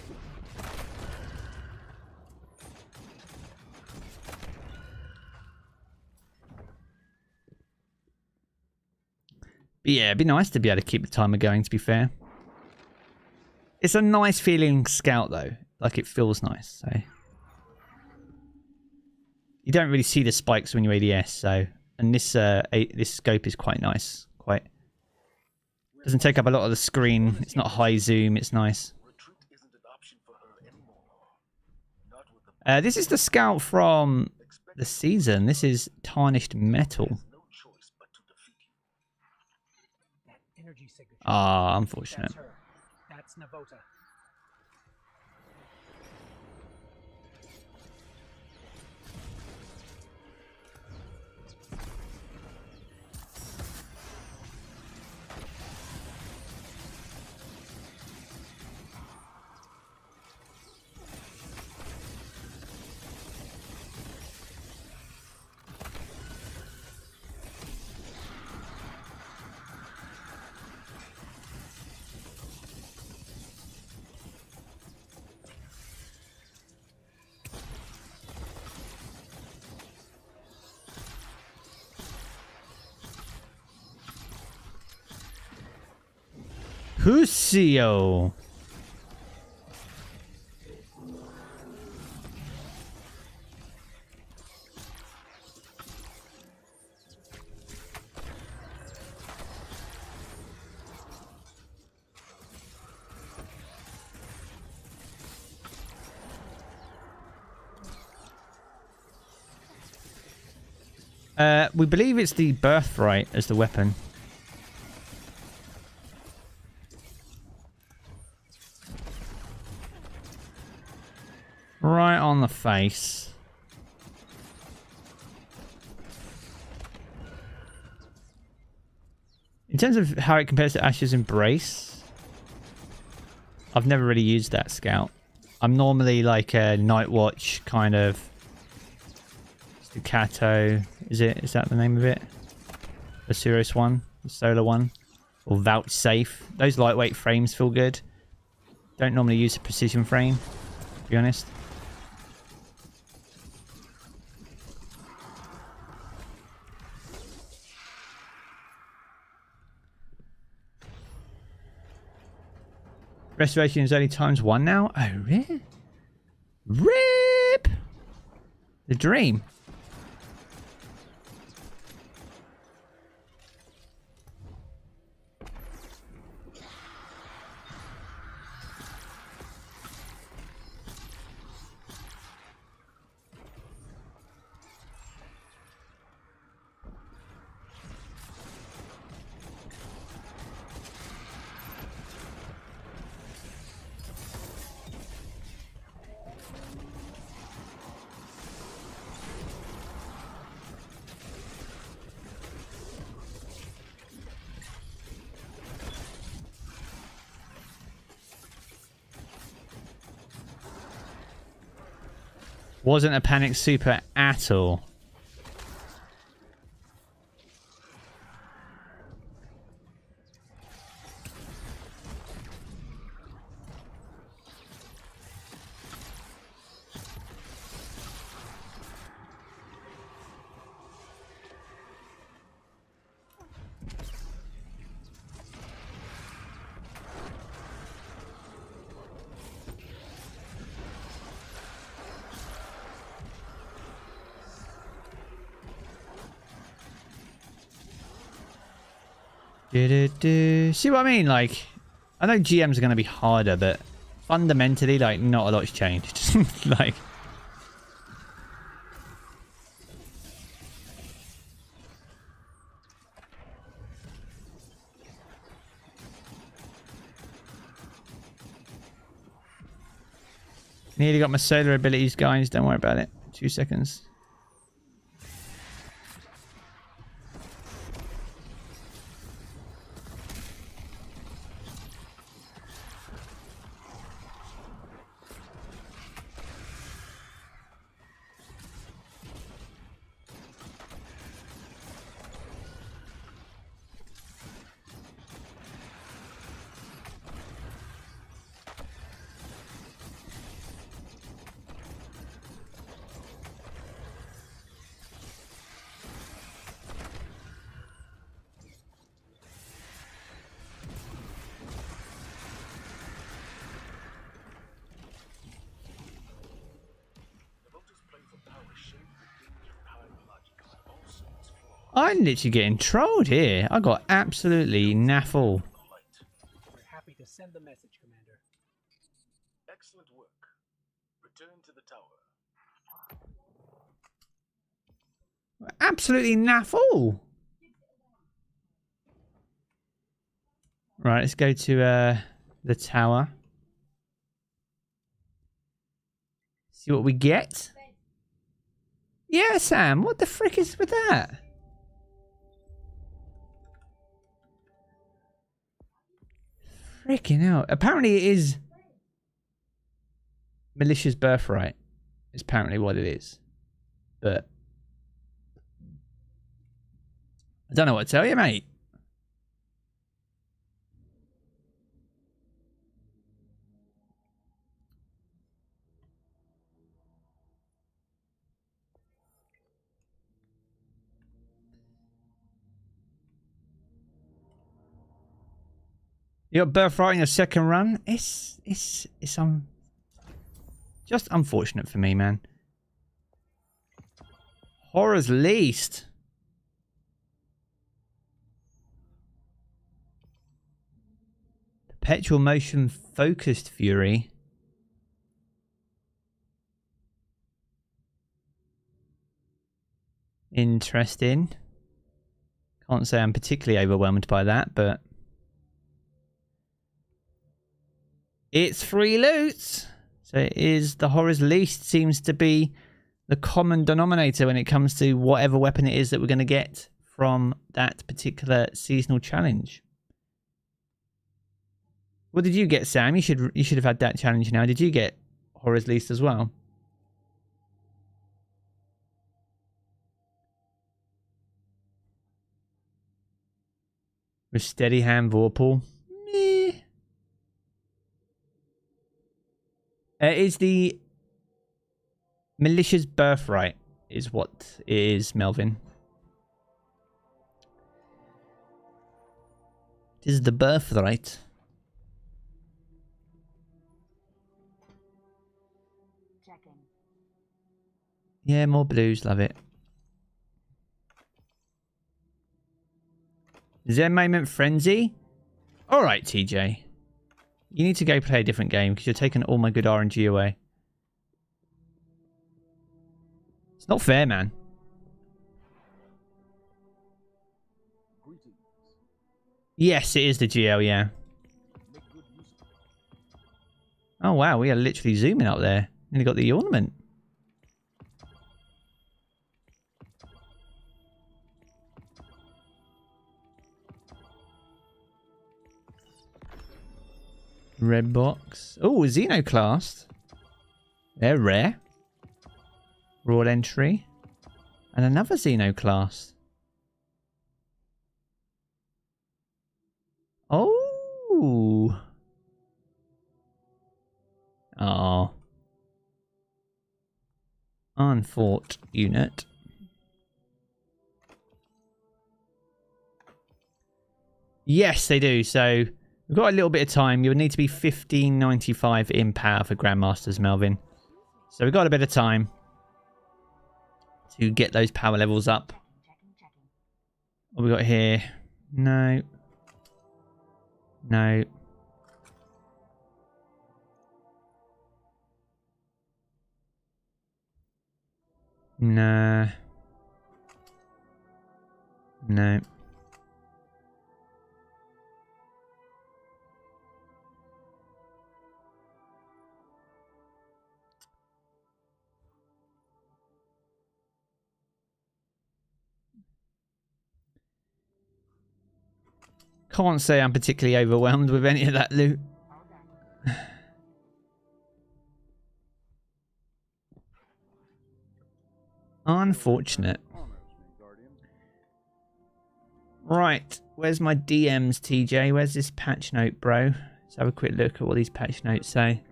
But yeah, it'd be nice to be able to keep the timer going, to be fair. It's a nice feeling scout, though. Like, it feels nice, so. You don't really see the spikes when you ADS, so. And this this scope is quite nice. Quite. Doesn't take up a lot of the screen. It's not high zoom. It's nice. This is the scout from the season. This is Tarnished Metal. Ah, unfortunate. That's Navota. Husio. We believe it's the birthright as the weapon. Right on the face. In terms of how it compares to Ash's Embrace, I've never really used that scout. I'm normally like a Night Watch kind of staccato. Is that the name of it? The Sirius one, the solar one, or Vouchsafe. Those lightweight frames feel good. Don't normally use a precision frame, to be honest. Restoration is only ×1 now? Oh, really? RIP! The dream. Wasn't a panic super at all. See what I mean? Like, I know GMs are going to be harder, but fundamentally, like, not a lot's changed. Like, nearly got my solar abilities, guys. Don't worry about it. 2 seconds. I'm literally getting trolled here. I got absolutely naffle. We're happy to send the message, Commander. Excellent work. Return to the tower. Absolutely naffle. Right, let's go to the tower. See what we get. Yeah, Sam. What the frick is with that? Freaking hell. Apparently it is malicious birthright. Is apparently what it is. But I don't know what to tell you, mate. You got birthright in your second run. It's just unfortunate for me, man. Horror's least. Perpetual motion focused fury. Interesting. Can't say I'm particularly overwhelmed by that, but it's free loot. So it is the horror's least seems to be the common denominator when it comes to whatever weapon it is that we're going to get from that particular seasonal challenge. What did you get, Sam? You should have had that challenge now. Did you get horror's least as well? With steady hand Vorpal. Meh. Is the malicious birthright is what it is, Melvin. It is the birthright. Checking. Yeah, more blues, love it. Zen Moment Frenzy? Alright, TJ. You need to go play a different game because you're taking all my good RNG away. It's not fair, man. Yes, it is the GL, yeah. Oh, wow. We are literally zooming up there. Nearly got the ornament. Red box. Oh, Xenoclast. They're rare. Raw entry. And another Xenoclast. Oh. Oh. Unfought unit. Yes, they do. So we've got a little bit of time. You'll need to be 1595 in power for Grandmasters, Melvin. So we've got a bit of time to get those power levels up. What we got here? No. No. Nah. No. Can't say I'm particularly overwhelmed with any of that loot. Unfortunate. Right, where's my DMs, TJ? Where's this patch note, bro? Let's have a quick look at what these patch notes say.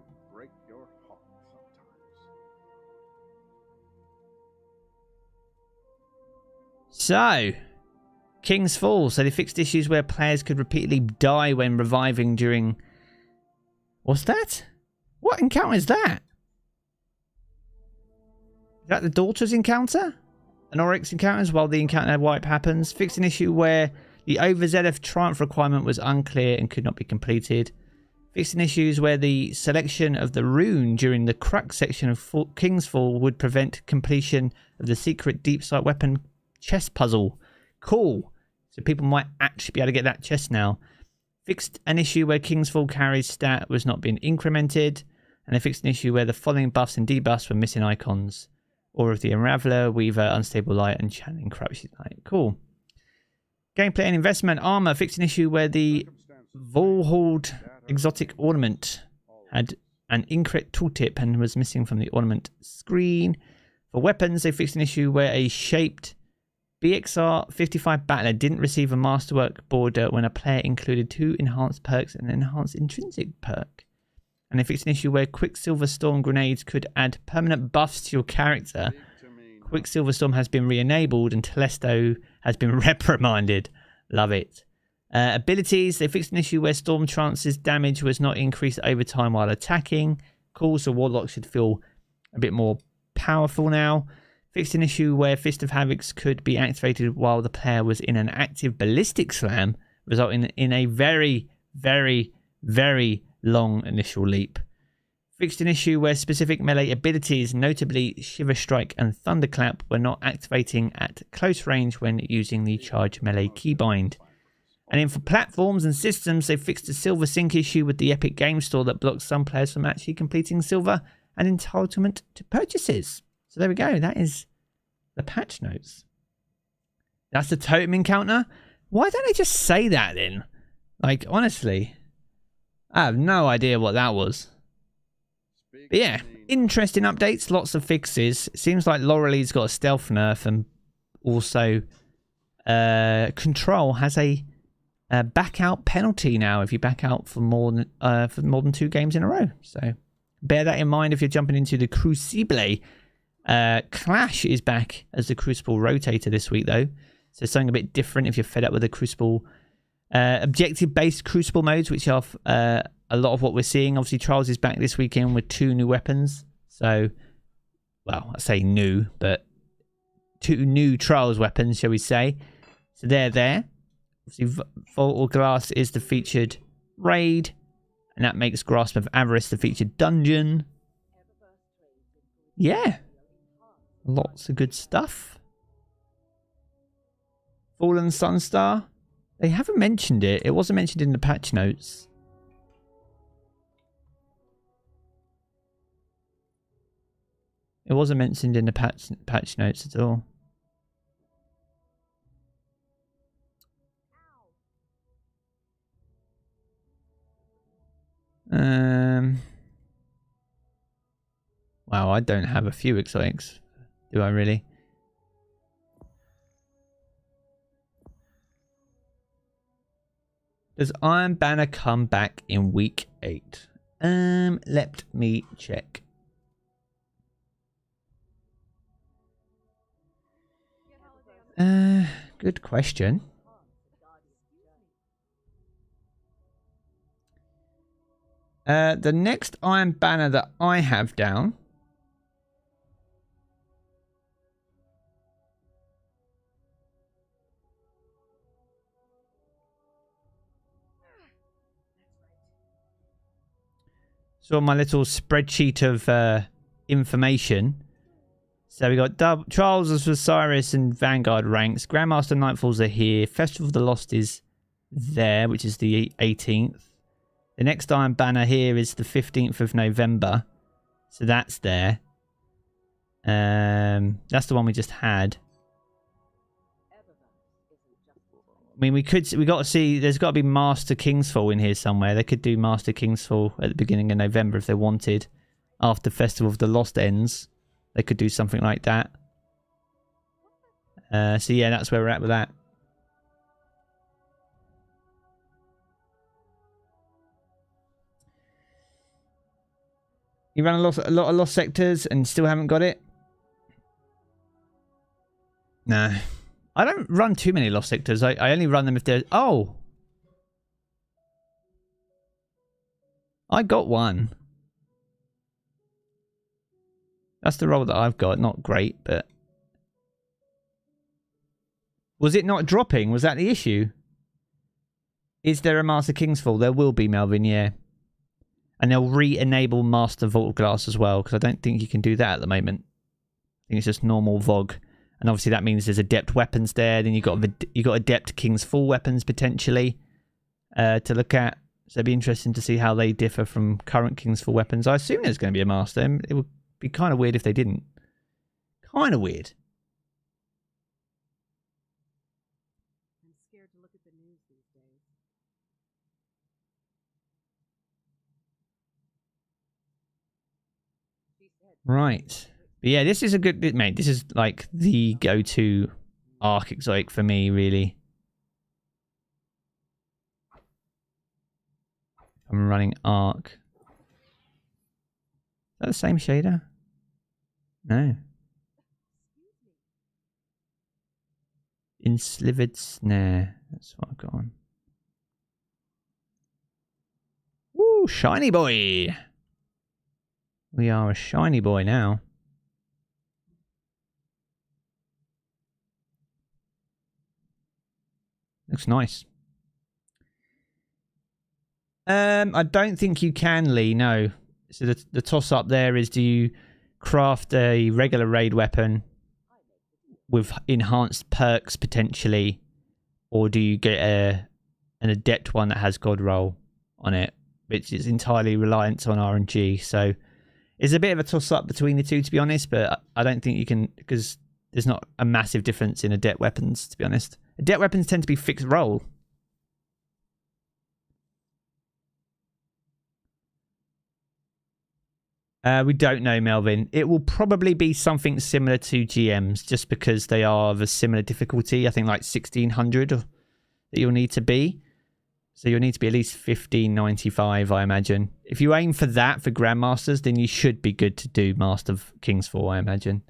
So, King's Fall. So they fixed issues where players could repeatedly die when reviving during... What's that? What encounter is that? Is that the Daughter's encounter? An Oryx encounters while the encounter wipe happens. Fixed an issue where the overzealous Triumph requirement was unclear and could not be completed. Fixed an issues where the selection of the rune during the Crux section of King's Fall would prevent completion of the secret deep sight weapon chest puzzle. Cool. So people might actually be able to get that chest now. Fixed an issue where King's Fall carry's stat was not being incremented. And they fixed an issue where the following buffs and debuffs were missing icons. Or of the Unraveler, Weaver, Unstable Light, and Channeling Corruption Light. Cool. Gameplay and investment. Armor fixed an issue where the Volhold exotic ornament had an incorrect tooltip and was missing from the ornament screen. For weapons, they fixed an issue where a shaped BXR 55 battler didn't receive a masterwork border when a player included 2 enhanced perks and an enhanced intrinsic perk. And they fixed an issue where Quicksilver Storm grenades could add permanent buffs to your character. Quicksilver Storm has been re-enabled and Telesto has been reprimanded. Love it. Abilities, they fixed an issue where Storm Trance's damage was not increased over time while attacking. Cool, so Warlock should feel a bit more powerful now. Fixed an issue where Fist of Havocs could be activated while the player was in an active ballistic slam, resulting in a very, very, very long initial leap. Fixed an issue where specific melee abilities, notably Shiver Strike and Thunderclap, were not activating at close range when using the charge melee keybind. And then for platforms and systems, they fixed a Silver Sync issue with the Epic Game Store that blocks some players from actually completing Silver and entitlement to purchases. So there we go. That is the patch notes. That's the totem encounter. Why don't they just say that then? Like, honestly, I have no idea what that was. But yeah, interesting updates, lots of fixes. It seems like Laurelie's got a stealth nerf, and also Control has a back out penalty now if you back out for more than 2 games in a row. So bear that in mind if you're jumping into the Crucible. Clash is back as the Crucible rotator this week though, so something a bit different if you're fed up with the Crucible objective-based Crucible modes, which are a lot of what we're seeing. Obviously, Trials is back this weekend with 2 new weapons. So, well, I say new, but 2 new Trials weapons, shall we say. So they're there. Obviously, Vault or Glass is the featured raid, and that makes Grasp of Avarice the featured dungeon. Yeah. Lots of good stuff. Fallen Sunstar. They haven't mentioned it. It wasn't mentioned in the patch notes. It wasn't mentioned in the patch notes at all. Wow, I don't have a few exotics. Do I really? Does Iron Banner come back in week 8? Let me check. Good question. The next Iron Banner that I have down So on my little spreadsheet of information. So we got Trials of Osiris and Vanguard ranks. Grandmaster Nightfalls are here. Festival of the Lost is there, which is the 18th. The next Iron Banner here is the 15th of November. So that's there. That's the one we just had. I mean, we got to see, there's got to be Master Kingsfall in here somewhere. They could do Master Kingsfall at the beginning of November if they wanted. After Festival of the Lost ends, they could do something like that. So yeah, that's where we're at with that. You run a lot of Lost Sectors and still haven't got it? No. I don't run too many Lost Sectors. I only run them if there's... Oh! I got one. That's the role that I've got. Not great, but... Was it not dropping? Was that the issue? Is there a Master Kingsfall? There will be, Melvin, yeah. And they'll re-enable Master Vault of Glass as well, because I don't think you can do that at the moment. I think it's just normal VOG. And obviously that means there's adept weapons there. Then you got adept King's Fall weapons potentially to look at. So it'd be interesting to see how they differ from current King's Fall weapons. I assume there's going to be a Master. It would be kind of weird if they didn't. Kind of weird. I'm scared to look at the news these days. Right. But yeah, this is a good bit, mate. This is like the go-to Arc exotic for me, really. I'm running Arc. Is that the same shader? No. Enslivered Snare. That's what I've got on. Woo, shiny boy. We are a shiny boy now. Looks nice. I don't think you can, Lee, no. So the toss-up there is, do you craft a regular raid weapon with enhanced perks, potentially, or do you get an adept one that has God Roll on it, which is entirely reliant on RNG, so it's a bit of a toss-up between the two, to be honest, but I don't think you can, because there's not a massive difference in adept weapons, to be honest. Adept weapons tend to be fixed roll. We don't know, Melvin. It will probably be something similar to GMs, just because they are of a similar difficulty. I think like 1600 that you'll need to be. So you'll need to be at least 1595, I imagine. If you aim for that for Grandmasters, then you should be good to do Master of King's Fall, I imagine.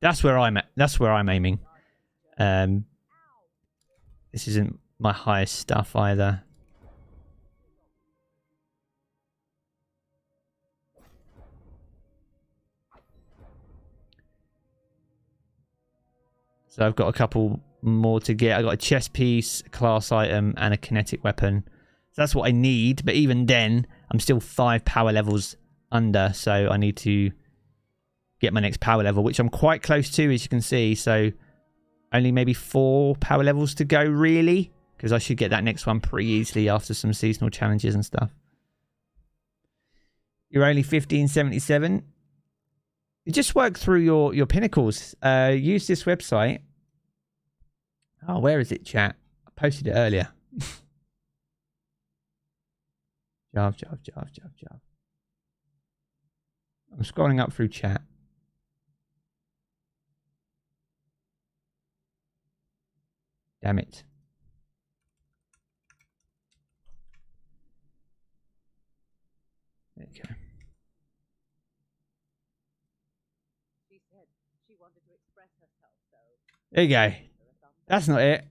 That's where I'm at. That's where I'm aiming. This isn't my highest stuff either. So I've got a couple more to get. I got a chest piece, a class item, and a kinetic weapon. So that's what I need. But even then, I'm still 5 power levels under. So I need to get my next power level, which I'm quite close to, as you can see. So only maybe 4 power levels to go, really. Because I should get that next one pretty easily after some seasonal challenges and stuff. You're only 1577. You just work through your pinnacles. Use this website. Oh, where is it, chat? I posted it earlier. Jarv. I'm scrolling up through chat. Damn it. There you go. There you go. That's not it.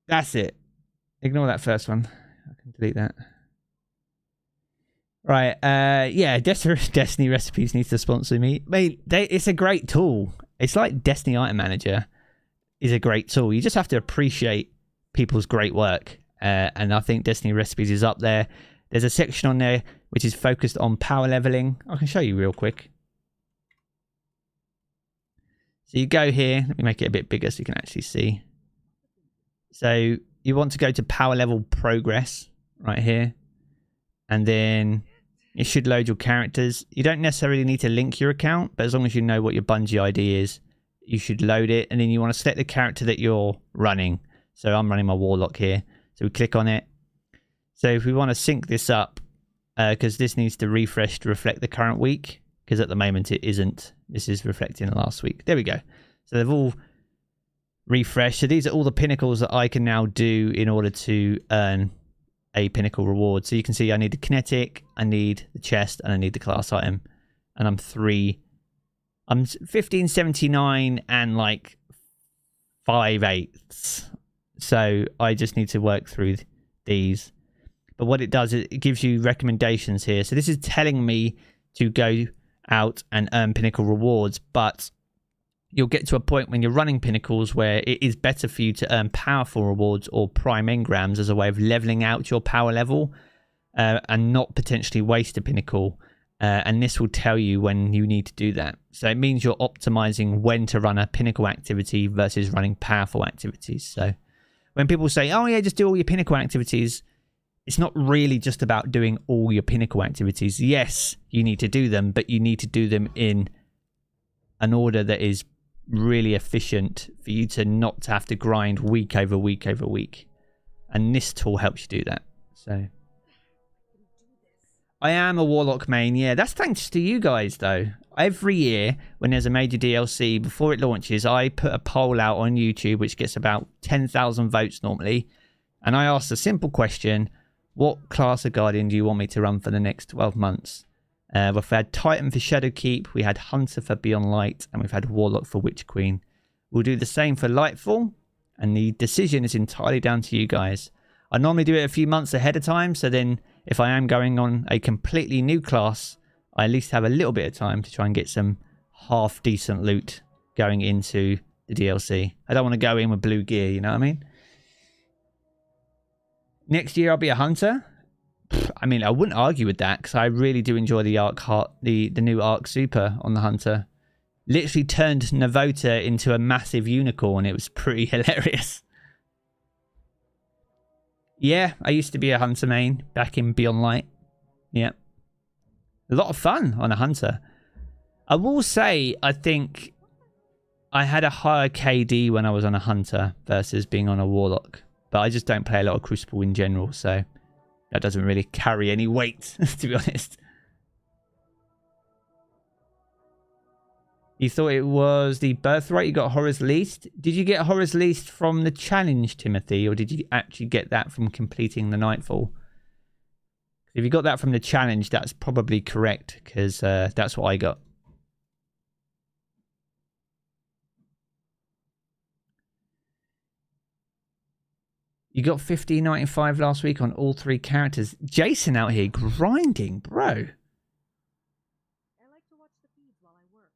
That's it. Ignore that first one. I can delete that. Right. Yeah, Destiny Recipes needs to sponsor me. Mate, it's a great tool. It's like Destiny Item Manager is a great tool. You just have to appreciate people's great work. And I think Destiny Recipes is up there. There's a section on there which is focused on power leveling. I can show you real quick. So you go here. Let me make it a bit bigger so you can actually see. So you want to go to power level progress right here. And then it should load your characters. You don't necessarily need to link your account, but as long as you know what your Bungie ID is, you should load it. And then you want to select the character that you're running. So I'm running my Warlock here. So we click on it. So if we want to sync this up, because this needs to refresh to reflect the current week, because at the moment it isn't. This is reflecting the last week. There we go. So they've all refreshed. So these are all the pinnacles that I can now do in order to earn a pinnacle reward. So you can see I need the kinetic, I need the chest, and I need the class item. And I'm 1579 and like 5/8. So I just need to work through these. But what it does is it gives you recommendations here. So this is telling me to go out and earn pinnacle rewards, but you'll get to a point when you're running pinnacles where it is better for you to earn powerful rewards or prime engrams as a way of leveling out your power level and not potentially waste a pinnacle. And this will tell you when you need to do that. So it means you're optimizing when to run a pinnacle activity versus running powerful activities. So when people say, oh yeah, just do all your pinnacle activities, it's not really just about doing all your pinnacle activities. Yes, you need to do them, but you need to do them in an order that is really efficient for you to not have to grind week over week over week. And this tool helps you do that. So I am a Warlock main. Yeah, that's thanks to you guys, though. Every year, when there's a major DLC, before it launches, I put a poll out on YouTube, which gets about 10,000 votes normally. And I asked a simple question. What class of Guardian do you want me to run for the next 12 months? We've had Titan for Shadowkeep, we had Hunter for Beyond Light, and we've had Warlock for Witch Queen. We'll do the same for Lightfall, and the decision is entirely down to you guys. I normally do it a few months ahead of time, so then if I am going on a completely new class, I at least have a little bit of time to try and get some half-decent loot going into the DLC. I don't want to go in with blue gear, you know what I mean? Next year I'll be a hunter. I mean, I wouldn't argue with that because I really do enjoy the Arc Heart, the new Arc Super on the hunter. Literally turned Navota into a massive unicorn. It was pretty hilarious. Yeah, I used to be a hunter main back in Beyond Light. Yeah. A lot of fun on a hunter. I will say, I think I had a higher KD when I was on a hunter versus being on a warlock. But I just don't play a lot of Crucible in general, so that doesn't really carry any weight, to be honest. You thought it was the birthright? You got Horror's Least? Did you get Horror's Least from the challenge, Timothy? Or did you actually get that from completing the Nightfall? If you got that from the challenge, that's probably correct, because that's what I got. You got 15.95 last week on all 3 characters. Jason out here grinding, bro. I like to watch the feeds while I work.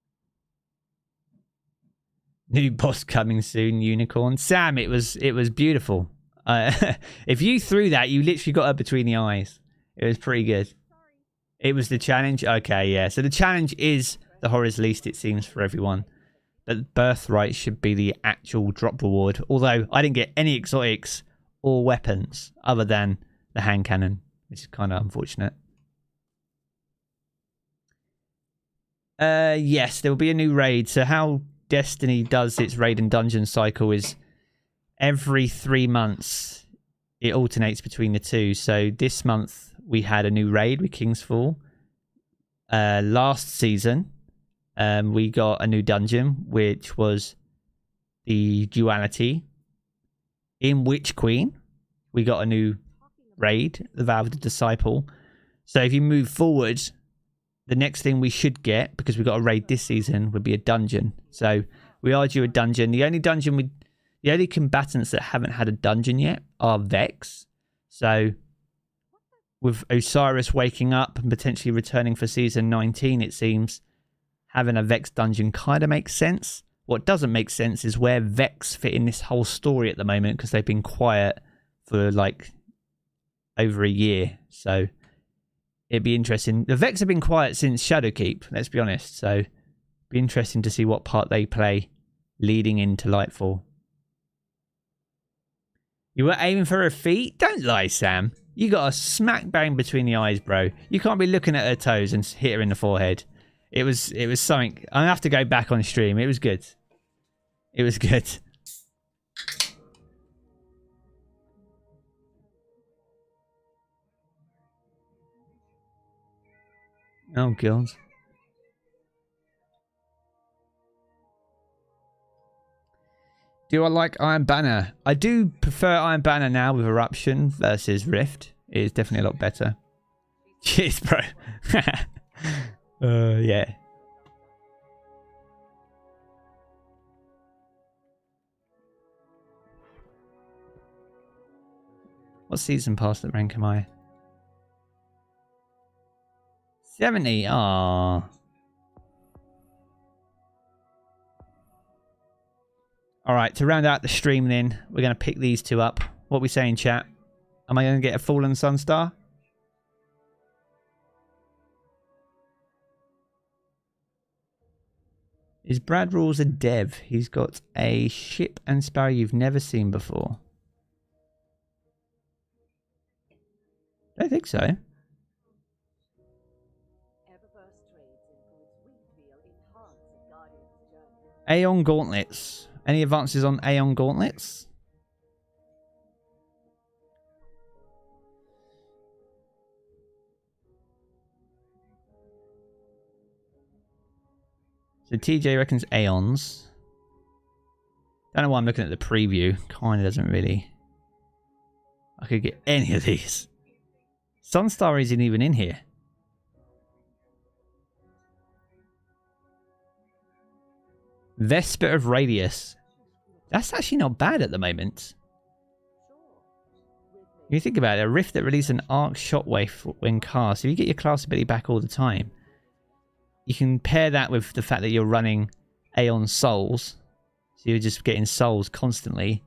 New boss coming soon, unicorn. Sam, it was beautiful. If you threw that, you literally got her between the eyes. It was pretty good. Sorry. It was the challenge? Okay, yeah. So the challenge is the Horror's Least, it seems, for everyone. But Birthright should be the actual drop reward. Although I didn't get any exotics or weapons other than the hand cannon, which is kind of unfortunate. Yes, there will be a new raid. So how Destiny does its raid and dungeon cycle is every 3 months it alternates between the two. So this month we had a new raid with King's Fall. Last season we got a new dungeon, which was the Duality. In Witch Queen, we got a new raid, the Vow of the Disciple. So if you move forward, the next thing we should get, because we got a raid this season, would be a dungeon. So we are due a dungeon. The only combatants that haven't had a dungeon yet are Vex. So with Osiris waking up and potentially returning for season 19, it seems having a Vex dungeon kind of makes sense. What doesn't make sense is where Vex fit in this whole story at the moment, because they've been quiet for like over a year. So it'd be interesting. The Vex have been quiet since Shadowkeep, let's be honest. So it'd be interesting to see what part they play leading into Lightfall. You were aiming for her feet? Don't lie, Sam. You got a smack bang between the eyes, bro. You can't be looking at her toes and hit her in the forehead. It was something. I have to go back on stream. It was good. It was good. Oh, God. Do I like Iron Banner? I do prefer Iron Banner now with Eruption versus Rift. It is definitely a lot better. Cheers, bro. Yeah. What season pass at rank am I? 70. Ah. All right, to round out the stream then, we're going to pick these two up. What we saying, chat? Am I going to get a Fallen Sunstar? Is Brad Rules a dev? He's got a ship and sparrow you've never seen before. I don't think so. Eververse trades includes wheel in Hearts of Guardian's Journey. Aeon Gauntlets. Any advances on Aeon Gauntlets? So TJ reckons Aeons. Don't know why I'm looking at the preview. Kind of doesn't really. I could get any of these. Sunstar isn't even in here. Vesper of Radius. That's actually not bad at the moment. You think about it, a rift that releases an arc shockwave when cast. If you get your class ability back all the time, you can pair that with the fact that you're running Aeon Souls. So you're just getting souls constantly.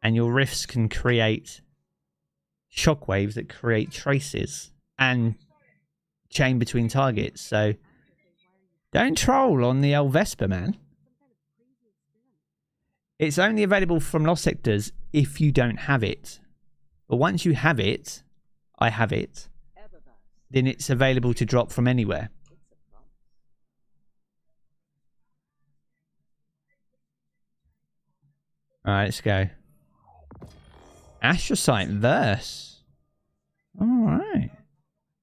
And your rifts can create shockwaves that create traces and chain between targets. So don't troll on the old Vesper, man. It's only available from Lost Sectors if you don't have it. But once you have it, I have it, then it's available to drop from anywhere. Alright, let's go. Astrocyte Verse. Alright.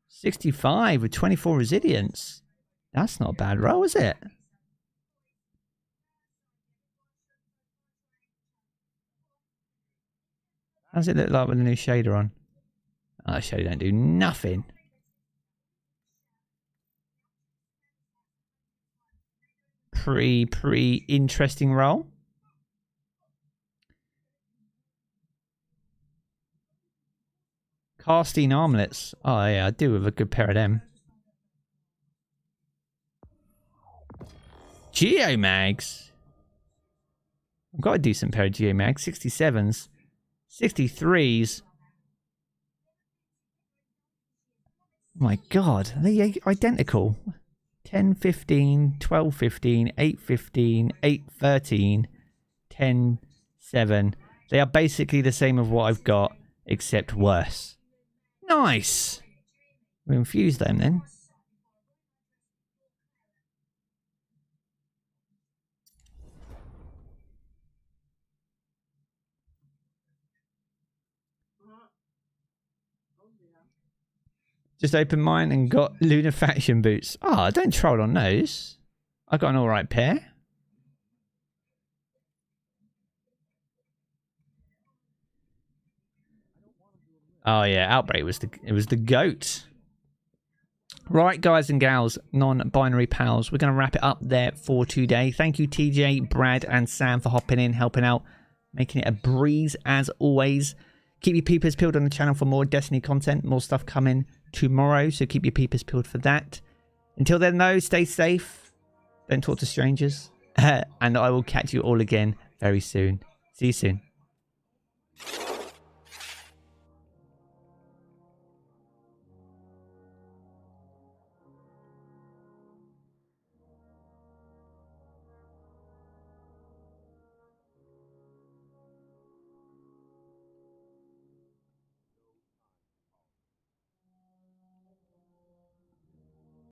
65 with 24 resilience. That's not a bad roll, is it? How does it look like with the new shader on? Oh, that shader don't do nothing. Pretty interesting roll. Casting armlets. Oh yeah, I do have a good pair of them. Geomags. I've got a decent pair of Geomags. 67s. 63s. Oh my god, are they identical? 10, 15, 12, 15, 8, 15, 8, 13, 10, 7. They are basically the same of what I've got, except worse. Nice! We'll infuse them then. Just opened mine and got Lunar Faction boots. Ah, oh, don't troll on those. I got an alright pair. Oh yeah, Outbreak was the GOAT. Right, guys and gals, non-binary pals, we're going to wrap it up there for today. Thank you, TJ, Brad, and Sam for hopping in, helping out, making it a breeze as always. Keep your peepers peeled on the channel for more Destiny content, more stuff coming tomorrow, so keep your peepers peeled for that. Until then, though, stay safe, don't talk to strangers, and I will catch you all again very soon. See you soon.